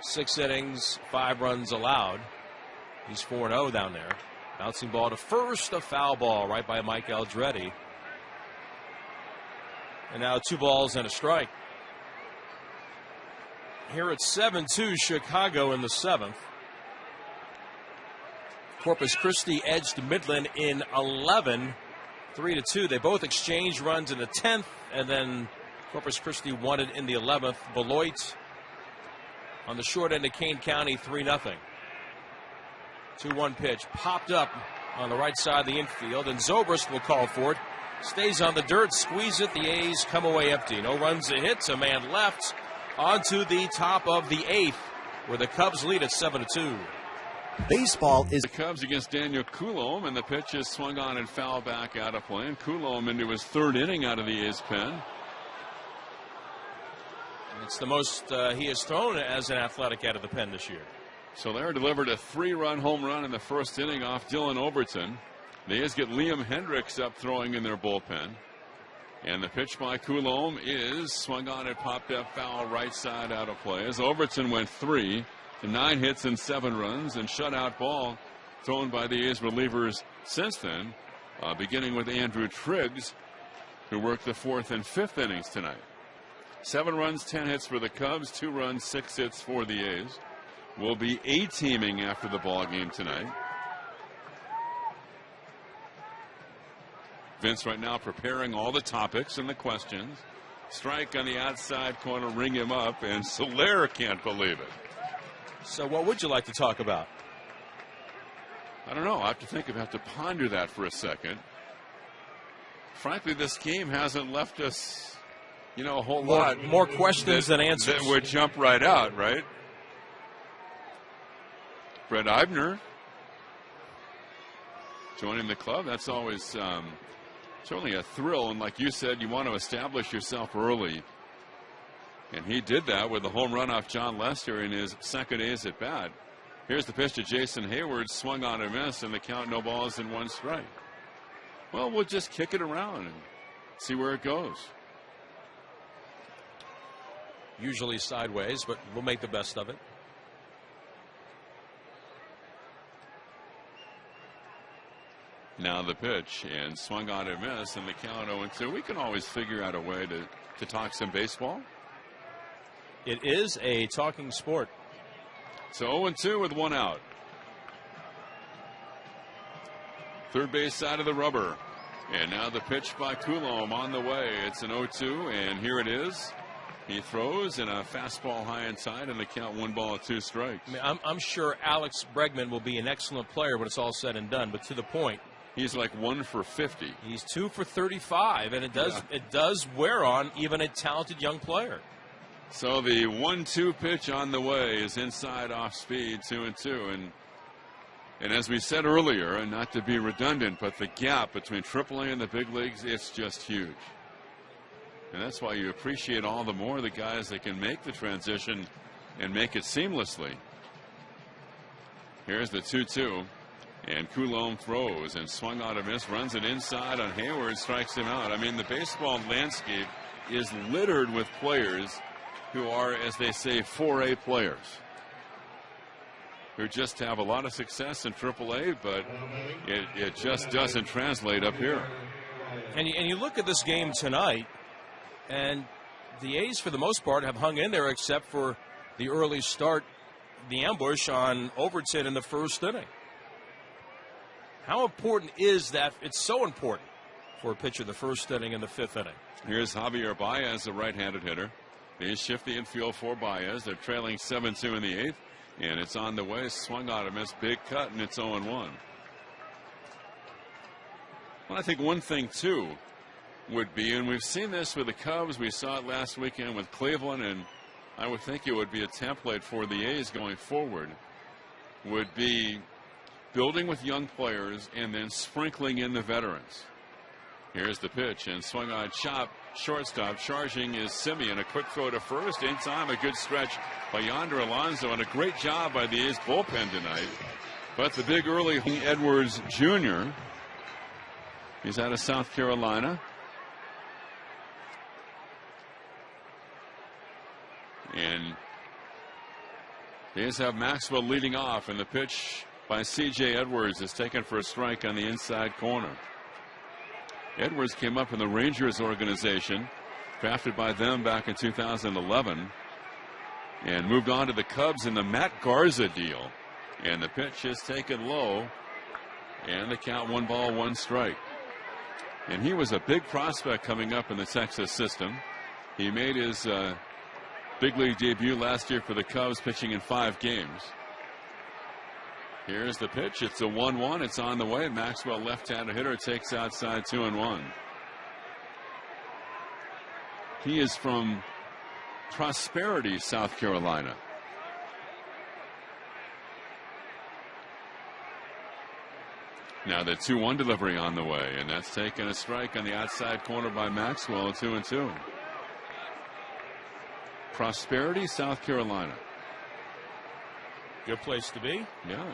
6 innings, 5 runs allowed. He's 4-0 down there. Bouncing ball to first, a foul ball right by Mike Aldretti. And now 2 balls and a strike. Here it's 7-2 Chicago in the 7th. Corpus Christi edged Midland in 11, 3-2. They both exchanged runs in the 10th, and then Corpus Christi won it in the 11th. Beloit on the short end of Kane County, 3-0. 2-1 pitch popped up on the right side of the infield, and Zobrist will call for it. Stays on the dirt, squeeze it. The A's come away empty. No runs, a hit, a man left. Onto the top of the 8th, where the Cubs lead at 7-2. Baseball is the Cubs against Daniel Coulombe, and the pitch is swung on and fouled back out of play. And Coulombe into his 3rd inning out of the A's pen. It's the most he has thrown as an Athletic out of the pen this year. Soler delivered a 3-run home run in the 1st inning off Dylan Overton. The A's get Liam Hendricks up throwing in their bullpen. And the pitch by Coulombe is swung on and popped up foul right side out of play. As Overton went 3 to 9 hits and 7 runs, and shutout ball thrown by the A's relievers since then, beginning with Andrew Triggs, who worked the 4th and 5th innings tonight. 7 runs, 10 hits for the Cubs, 2 runs, 6 hits for the A's. Will be A-teaming after the ball game tonight. Vince right now preparing all the topics and the questions. Strike on the outside corner, ring him up, and Soler can't believe it. So what would you like to talk about? I don't know. I have to think. I have to ponder that for a second. Frankly, this game hasn't left us, a whole lot. More questions than answers. That would jump right out, right? Brett Eibner joining the club. That's always certainly a thrill. And like you said, you want to establish yourself early. And he did that with a home run off John Lester in his second A's at bat. Here's the pitch to Jason Hayward, swung on a miss, and the count, no balls and 1 strike. Well, we'll just kick it around and see where it goes. Usually sideways, but we'll make the best of it. Now the pitch, and swung on a miss, and the count 0-2. We can always figure out a way to talk some baseball. It is a talking sport. So 0-2 with 1 out. Third base side of the rubber. And now the pitch by Coulombe on the way. It's an 0-2, and here it is. He throws, and a fastball high inside, and the count 1 ball, 2 strikes. I mean, I'm sure Alex Bregman will be an excellent player when it's all said and done, but to the point. He's like 1 for 50. He's 2 for 35, and it does wear on even a talented young player. So the 1-2 pitch on the way is inside off speed, 2-2. And as we said earlier, and not to be redundant, but the gap between AAA and the big leagues, it's just huge. And that's why you appreciate all the more the guys that can make the transition and make it seamlessly. Here's the 2-2. And Coulombe throws and swung on a miss, runs it inside on Hayward, strikes him out. I mean, the baseball landscape is littered with players who are, as they say, 4A players, who just have a lot of success in AAA, but it just doesn't translate up here. And you look at this game tonight, and the A's, for the most part, have hung in there except for the early start, the ambush on Overton in the first inning. How important is that? It's so important for a pitcher the first inning and the 5th inning. Here's Javier Baez, a right-handed hitter. They shift the infield for Baez. They're trailing 7-2 in the 8th, and it's on the way. Swung on a miss, big cut, and it's 0-1. Well, I think one thing, too, would be, and we've seen this with the Cubs, we saw it last weekend with Cleveland, and I would think it would be a template for the A's going forward, would be building with young players and then sprinkling in the veterans. Here's the pitch, and swung on chop, shortstop. Charging is Simeon. A quick throw to first. In time, a good stretch by Yonder Alonso, and a great job by the A's bullpen tonight. But the big early Edwards Jr., he's out of South Carolina. And the A's have Maxwell leading off, and the pitch by C.J. Edwards is taken for a strike on the inside corner. Edwards came up in the Rangers organization, drafted by them back in 2011, and moved on to the Cubs in the Matt Garza deal. And the pitch is taken low, and the count 1 ball, 1 strike. And he was a big prospect coming up in the Texas system. He made his big league debut last year for the Cubs, pitching in 5 games. Here's the pitch. It's a 1-1. It's on the way. Maxwell, left-handed hitter, takes outside 2-1. He is from Prosperity, South Carolina. Now the 2-1 delivery on the way, and that's taken a strike on the outside corner by Maxwell, 2-2. Prosperity, South Carolina. Good place to be. Yeah.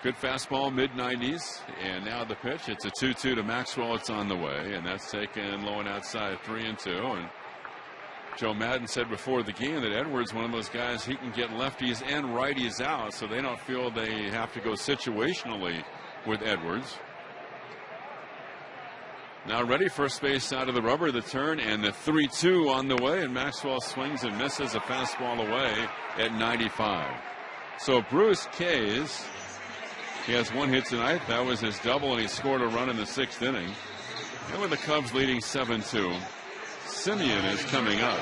Good fastball, mid-90s, and now the pitch. It's a 2-2 to Maxwell. It's on the way, and that's taken low and outside, 3-2. And Joe Madden said before the game that Edwards, one of those guys, he can get lefties and righties out, so they don't feel they have to go situationally with Edwards. Now ready, first base side of the rubber, the turn, and the 3-2 on the way, and Maxwell swings and misses a fastball away at 95. So Bruce Kays, he has one hit tonight. That was his double, and he scored a run in the 6th inning. And with the Cubs leading 7-2, Simeon is coming up.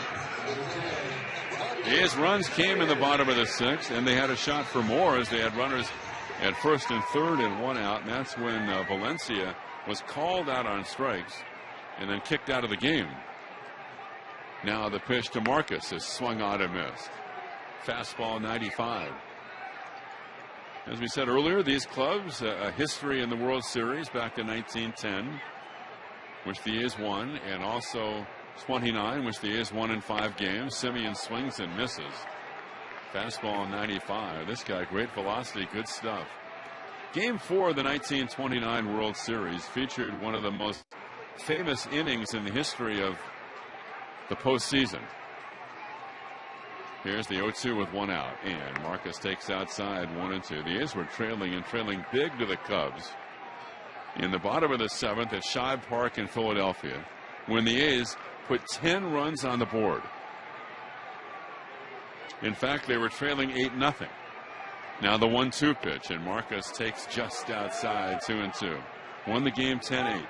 His runs came in the bottom of the 6th, and they had a shot for more as they had runners at first and third and one out. And that's when Valencia was called out on strikes and then kicked out of the game. Now the pitch to Marcus is swung on and missed. Fastball 95. As we said earlier, these clubs, a history in the World Series back in 1910, which the A's won, and also 29, which the A's won in 5 games. Simeon swings and misses. Fastball 95. This guy, great velocity, good stuff. Game 4 of the 1929 World Series featured one of the most famous innings in the history of the postseason. Here's the 0-2 with one out, and Marcus takes outside 1-2. The A's were trailing big to the Cubs in the bottom of the 7th at Shibe Park in Philadelphia when the A's put 10 runs on the board. In fact, they were trailing 8-0. Now the 1-2 pitch, and Marcus takes just outside 2-2. Won the game 10-8.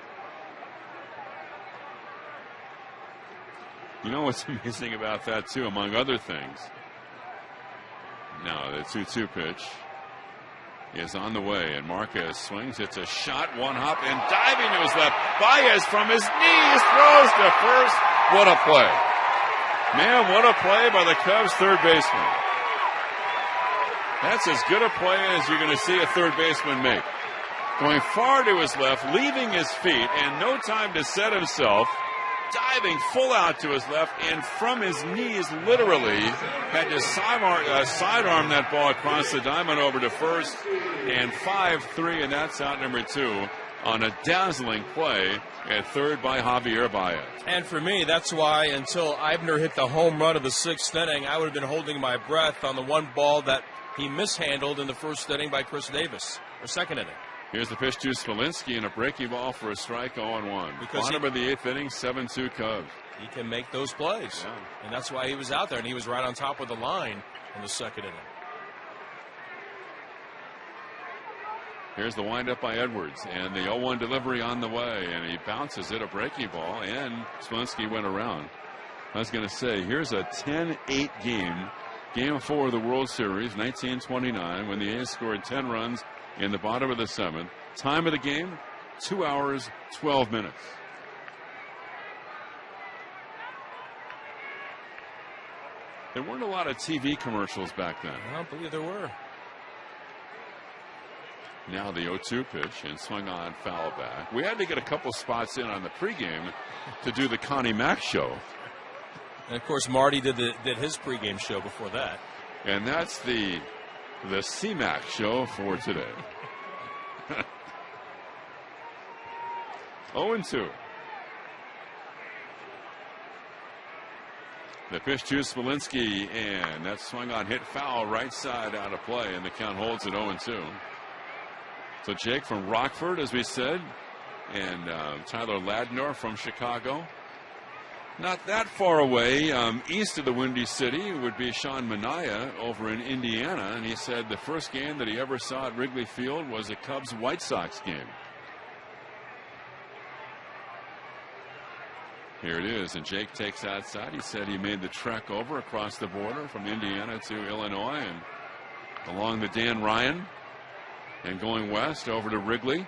You know what's amazing about that, too, among other things? Now the 2-2 pitch is on the way, and Marquez swings. It's a shot, one hop, and diving to his left. Baez from his knees throws to first. What a play. Man, what a play by the Cubs third baseman. That's as good a play as you're going to see a third baseman make. Going far to his left, leaving his feet, and no time to set himself. Diving full out to his left, and from his knees, literally, had to sidearm that ball across the diamond over to first, and 5-3, and that's out number 2 on a dazzling play at third by Javier Baez. And for me, that's why until Eibner hit the home run of the 6th inning, I would have been holding my breath on the one ball that he mishandled in the 1st inning by Chris Davis, or 2nd inning. Here's the pitch to Smolinski and a breaking ball for a strike, 0-1. Bottom of the 8th inning, 7-2 Cubs. He can make those plays. Yeah. And that's why he was out there, and he was right on top of the line in the 2nd inning. Here's the windup by Edwards, and the 0-1 delivery on the way, and he bounces it, a breaking ball, and Smolinski went around. I was going to say, here's a 10-8 game, Game 4 of the World Series, 1929, when the A's scored 10 runs in the bottom of the 7th. Time of the game, 2 hours, 12 minutes. There weren't a lot of TV commercials back then. I don't believe there were. Now the 0-2 pitch, and swung on, foul back. We had to get a couple spots in on the pregame to do the Connie Mack show. And of course, Marty did his pregame show before that. And that's the C-Mac show for today. 0-2. The pitch to Smolinski, and that swung on, hit foul, right side out of play, and the count holds at 0-2. So Jake from Rockford, as we said, and Tyler Ladner from Chicago. Not that far away, east of the Windy City, would be Sean Manaea over in Indiana. And he said the first game that he ever saw at Wrigley Field was a Cubs-White Sox game. Here it is, and Jake takes outside. He said he made the trek over across the border from Indiana to Illinois and along the Dan Ryan and going west over to Wrigley.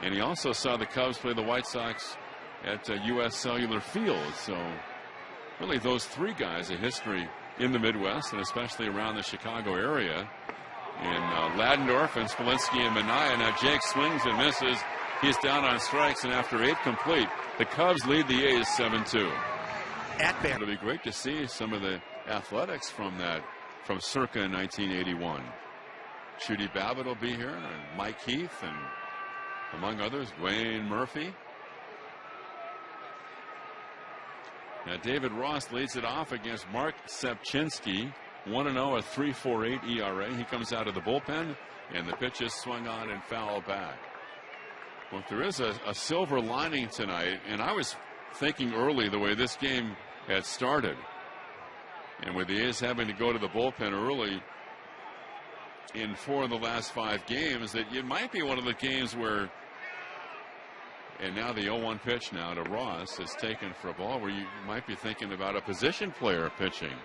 And he also saw the Cubs play the White Sox at U.S. Cellular Field. So really those three guys, a history in the Midwest and especially around the Chicago area. And Ladendorf and Smolinski and Manaea. Now Jake swings and misses. He's down on strikes, and after 8 complete, the Cubs lead the A's 7-2. It'll be great to see some of the athletics from circa 1981. Judy Babbitt will be here, and Mike Heath, and among others, Wayne Murphy. Now David Ross leads it off against Mark Sepchinski. 1-0, a 3.48 ERA. He comes out of the bullpen, and the pitch is swung on and fouled back. Well, if there is a silver lining tonight, and I was thinking early the way this game had started, and with the A's having to go to the bullpen early in 4 of the last 5 games, that it might be one of the games where, and now the 0-1 pitch now to Ross is taken for a ball where you might be thinking about a position player pitching.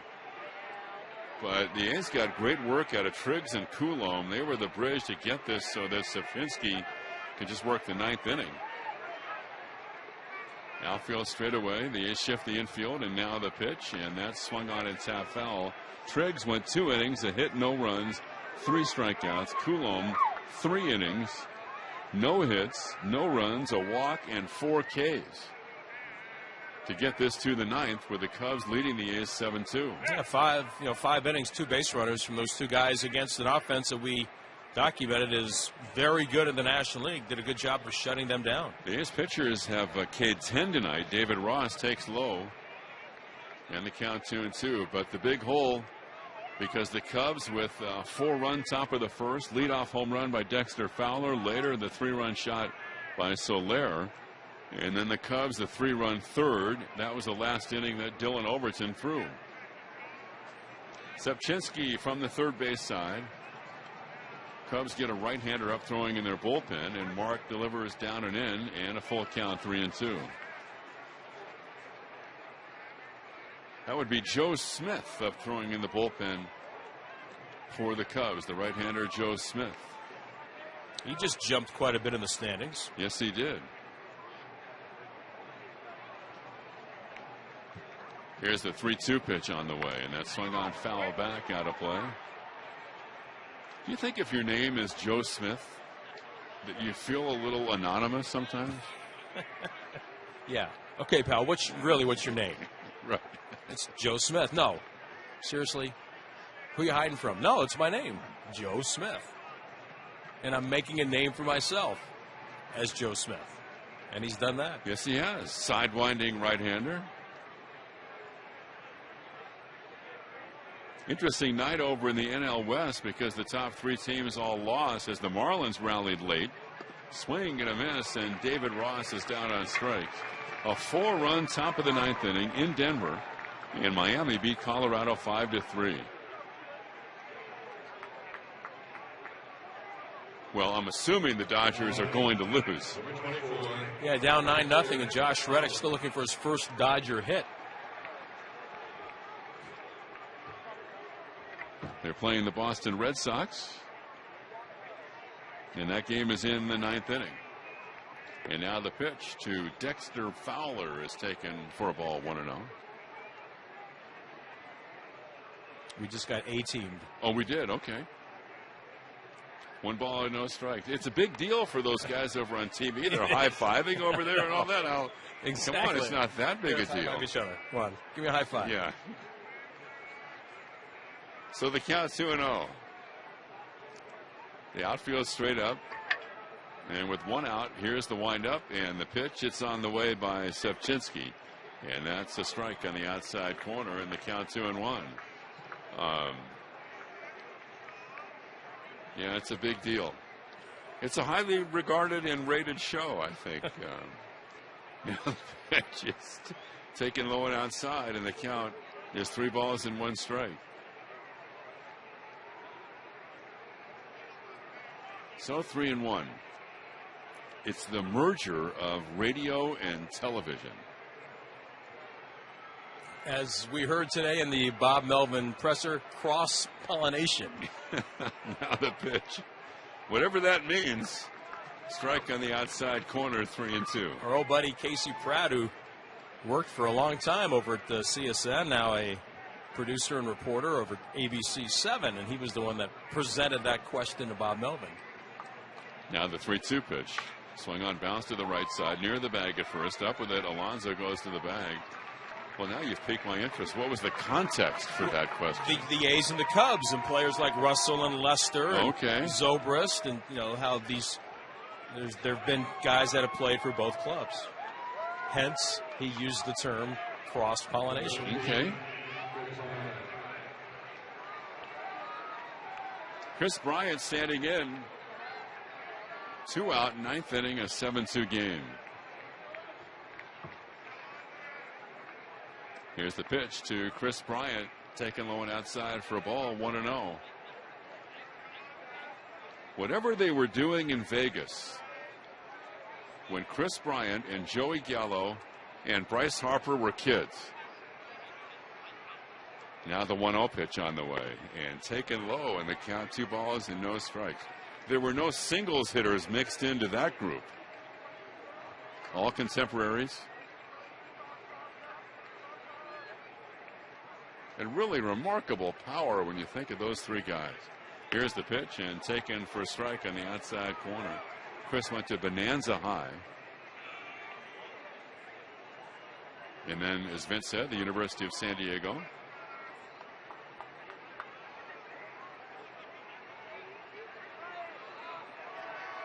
But the A's got great work out of Triggs and Coulomb. They were the bridge to get this so that Sapinski could just work the 9th inning. Outfield straight away. The A's shift the infield, and now the pitch, and that's swung on and tapped foul. Triggs went 2 innings, a hit, no runs, 3 strikeouts. Coulomb 3 innings, no hits, no runs, a walk, and 4 Ks to get this to the 9th, with the Cubs leading the A's 7-2. Yeah, 5 innings, 2 base runners from those 2 guys against an offense that we documented is very good in the National League. Did a good job of shutting them down. The A's pitchers have K10 tonight. David Ross takes low, and the count 2-2. But the big hole, because the Cubs with a 4-run top of the first, leadoff home run by Dexter Fowler. Later, the 3-run shot by Soler. And then the Cubs, the 3-run third. That was the last inning that Dylan Overton threw. Sepchinski from the third base side. Cubs get a right-hander up throwing in their bullpen, and Mark delivers down and in, and a full count, 3-2. That would be Joe Smith up throwing in the bullpen for the Cubs, the right-hander Joe Smith. He just jumped quite a bit in the standings. Yes, he did. Here's the 3-2 pitch on the way, and that swung on foul back, out of play. Do you think if your name is Joe Smith that you feel a little anonymous sometimes? Yeah. Okay, pal, what's your name? Right. It's Joe Smith. No. Seriously? Who are you hiding from? No, it's my name, Joe Smith. And I'm making a name for myself as Joe Smith. And he's done that. Yes, he has. Sidewinding right-hander. Interesting night over in the NL West, because the top 3 teams all lost as the Marlins rallied late. Swing and a miss, and David Ross is down on strikes. A 4-run top of the 9th inning in Denver, and Miami beat Colorado 5-3. Well, I'm assuming the Dodgers are going to lose. Yeah, down 9-0, and Josh Reddick still looking for his first Dodger hit. They're playing the Boston Red Sox, and that game is in the 9th inning. And now the pitch to Dexter Fowler is taken for a ball, 1-0. We just got A-teamed. Oh, we did? Okay. 1 ball and no strike. It's a big deal for those guys over on TV. They're high-fiving over there and all that. Now, exactly. Come on, it's not that big a deal. High-five each other. Come on, give me a high five. Yeah. So the count 2-0. The outfield straight up. And with 1 out, here's the windup and the pitch. It's on the way by Sepchinski. And that's a strike on the outside corner, and the count 2-1. Yeah, it's a big deal. It's a highly regarded and rated show, I think. The pitch is taken low and outside, and the count is 3 balls and 1 strike. So 3-1. It's the merger of radio and television. As we heard today in the Bob Melvin presser, cross-pollination. Now the pitch. Whatever that means. Strike on the outside corner, 3-2. Our old buddy Casey Pratt, who worked for a long time over at the CSN, now a producer and reporter over at ABC 7, and he was the one that presented that question to Bob Melvin. Now the 3-2 pitch. Swing on, bounce to the right side, near the bag at first. Up with it, Alonso goes to the bag. Well, now you've piqued my interest. What was the context for that question? The A's and the Cubs and players like Russell and Lester and Zobrist, and how there have been guys that have played for both clubs. Hence, he used the term cross-pollination. Okay. Chris Bryant standing in. 2 out, 9th inning, a 7-2 game. Here's the pitch to Chris Bryant, taken low and outside for a ball, 1-0. Whatever they were doing in Vegas when Chris Bryant and Joey Gallo and Bryce Harper were kids. Now the 1-0 pitch on the way and taken low, and the count 2 balls and no strikes. There were no singles hitters mixed into that group. All contemporaries. And really remarkable power when you think of those 3 guys. Here's the pitch and taken for a strike on the outside corner. Chris went to Bonanza High. And then, as Vince said, the University of San Diego.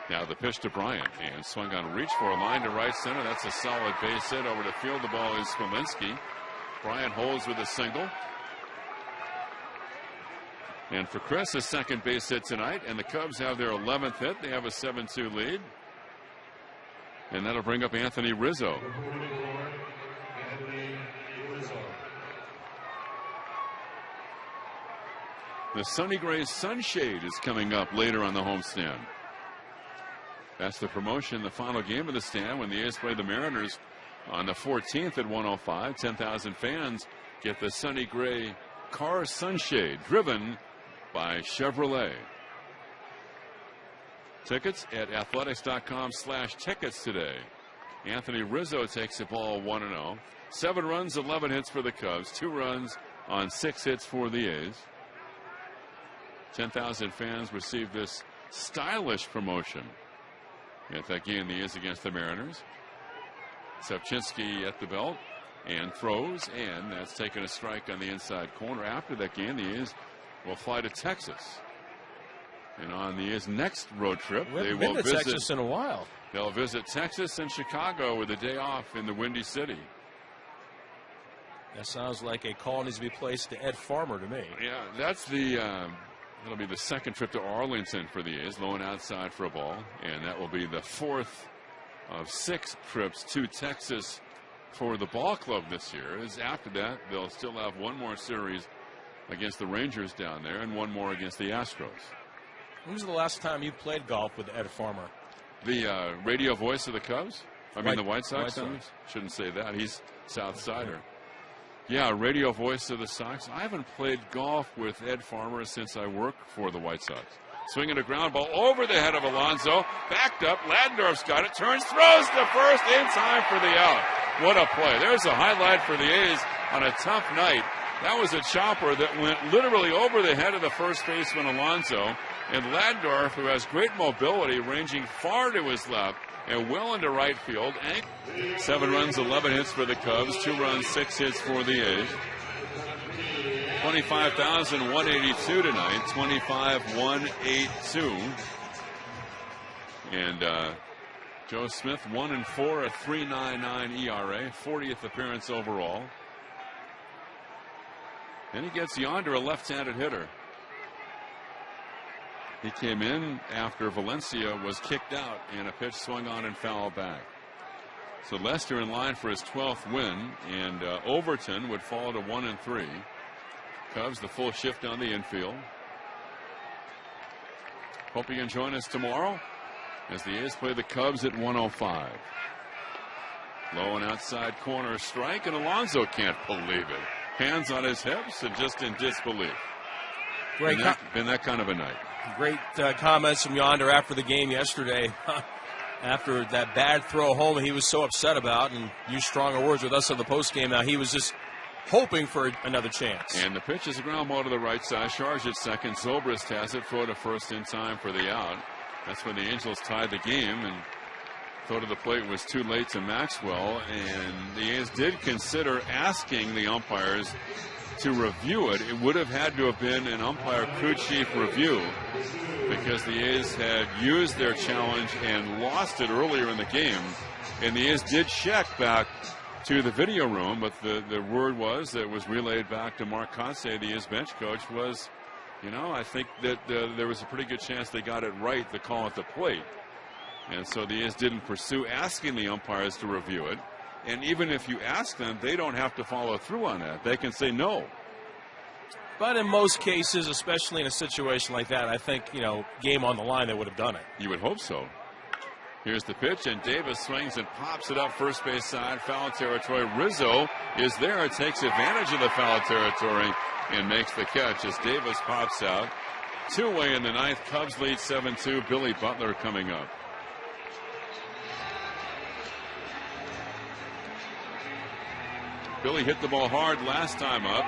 Now the pitch to Bryant, and swung on reach for a line to right center. That's a solid base hit. Over the field, the ball is Smolinski. Bryant holds with a single. And for Chris, his second base hit tonight, and the Cubs have their 11th hit. They have a 7-2 lead. And that'll bring up Anthony Rizzo. The Sonny Gray Sunshade is coming up later on the homestand. That's the promotion, the final game of the stand when the A's play the Mariners on the 14th at 1:05. 10,000 fans get the Sonny Gray car sunshade driven by Chevrolet. Tickets at athletics.com/tickets today. Anthony Rizzo takes the ball 1-0. 7 runs, 11 hits for the Cubs. 2 runs on 6 hits for the A's. 10,000 fans receive this stylish promotion at that game the A's against the Mariners. Sapchinski at the belt and throws, and that's taken a strike on the inside corner. After that game, the A's will fly to Texas. And on the A's next road trip, they will visit Texas in a while. They'll visit Texas and Chicago with a day off in the Windy City. That sounds like a call needs to be placed to Ed Farmer to me. Yeah, that's that'll be the second trip to Arlington for the A's, low and outside for a ball, and that will be the 4th of 6 trips to Texas for the ball club this year. As after that, they'll still have one more series against the Rangers down there and one more against the Astros. When was the last time you played golf with Ed Farmer? The radio voice of the Cubs? The White Sox? White Sox. Shouldn't say that. He's South Sider. Yeah, radio voice of the Sox. I haven't played golf with Ed Farmer since I worked for the White Sox. Swinging a ground ball over the head of Alonso. Backed up. Ladendorf's got it. Turns, throws to first in time for the out. What a play. There's a highlight for the A's on a tough night. That was a chopper that went literally over the head of the first baseman Alonso. And Ladendorf, who has great mobility, ranging far to his left and well into right field. 7 runs, 11 hits for the Cubs. 2 runs, 6 hits for the A's. 25,182 tonight. 25,182. And Joe Smith 1-4, a 3.99 ERA, 40th appearance overall. And he gets Yonder, a left-handed hitter. He came in after Valencia was kicked out and a pitch swung on and fouled back. So Lester in line for his 12th win, and Overton would fall to 1-3. Cubs the full shift on the infield. Hope you can join us tomorrow as the A's play the Cubs at 1:05. Low and outside corner strike, and Alonso can't believe it. Hands on his hips and just in disbelief. Been that kind of a night. Great comments from Yonder after the game yesterday. After that bad throw home he was so upset about, and used stronger words with us on the postgame. Now he was just hoping for another chance. And the pitch is a ground ball to the right side. Charge at second. Zobrist has it. Throw to first in time for the out. That's when the Angels tied the game. And throw to the plate was too late to Maxwell, and the A's did consider asking the umpires to review it. It would have had to have been an umpire crew chief review because the A's had used their challenge and lost it earlier in the game. And the A's did check back to the video room, but the word was that was relayed back to Mark Conce, the A's bench coach, was, I think that there was a pretty good chance they got it right, the call at the plate. And so the A's didn't pursue asking the umpires to review it. And even if you ask them, they don't have to follow through on that. They can say no. But in most cases, especially in a situation like that, I think, game on the line, they would have done it. You would hope so. Here's the pitch, and Davis swings and pops it up first base side, foul territory. Rizzo is there, takes advantage of the foul territory, and makes the catch as Davis pops out. 2-away in the ninth. Cubs lead 7-2. Billy Butler coming up. Billy hit the ball hard last time up.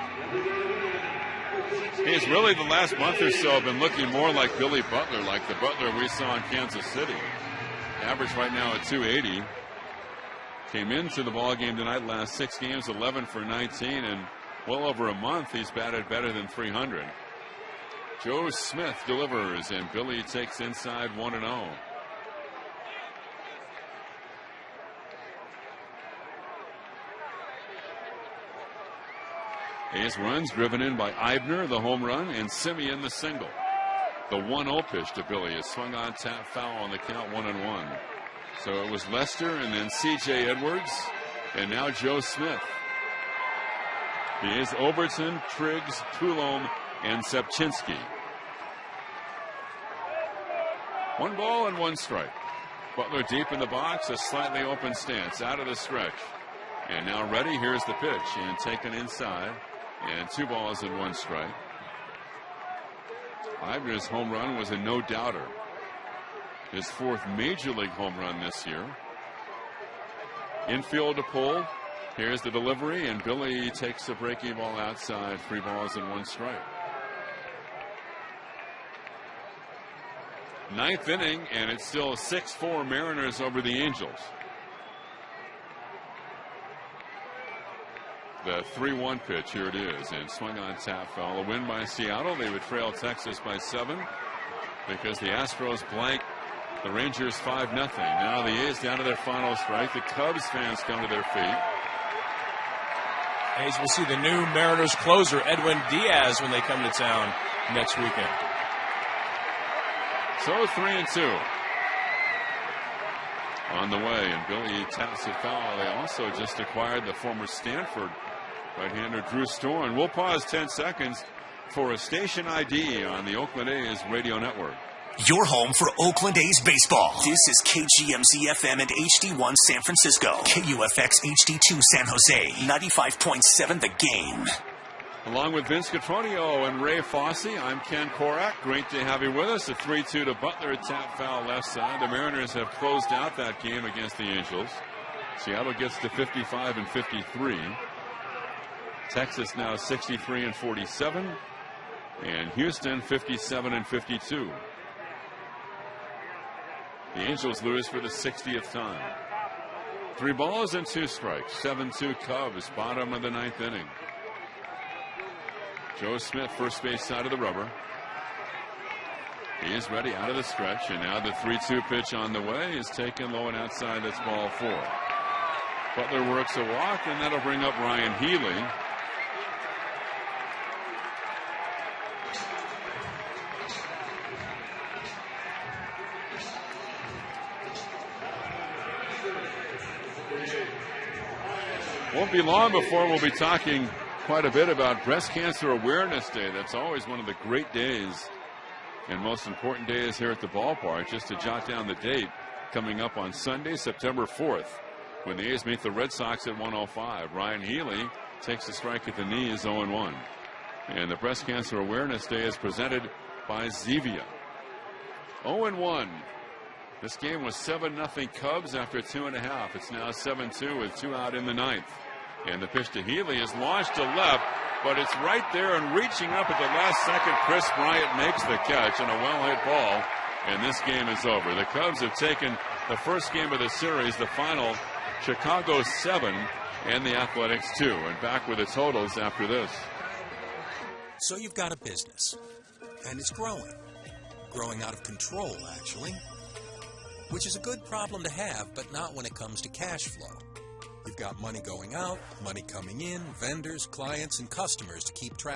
He's really, the last month or so, been looking more like Billy Butler, like the Butler we saw in Kansas City. Average right now at 280. Came into the ball game tonight, last 6 games, 11 for 19, and well over a month he's batted better than 300. Joe Smith delivers, and Billy takes inside 1-0. A's runs driven in by Eibner, the home run, and Simeon, the single. The 1-0 pitch to Billy is swung on, tap, foul on the count, 1-1. So it was Lester and then C.J. Edwards, and now Joe Smith. He is Overton, Triggs, Coulomb, and Sepchinski. 1 ball and 1 strike. Butler deep in the box, a slightly open stance, out of the stretch. And now ready, here's the pitch, and taken inside. And 2 balls and 1 strike. Eibner's home run was a no-doubter. His 4th major league home run this year. Infield to pull. Here's the delivery, and Billy takes a breaking ball outside. 3 balls and 1 strike. 9th inning, and it's still 6-4 Mariners over the Angels. The 3-1 pitch, here it is, and swung on, tap, foul. A win by Seattle. They would trail Texas by 7 because the Astros blank the Rangers 5-0. Now the A's down to their final strike. The Cubs fans come to their feet. A's will see the new Mariners closer, Edwin Diaz, when they come to town next weekend. So 3-2 on the way, and Billy taps it foul. They also just acquired the former Stanford right-hander Drew Storen. We'll pause 10 seconds for a station ID on the Oakland A's radio network. Your home for Oakland A's baseball. This is KGMZ FM and HD1 San Francisco. KUFX HD2 San Jose. 95.7 The Game. Along with Vince Cotroneo and Ray Fosse, I'm Ken Korak. Great to have you with us. A 3-2 to Butler, a tap foul left side. The Mariners have closed out that game against the Angels. Seattle gets to 55 and 53. Texas now 63 and 47. And Houston 57 and 52. The Angels lose for the 60th time. 3 balls and 2 strikes. 7-2 Cubs, bottom of the 9th inning. Joe Smith, first base side of the rubber. He is ready out of the stretch, and now the 3-2 pitch on the way is taken low and outside. That's ball 4. Butler works a walk, and that'll bring up Ryan Healy. Won't be long before we'll be talking quite a bit about Breast Cancer Awareness Day. That's always one of the great days and most important days here at the ballpark. Just to jot down the date, coming up on Sunday, September 4th, when the A's meet the Red Sox at 1:05. Ryan Healy takes a strike at the knees, 0-1. And the Breast Cancer Awareness Day is presented by Zevia. 0-1. This game was 7-0 Cubs after 2.5. It's now 7-2 with 2 out in the 9th. And the pitch to Healy is launched to left, but it's right there and reaching up at the last second. Chris Bryant makes the catch on a well-hit ball, and this game is over. The Cubs have taken the first game of the series, the final, Chicago 7 and the Athletics 2. And back with the totals after this. So you've got a business, and it's growing. Growing out of control, actually. Which is a good problem to have, but not when it comes to cash flow. You've got money going out, money coming in, vendors, clients, and customers to keep track.